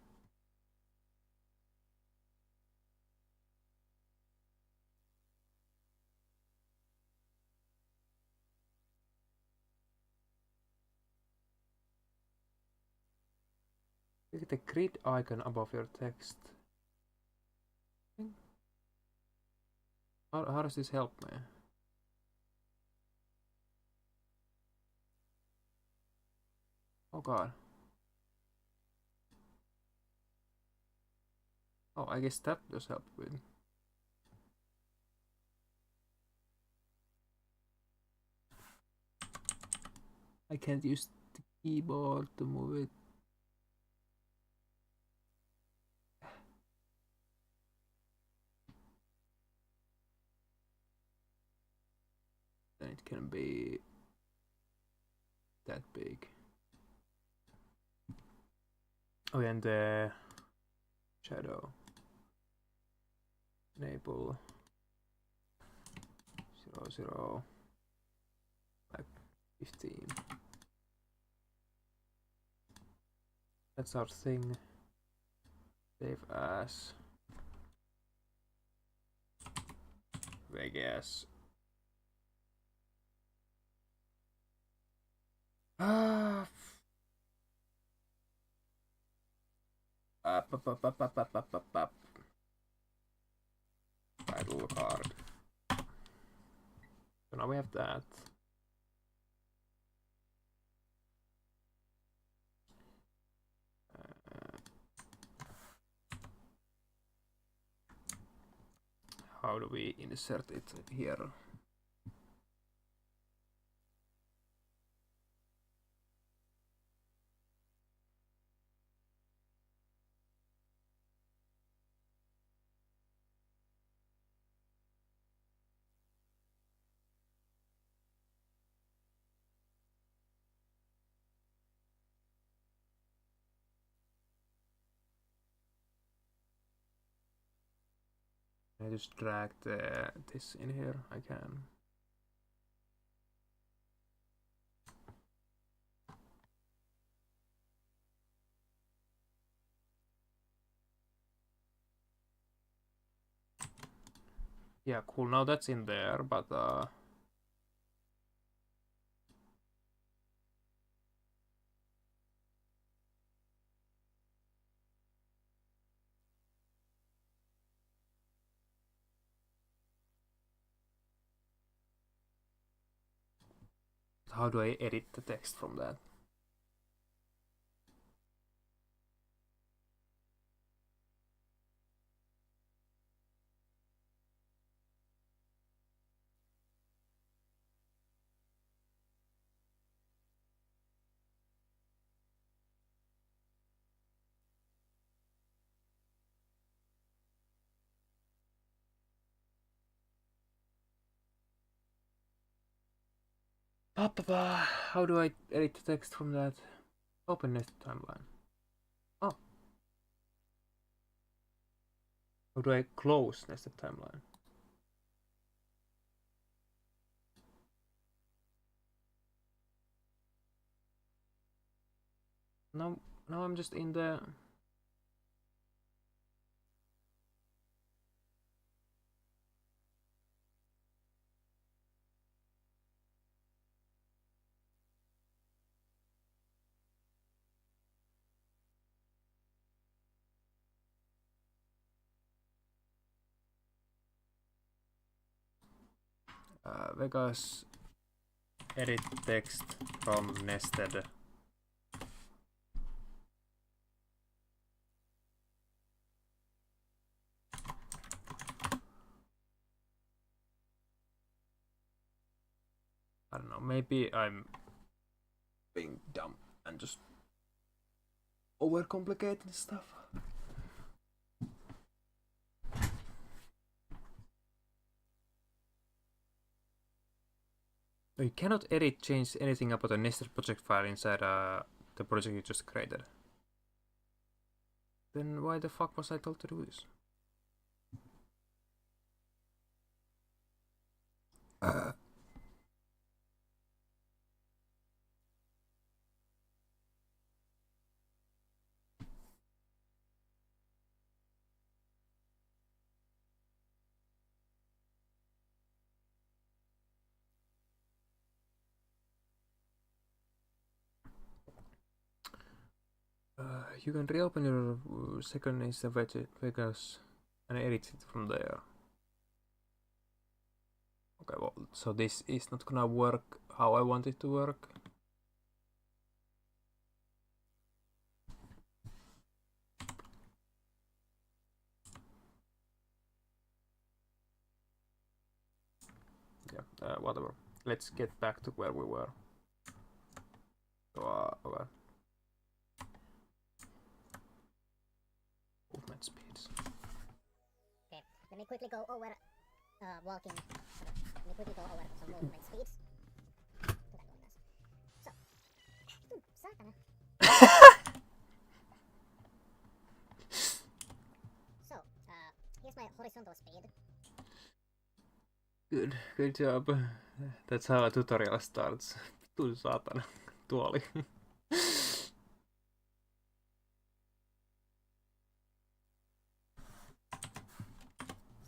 Click the grid icon above your text. How does this help me? Oh god. Oh, I guess that does help with. I can't use the keyboard to move it. Then it can be that big. Oh, and the shadow. Enable 0, like 15. That's our thing. Save as Vegas. Title card. So now we have that. How do we insert it here? I just drag this in here. I can. Yeah, cool. Now that's in there, but how do I edit the text from that? How do I edit the text from that? Open nested timeline. Oh. How do I close nested timeline? Now I'm just in the... Vegas edit text from nested. I don't know, maybe I'm being dumb and just overcomplicating stuff. You cannot edit, change anything about a nested project file inside the project you just created. Then why the fuck was I told to do this? You can reopen your second instance of Vegas and edit it from there. Okay, well, so this is not gonna work how I want it to work. Yeah, whatever. Let's get back to where we were. So, okay. Movement speeds. Okay, let me quickly go over walking. Let me quickly go over some movement speeds. So, saatana. So, here's my horizontal speed. Good job. That's how a tutorial starts. Vittu saatana. Tuoli.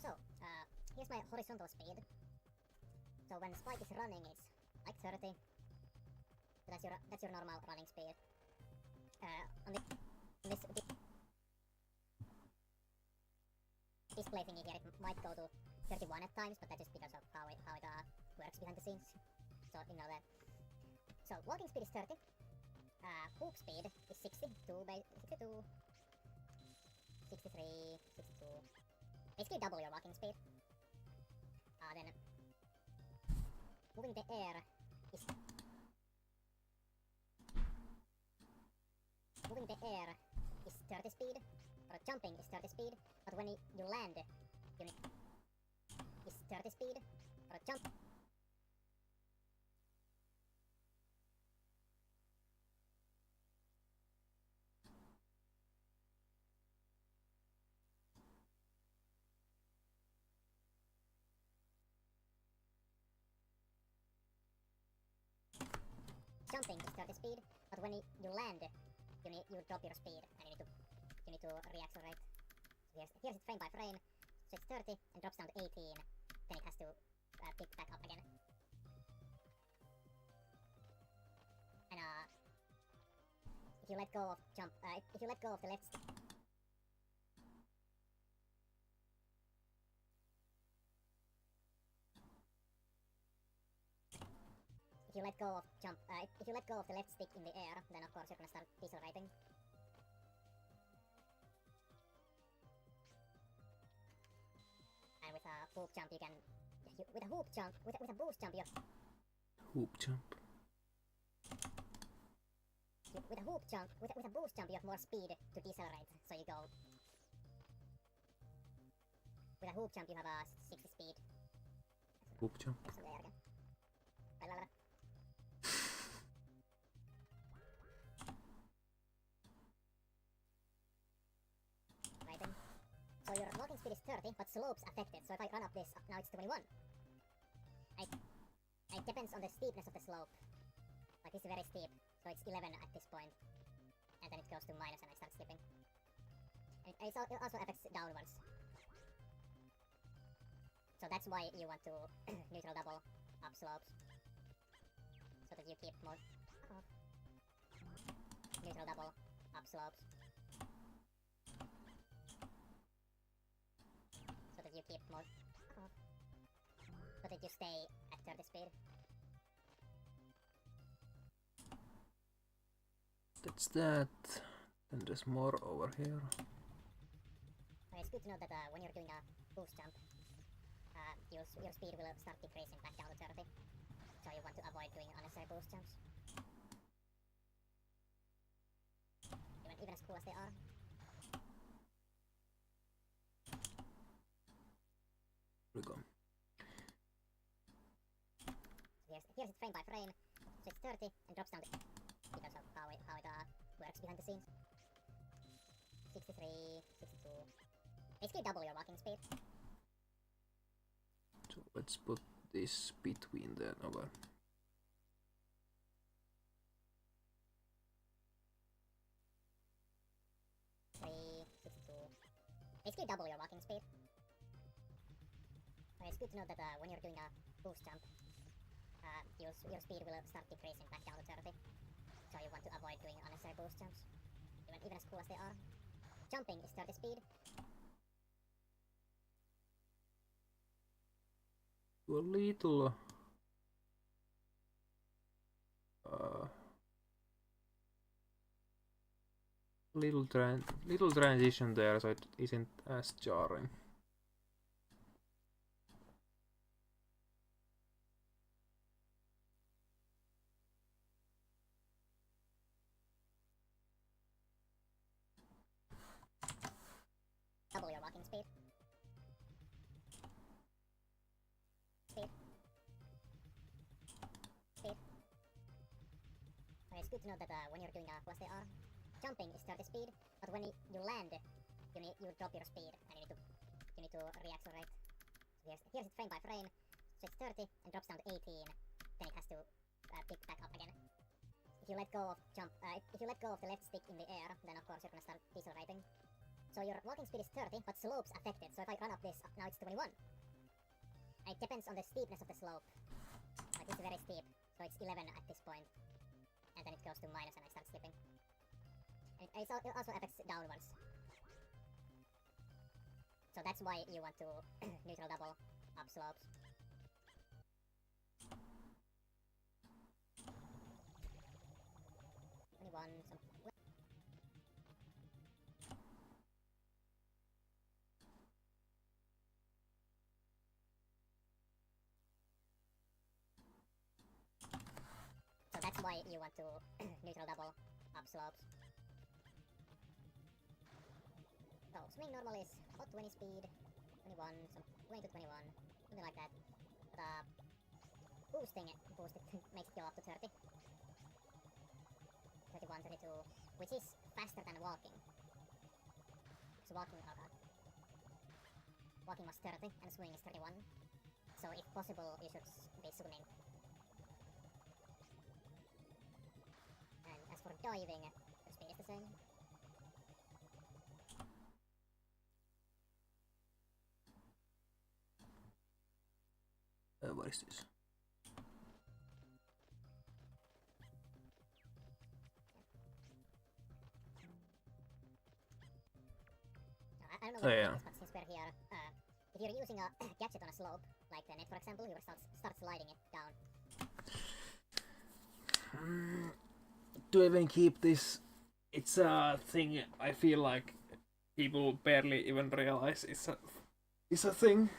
So, here's my horizontal speed. So when Spike is running, it's like 30. So that's your normal running speed. On this display thingy here, it might go to 31 at times, but that's just because of how it works behind the scenes. So ignore that. So walking speed is 30. Hoop speed is 62, 63, 62. Basically double your walking speed. Then moving the air is 30 speed, or jumping is 30 speed, but when you land, is 30 speed, or jump. jumping is 30 speed, but when you land, you drop your speed and you need to reaccelerate. So here's it frame by frame. So it's 30 and drops down to 18. Then it has to pick back up again. And if you let go of jump, if you let go of the left stick. If you let go of jump, if you let go of the left stick in the air, then of course you're gonna start decelerating. And with a hoop jump, you can. With a hoop jump, with a boost jump, you. Hoop jump. With a hoop jump, with a boost jump, you have more speed to decelerate. So you go. With a hoop jump, you have a 60 speed. Hoop jump. Som det är igen. Bla. Right then. So your walking speed is 30, but slopes affected. So if I run up this, now it's 21. It depends on the steepness of the slope. Like this is very steep, so it's 11 at this point. And then it goes to minus and I start slipping. And it also affects downwards. So that's why you want to neutral double up slopes. So that you keep more... Neutral double up slopes. So that you keep more... So that you stay at 30 speed. That's that. And there's more over here. Okay, it's good to know that when you're doing a boost jump, your speed will start decreasing back down to 30. So you want to avoid doing unnecessary boost jumps. Even as cool as they are. We go. Here's it frame by frame. So it's 30 and drops down to because of how it works behind the scenes. 63, 62. Basically double your walking speed. So let's put this between the over. Basically double your walking speed. Okay, it's good to know that when you're doing a boost jump, your speed will start decreasing back down to 30. So you want to avoid doing unnecessary boost jumps. Even as cool as they are. Jumping is 30 speed. A little little transition there, so it isn't as jarring. Double your walking speed. Okay, it's good to know that when you're doing a plus they are. Jumping is 30 speed, but when you land, you drop your speed and you need to reaccelerate. So here's it frame by frame. So it's 30 and drops down to 18. Then it has to pick back up again. If you let go of if you let go of the left stick in the air, then of course you're gonna start decelerating. So your walking speed is 30, but slopes affected. So if I run up this, now it's 21. And it depends on the steepness of the slope. Like this is very steep, so it's 11 at this point. And then it goes to minus and I start slipping. And it also affects downwards. So that's why you want to neutral double up slopes. So that's why you want to neutral double up slopes. So swing normal is about 20 speed, 21, some 20 to 21, something like that. But boosting it makes it go up to 30. 31, 32, which is faster than walking. So walking was 30 and swing is 31. So if possible, you should be swimming. for diving, the speed is the same. What is this? I don't know So what yeah. it is, but since we're here, if you're using a gadget on a slope, like the net for example, you start sliding it down. To even keep this, it's a thing I feel like people barely even realize it's a thing.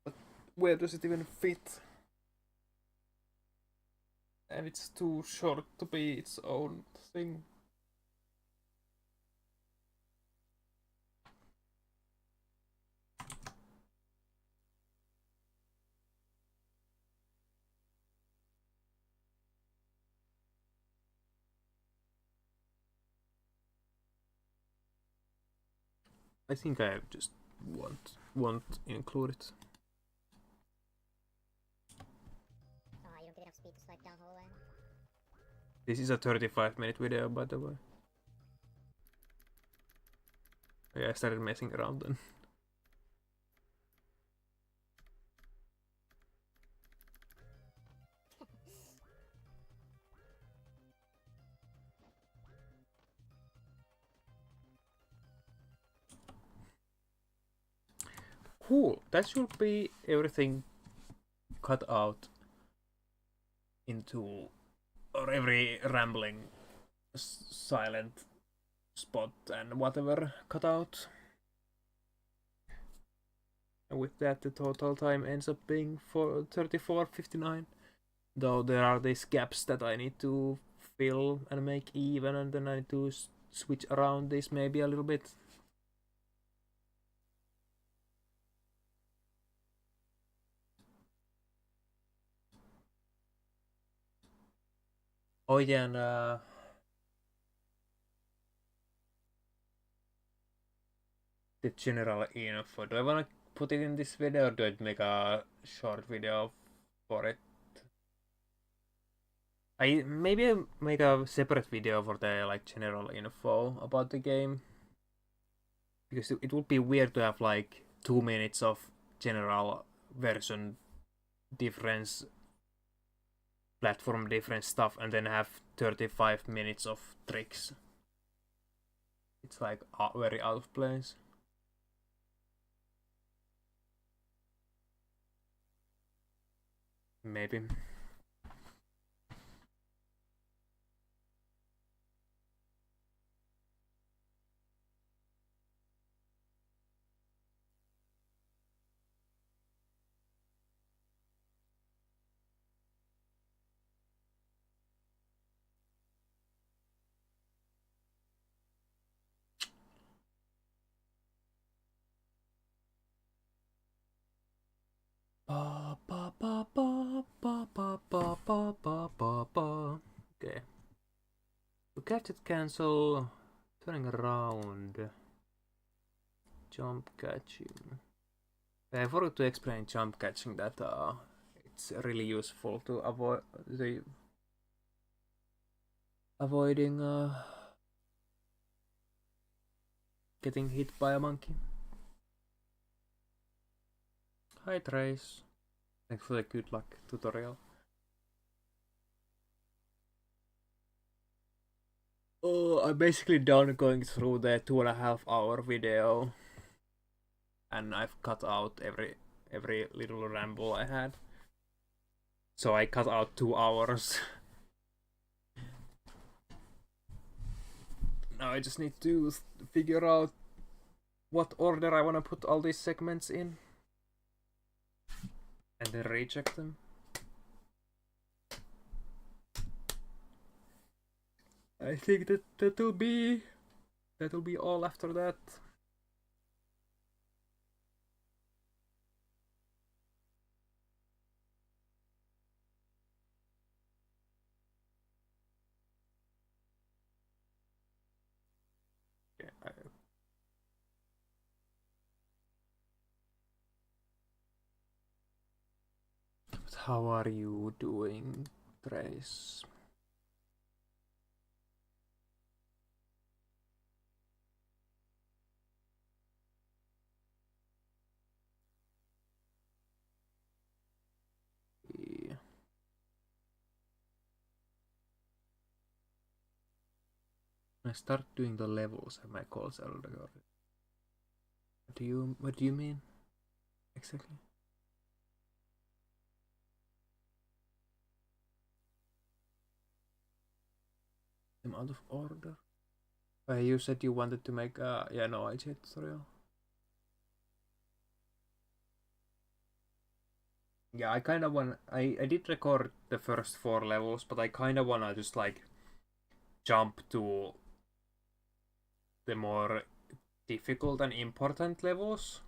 But where does it even fit? And it's too short to be its own thing. I think I just won't include it. You don't get enough speed to slide down whole way. This is a 35-minute video, by the way. Yeah, I started messing around then. Cool. That should be everything cut out into, or every rambling silent spot and whatever cut out. And with that, the total time ends up being 34:59. Though there are these gaps that I need to fill and make even, and then I need to switch around this maybe a little bit. Oh yeah, and the general info. Do I wanna put it in this video, or do I make a short video for it? I maybe make a separate video for the like general info about the game, because it would be weird to have like 2 minutes of general version difference, platform difference stuff, and then have 35 minutes of tricks. It's like very out of place. Maybe. Okay. To catch it, cancel. Turning around. Jump catching. I forgot to explain jump catching, that it's really useful to avoiding getting hit by a monkey. Hi Trace. Thanks for the good luck tutorial. Oh, I'm basically done going through the 2.5 hour video, and I've cut out every little ramble I had. So I cut out 2 hours. Now I just need to figure out what order I want to put all these segments in, and then recheck them. I think that'll be all after that. Okay, but how are you doing, Trace? When I start doing the levels and my calls are recorded. What do you mean? Exactly. I'm out of order. You said you wanted to make a IG tutorial. Yeah, I kind of want. I did record the first 4 levels, but I kind of wanna just like jump to the more difficult and important levels,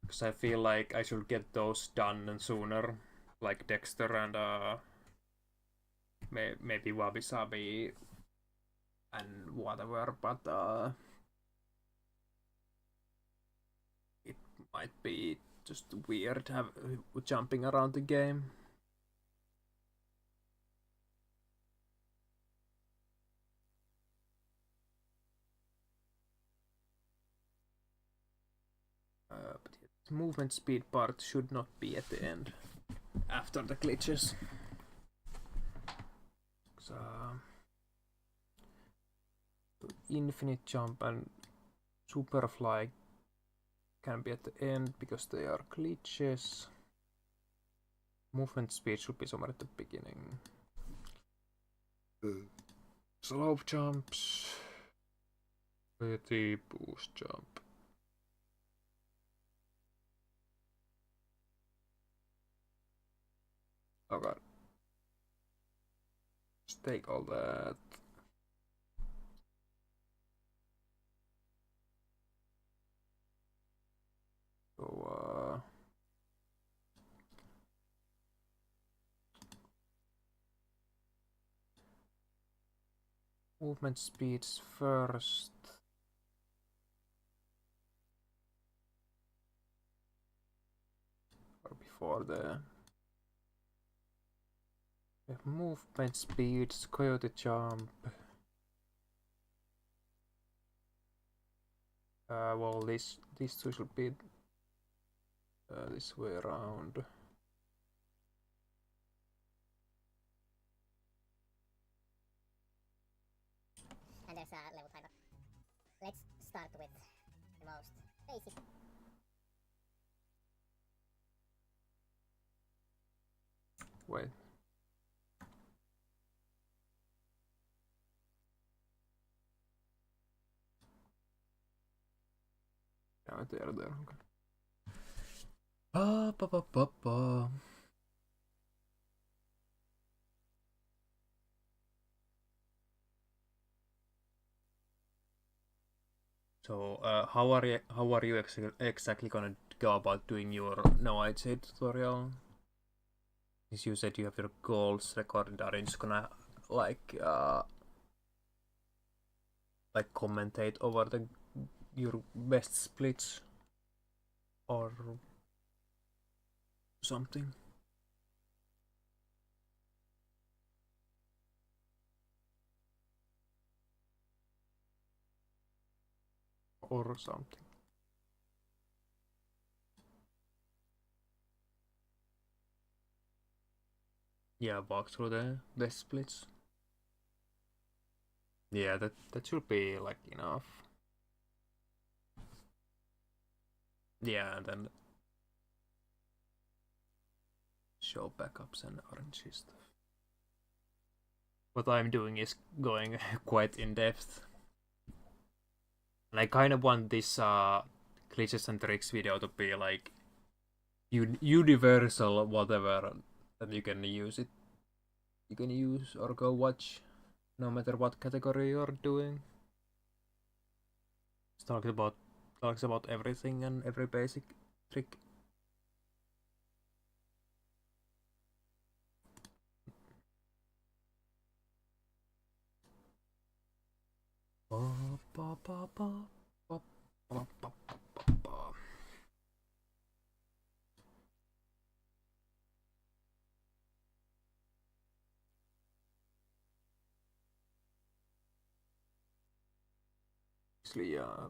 because I feel like I should get those done sooner, like Dexter and maybe Wabi Sabi and whatever. But it might be just weird jumping around the game. But the movement speed part should not be at the end, after the glitches. So, infinite jump and superfly can be at the end because they are glitches. Movement speed should be somewhere at the beginning. Slope jumps. The boost jump. Oh god. Just take all that. So, movement speeds first. Or before the movement speeds, coyote jump. Well, these two should be this way around. And there's a level timer. Let's start with the most basic. Wait. Ja, there. Okay. So, how are you exactly gonna go about doing your No IG tutorial? Since you said you have your goals recorded, are you just gonna like commentate over your best splits or something? Or something. Yeah, walk through the best splits. Yeah, that should be like enough. Yeah, and then show backups and RNG stuff. What I'm doing is going quite in depth. And I kind of want this glitches and tricks video to be like universal whatever that you can use it. You can use or go watch no matter what category you're doing. It talks about everything and every basic trick. Yeah.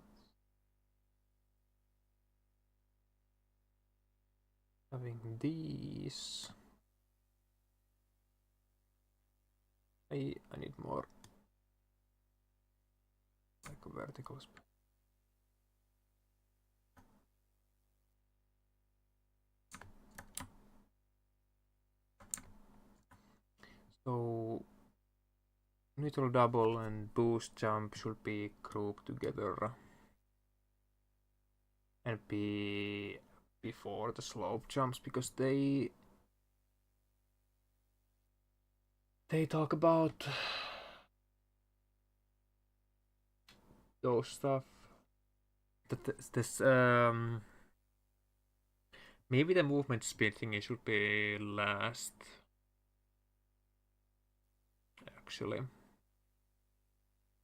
Having these. I need more like a vertical speed. So neutral double and boost jump should be grouped together and be before the slope jumps because they talk about those stuff. This maybe the movement speed thing should be last. Actually,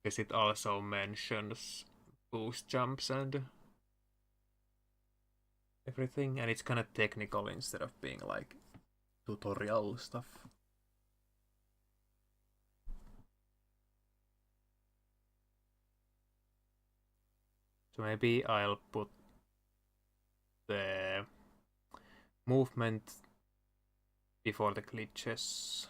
because it also mentions boost jumps and everything, and it's kind of technical instead of being like tutorial stuff. So maybe I'll put the movement before the glitches.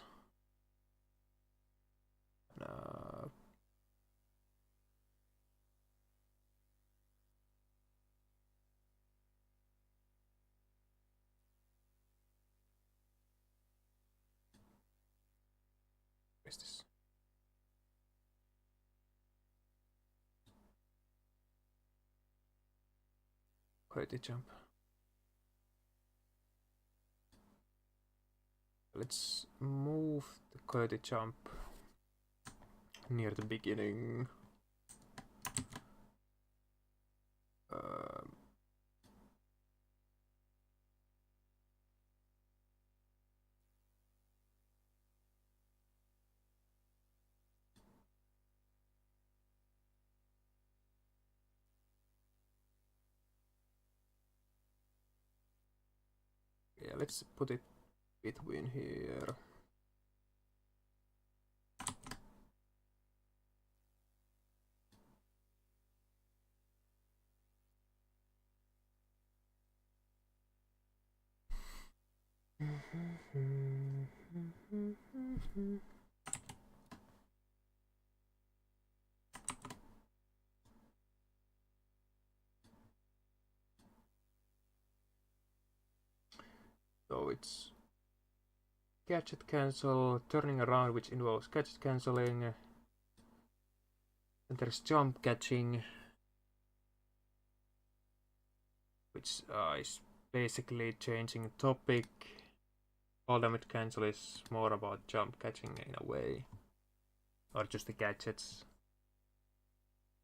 What is this? Quality jump. Let's move the quality jump near the beginning. Yeah, let's put it between here. So it's gadget cancel, turning around, which involves gadget canceling. And there's jump catching, which is basically changing topic. All damage cancel is more about jump catching in a way, or just the gadgets.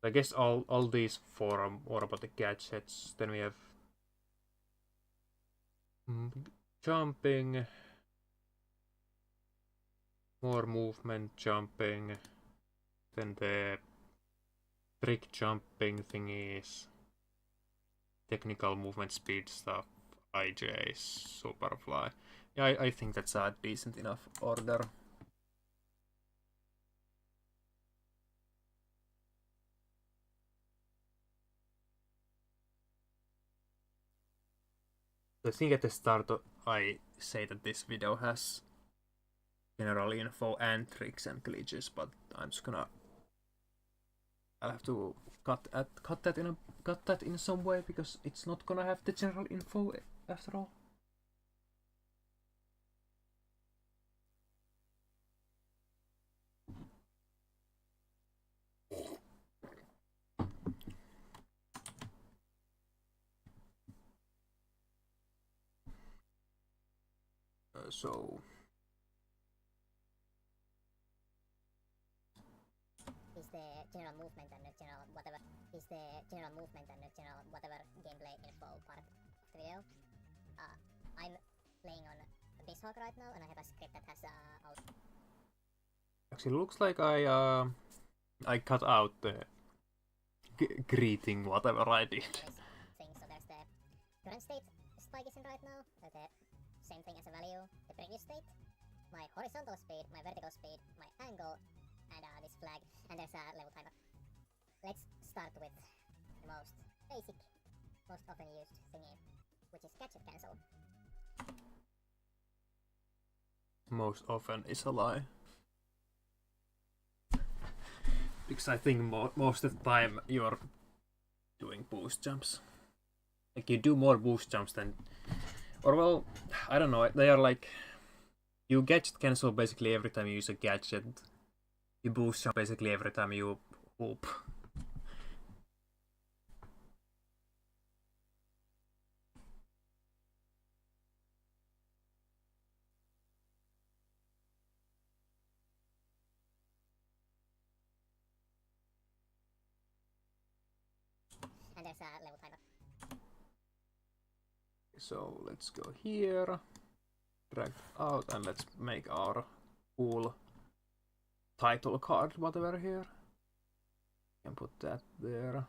I guess all these four are more about the gadgets. Then we have jumping, more movement jumping. Then the trick jumping thingies, technical movement speed stuff, IJ, Superfly. Yeah, I think that's a decent enough order. I think at the start I say that this video has general info and tricks and glitches, but I'm just gonna I'll have to cut that in some way because it's not gonna have the general info after all. So is the general movement and the general whatever gameplay info part of the video. I'm playing on this hawk right now, and I have a script that has actually looks like I cut out the greeting whatever I did. thing. So there's the current state Spike is in right now, the same thing as a value, the previous state, my horizontal speed, my vertical speed, my angle, and this flag, and there's a level timer. Let's start with the most basic, most often used thingy, which is gadget cancel. Most often is a lie. Because I think most of the time you're doing boost jumps. Like you do more boost jumps than, or well, I don't know. They are like you gadget cancel basically every time you use a gadget. You boost jump basically every time you hoop. And there's a level timer. So let's go here, drag out, and let's make our cool title card, whatever here. Can put that there.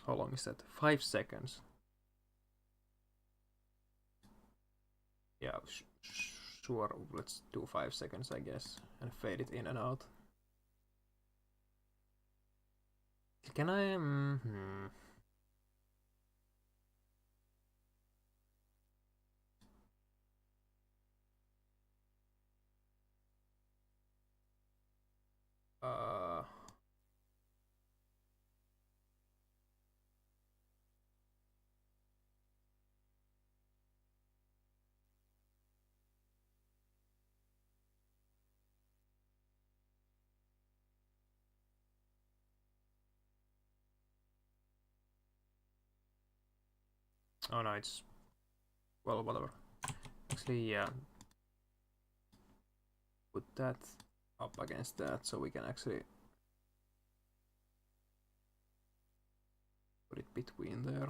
How long is that? 5 seconds. Yeah, sure. Let's do 5 seconds, I guess, and fade it in and out. Can I? Oh no, it's well, whatever. Actually, yeah. Put that up against that so we can actually put it between there.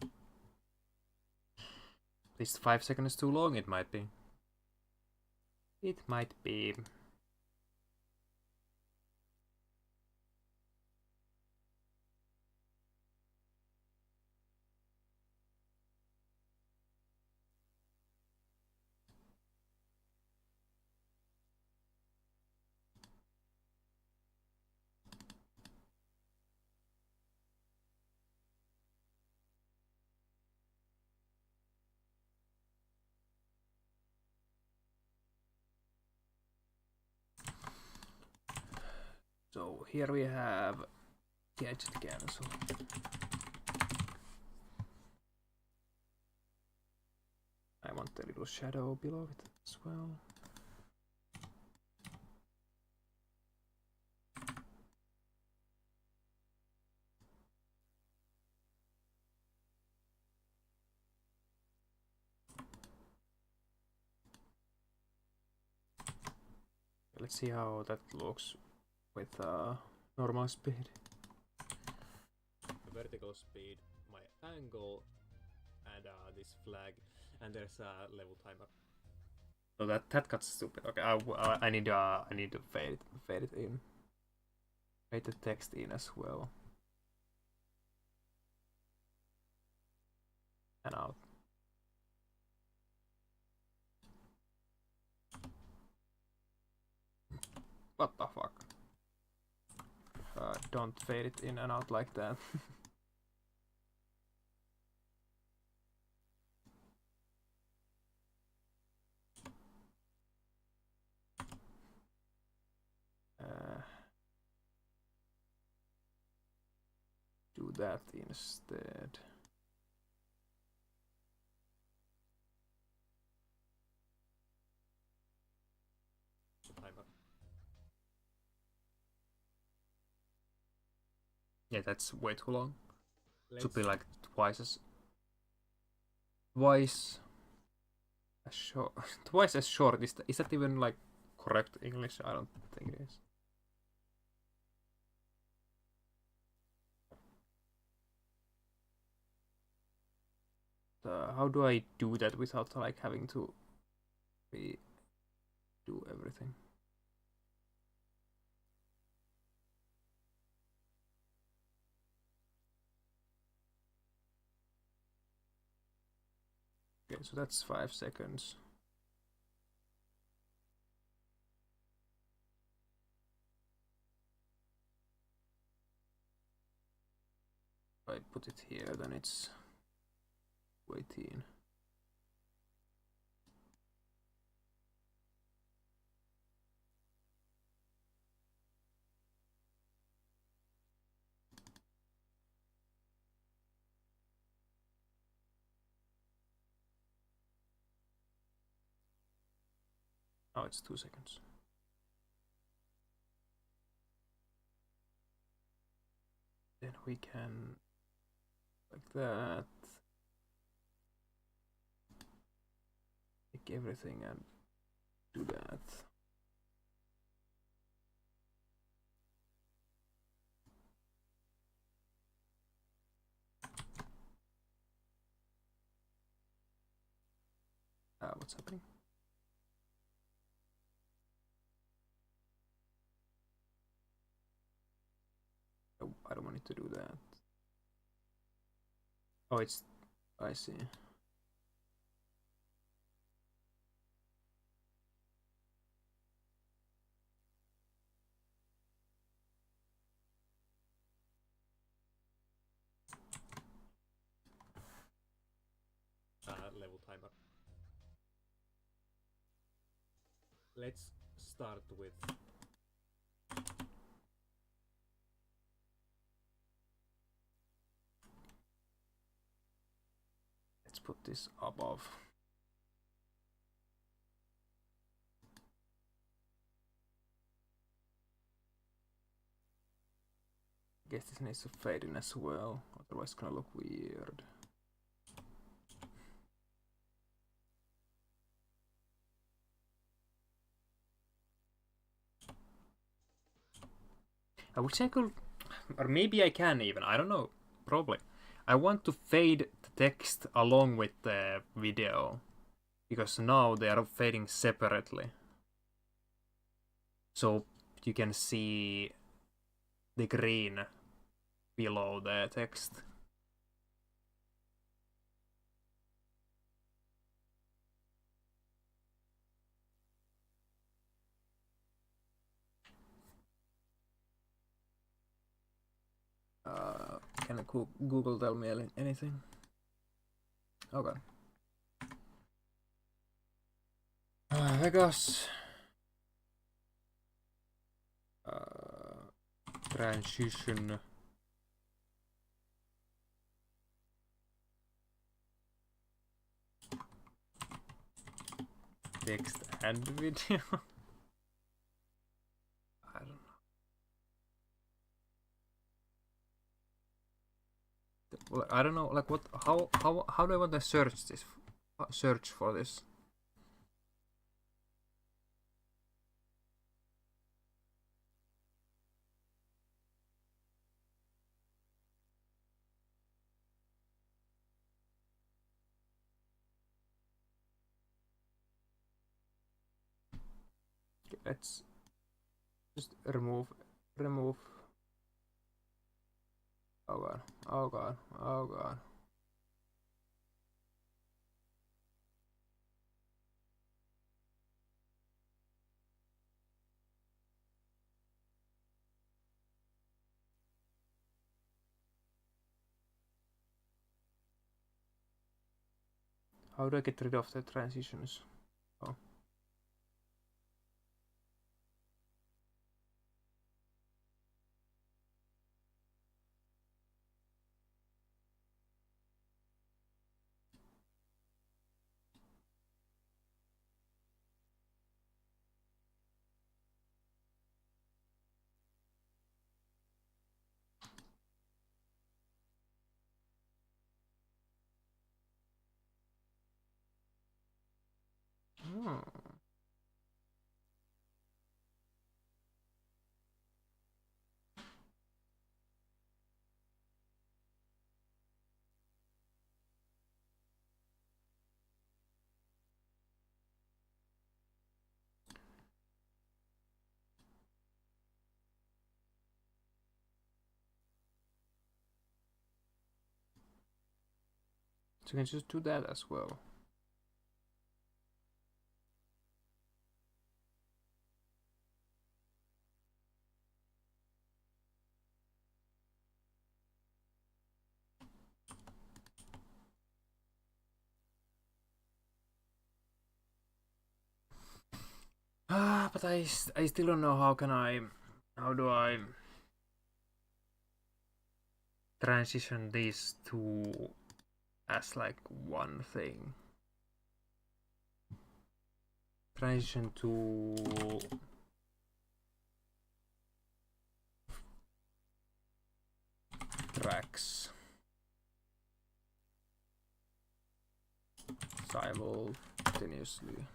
At least 5 seconds too long, it might be. It might be. So here we have gadget cancel. I want a little shadow below it as well. Let's see how that looks with normal speed. The vertical speed, my angle, and this flag, and there's a level timer. So that got stupid. Okay, I need to fade it in. Fade the text in as well. And out. What the fuck? Don't fade it in and out like that. Do that instead. Yeah, that's way too long. Should be like twice as short. Twice as short. Is that even like correct English? I don't think it is. How do I do that without like having to do everything? Okay, so that's 5 seconds. If I put it here, then it's 18. Oh, it's 2 seconds. Then we can like that. Take everything and do that. What's happening? Oh, I don't want it to do that. Oh, it's... I see. Level timer. Let's start with Let's put this above. I guess this needs to fade in as well, otherwise it's gonna look weird. I wish I could, or maybe I can even, I don't know, probably. I want to fade the text along with the video, because now they are fading separately. So you can see the green below the text. Can Google tell me anything? Okay. Vegas. Transition. Text and video. I don't know. I don't know. Like what? How do I want to search this? Search for this. Okay, let's just remove. Oh god. Oh god. Oh god. How do I get rid of the transitions? Oh. Hmm. So you can just do that as well. but I still don't know how do I transition these two as like one thing. Transition to tracks simultaneously.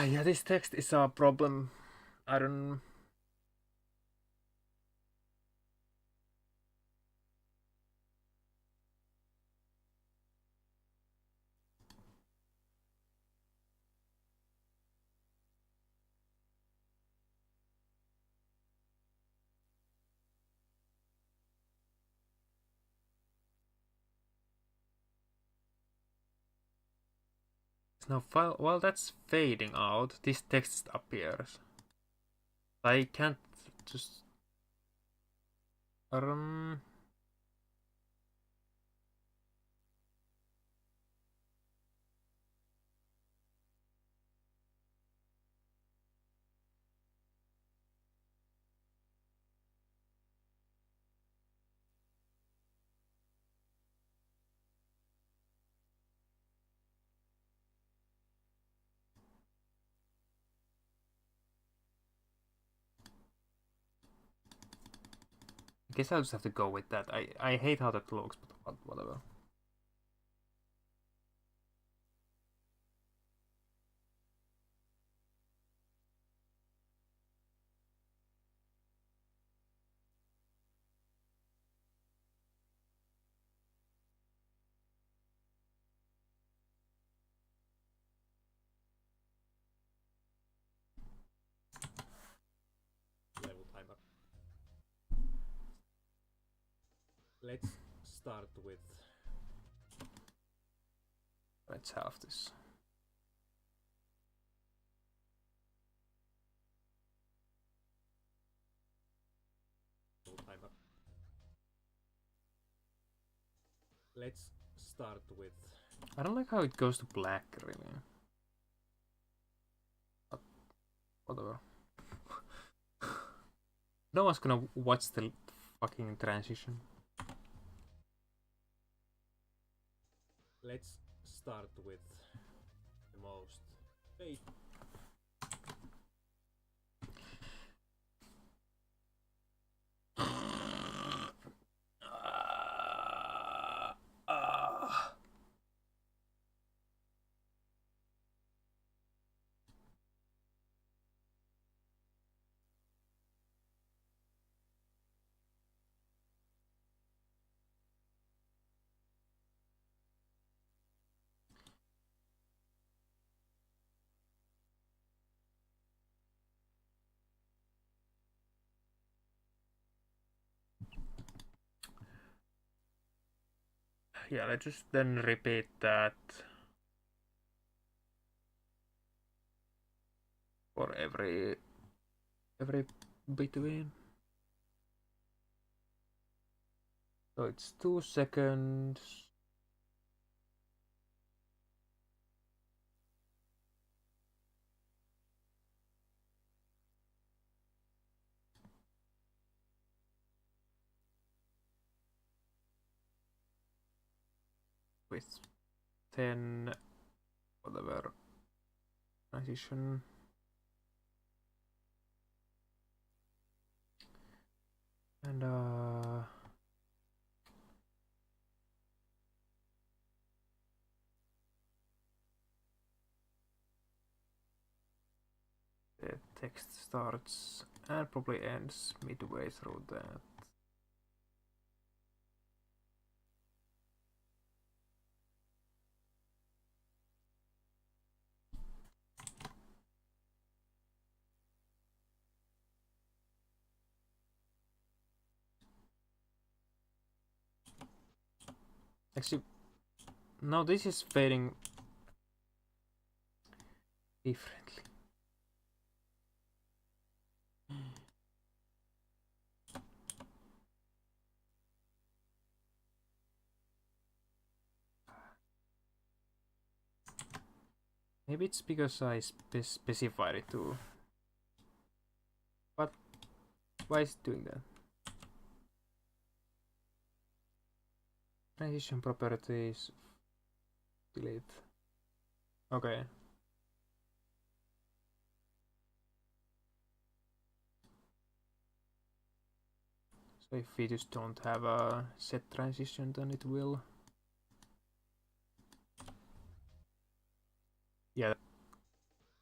Yeah, this text is a problem. I don't. Now, while that's fading out, this text appears. I can't just. I guess I'll just have to go with that. I hate how that looks, but whatever. Level timer. Let's start with. Let's have this. Level timer. Let's start with. I don't like how it goes to black, really. But whatever. No one's gonna watch the fucking transition. Let's start with the most basic. yeah, let's just then repeat that for every between. So it's 2 seconds. With 10 whatever transition. And the text starts and probably ends midway through that. Actually, now this is fading differently. Maybe it's because I specified it too. But why is it doing that? Transition properties. Delete. Okay. So if we just don't have a set transition, then it will. Yeah.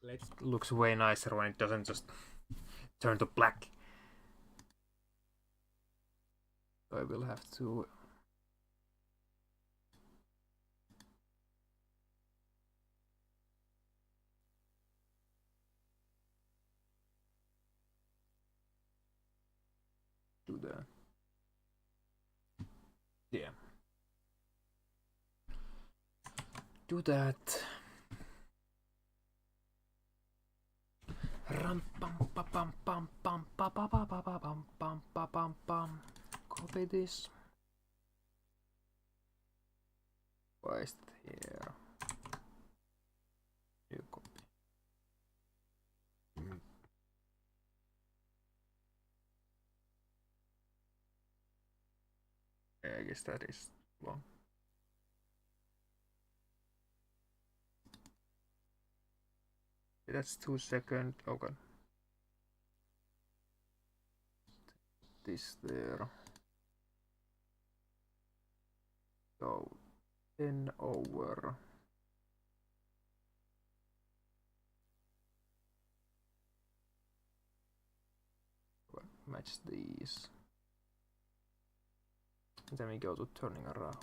It looks way nicer when it doesn't just turn to black. So I will have to do that. Yeah. Do that. Ram pam pam pam pam pam pam pam pam pam pam pam pam pam. Copy this. Paste here. New copy. I guess that is long. That's 2 seconds. Okay. This there. So 10 over. Match these. And then we go to turning around.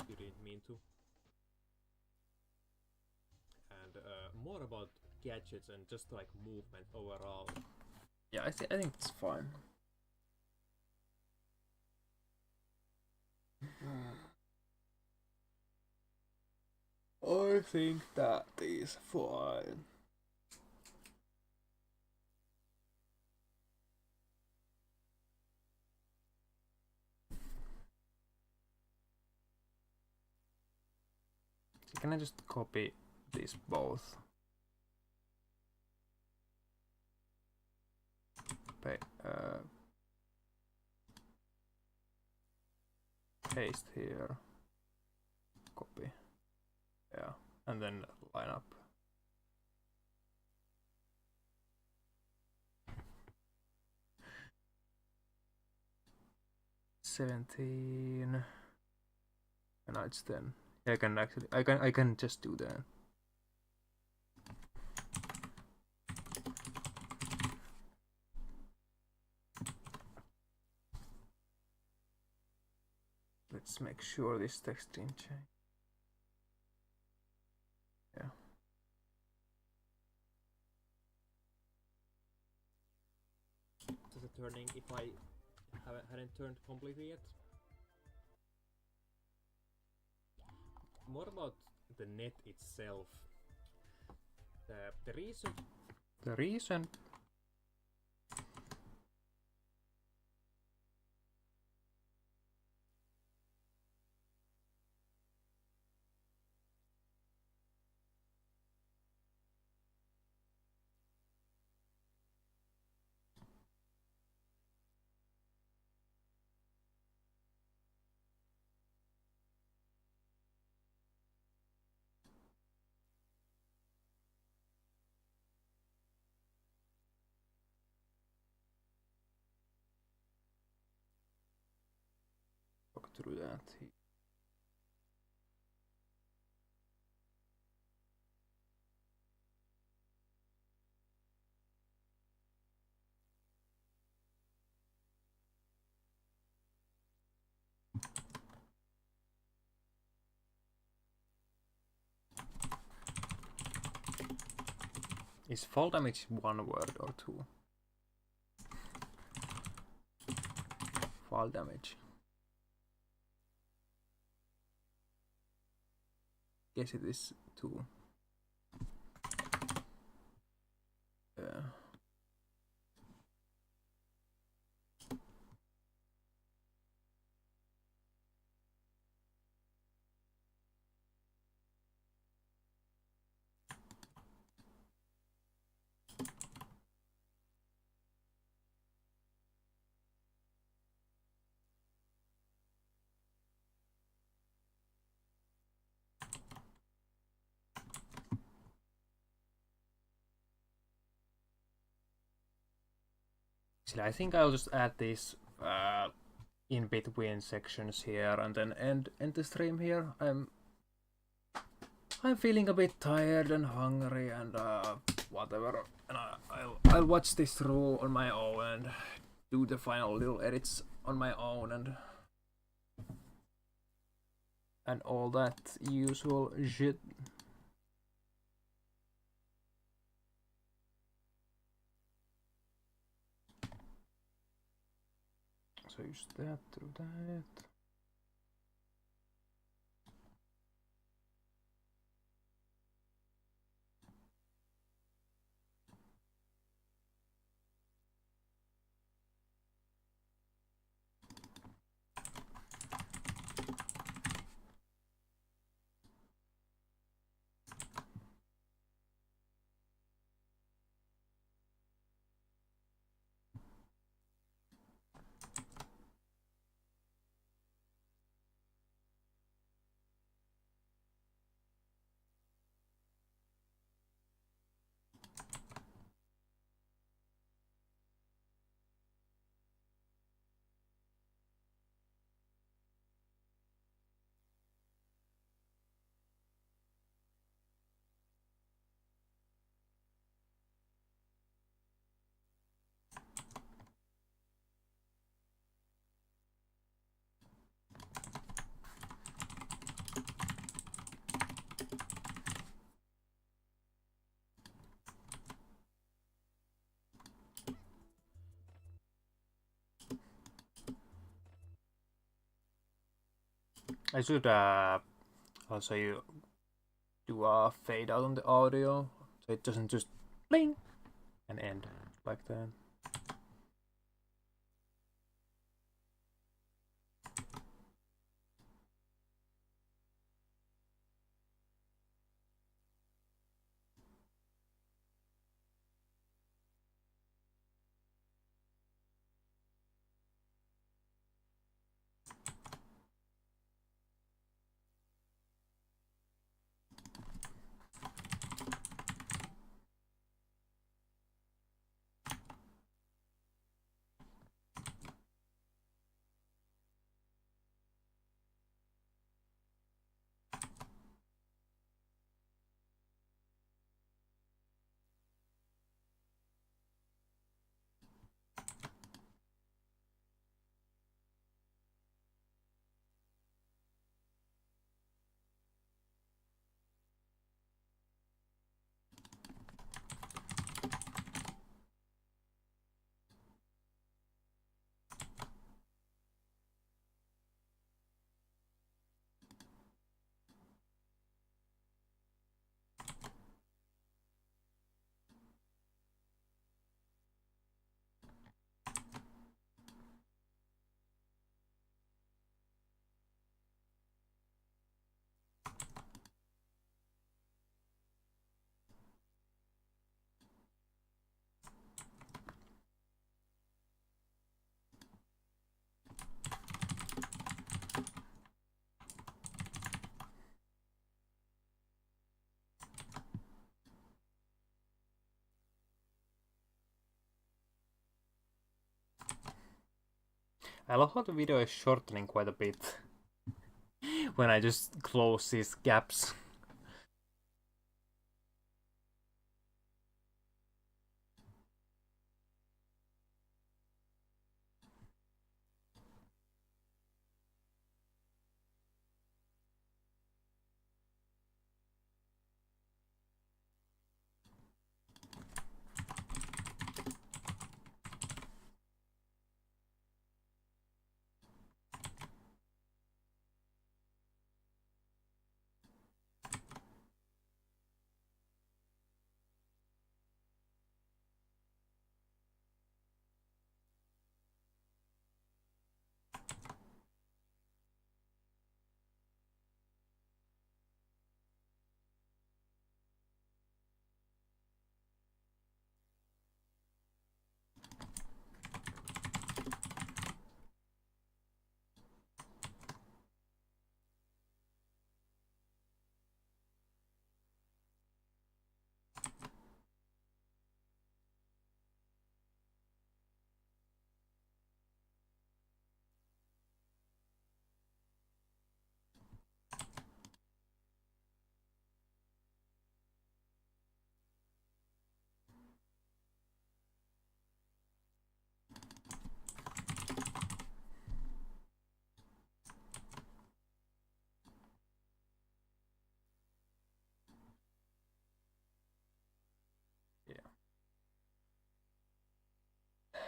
You didn't mean to. And more about gadgets and just like movement overall. Yeah, I think it's fine. I think that is fine. Can I just copy these both? Paste here. Copy. Yeah, and then line up. $17. And now it's 10. I can actually I can just do that. Let's make sure this text didn't change. Yeah. turning if I hadn't turned completely yet. More about the net itself. The reason through that. Is fall damage one word or two? Fall damage. Guess it is two. I think I'll just add these in between sections here and then end the stream here. I'm feeling a bit tired and hungry and whatever, and I'll watch this through on my own and do the final little edits on my own and all that usual shit. So use that through that. I should also do a fade out on the audio so it doesn't just bling and end like that. I love how the video is shortening quite a bit when I just close these gaps.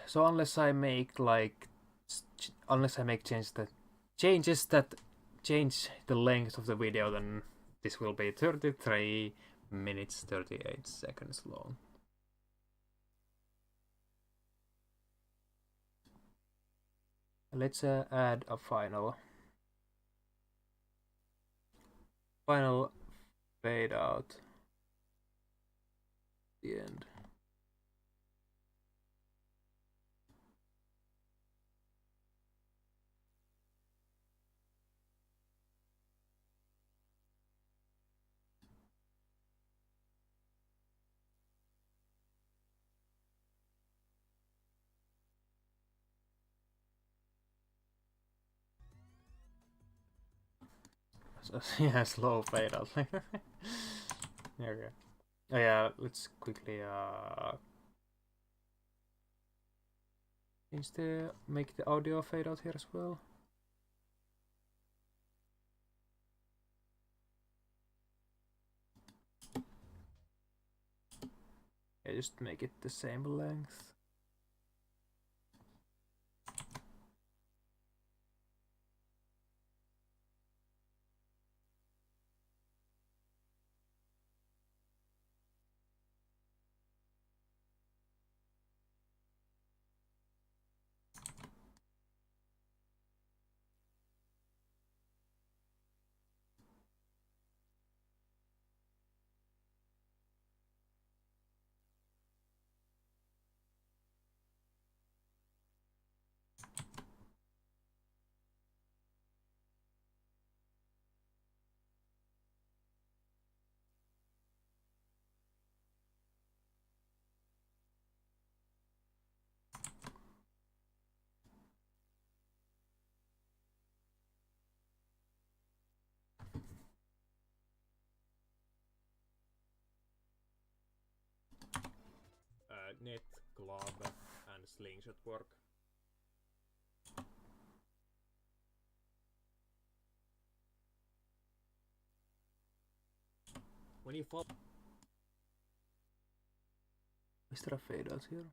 So unless I make changes that change the length of the video, then this will be 33 minutes 38 seconds long. Let's add a final fade out at the end. So, yeah, slow fade out. Okay. Oh yeah, let's quickly make the audio fade out here as well. Yeah, just make it the same length. Net, glove, and slingshot work. When you fall, Is there a fade out here?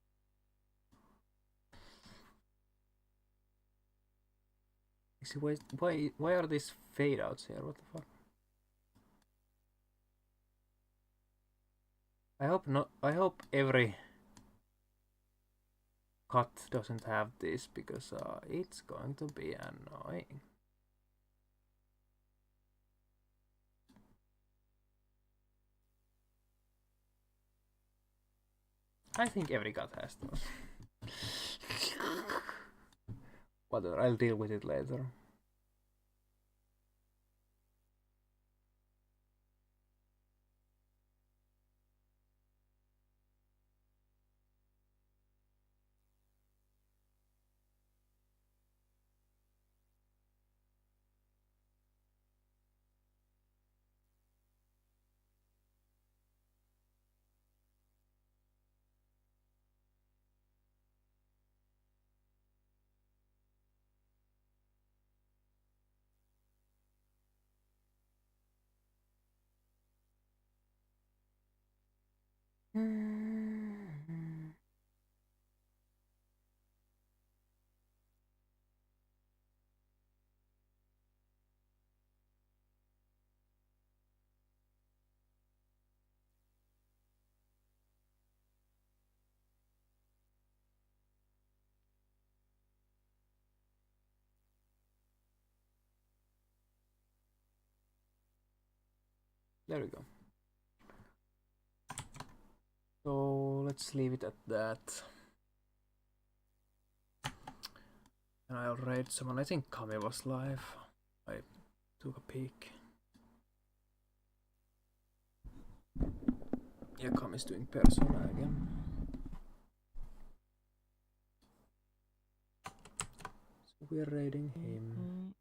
See, why are these fade outs here? What the fuck? I hope not. I hope every cut doesn't have this, because it's going to be annoying. I think every cut has those. Whatever, I'll deal with it later. There we go. So let's leave it at that. And I'll raid someone. I think Kami was live. I took a peek. Yeah, Kami's doing Persona again. So we're raiding him.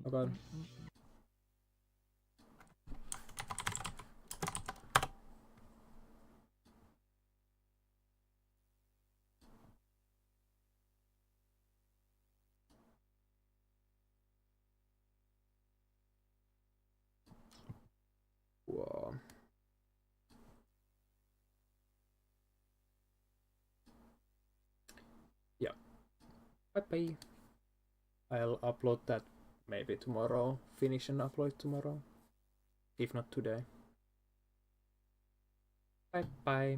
Oh god. Wow. Yeah. Bye bye. I'll upload that maybe tomorrow. Finish and upload tomorrow. If not today. Bye bye.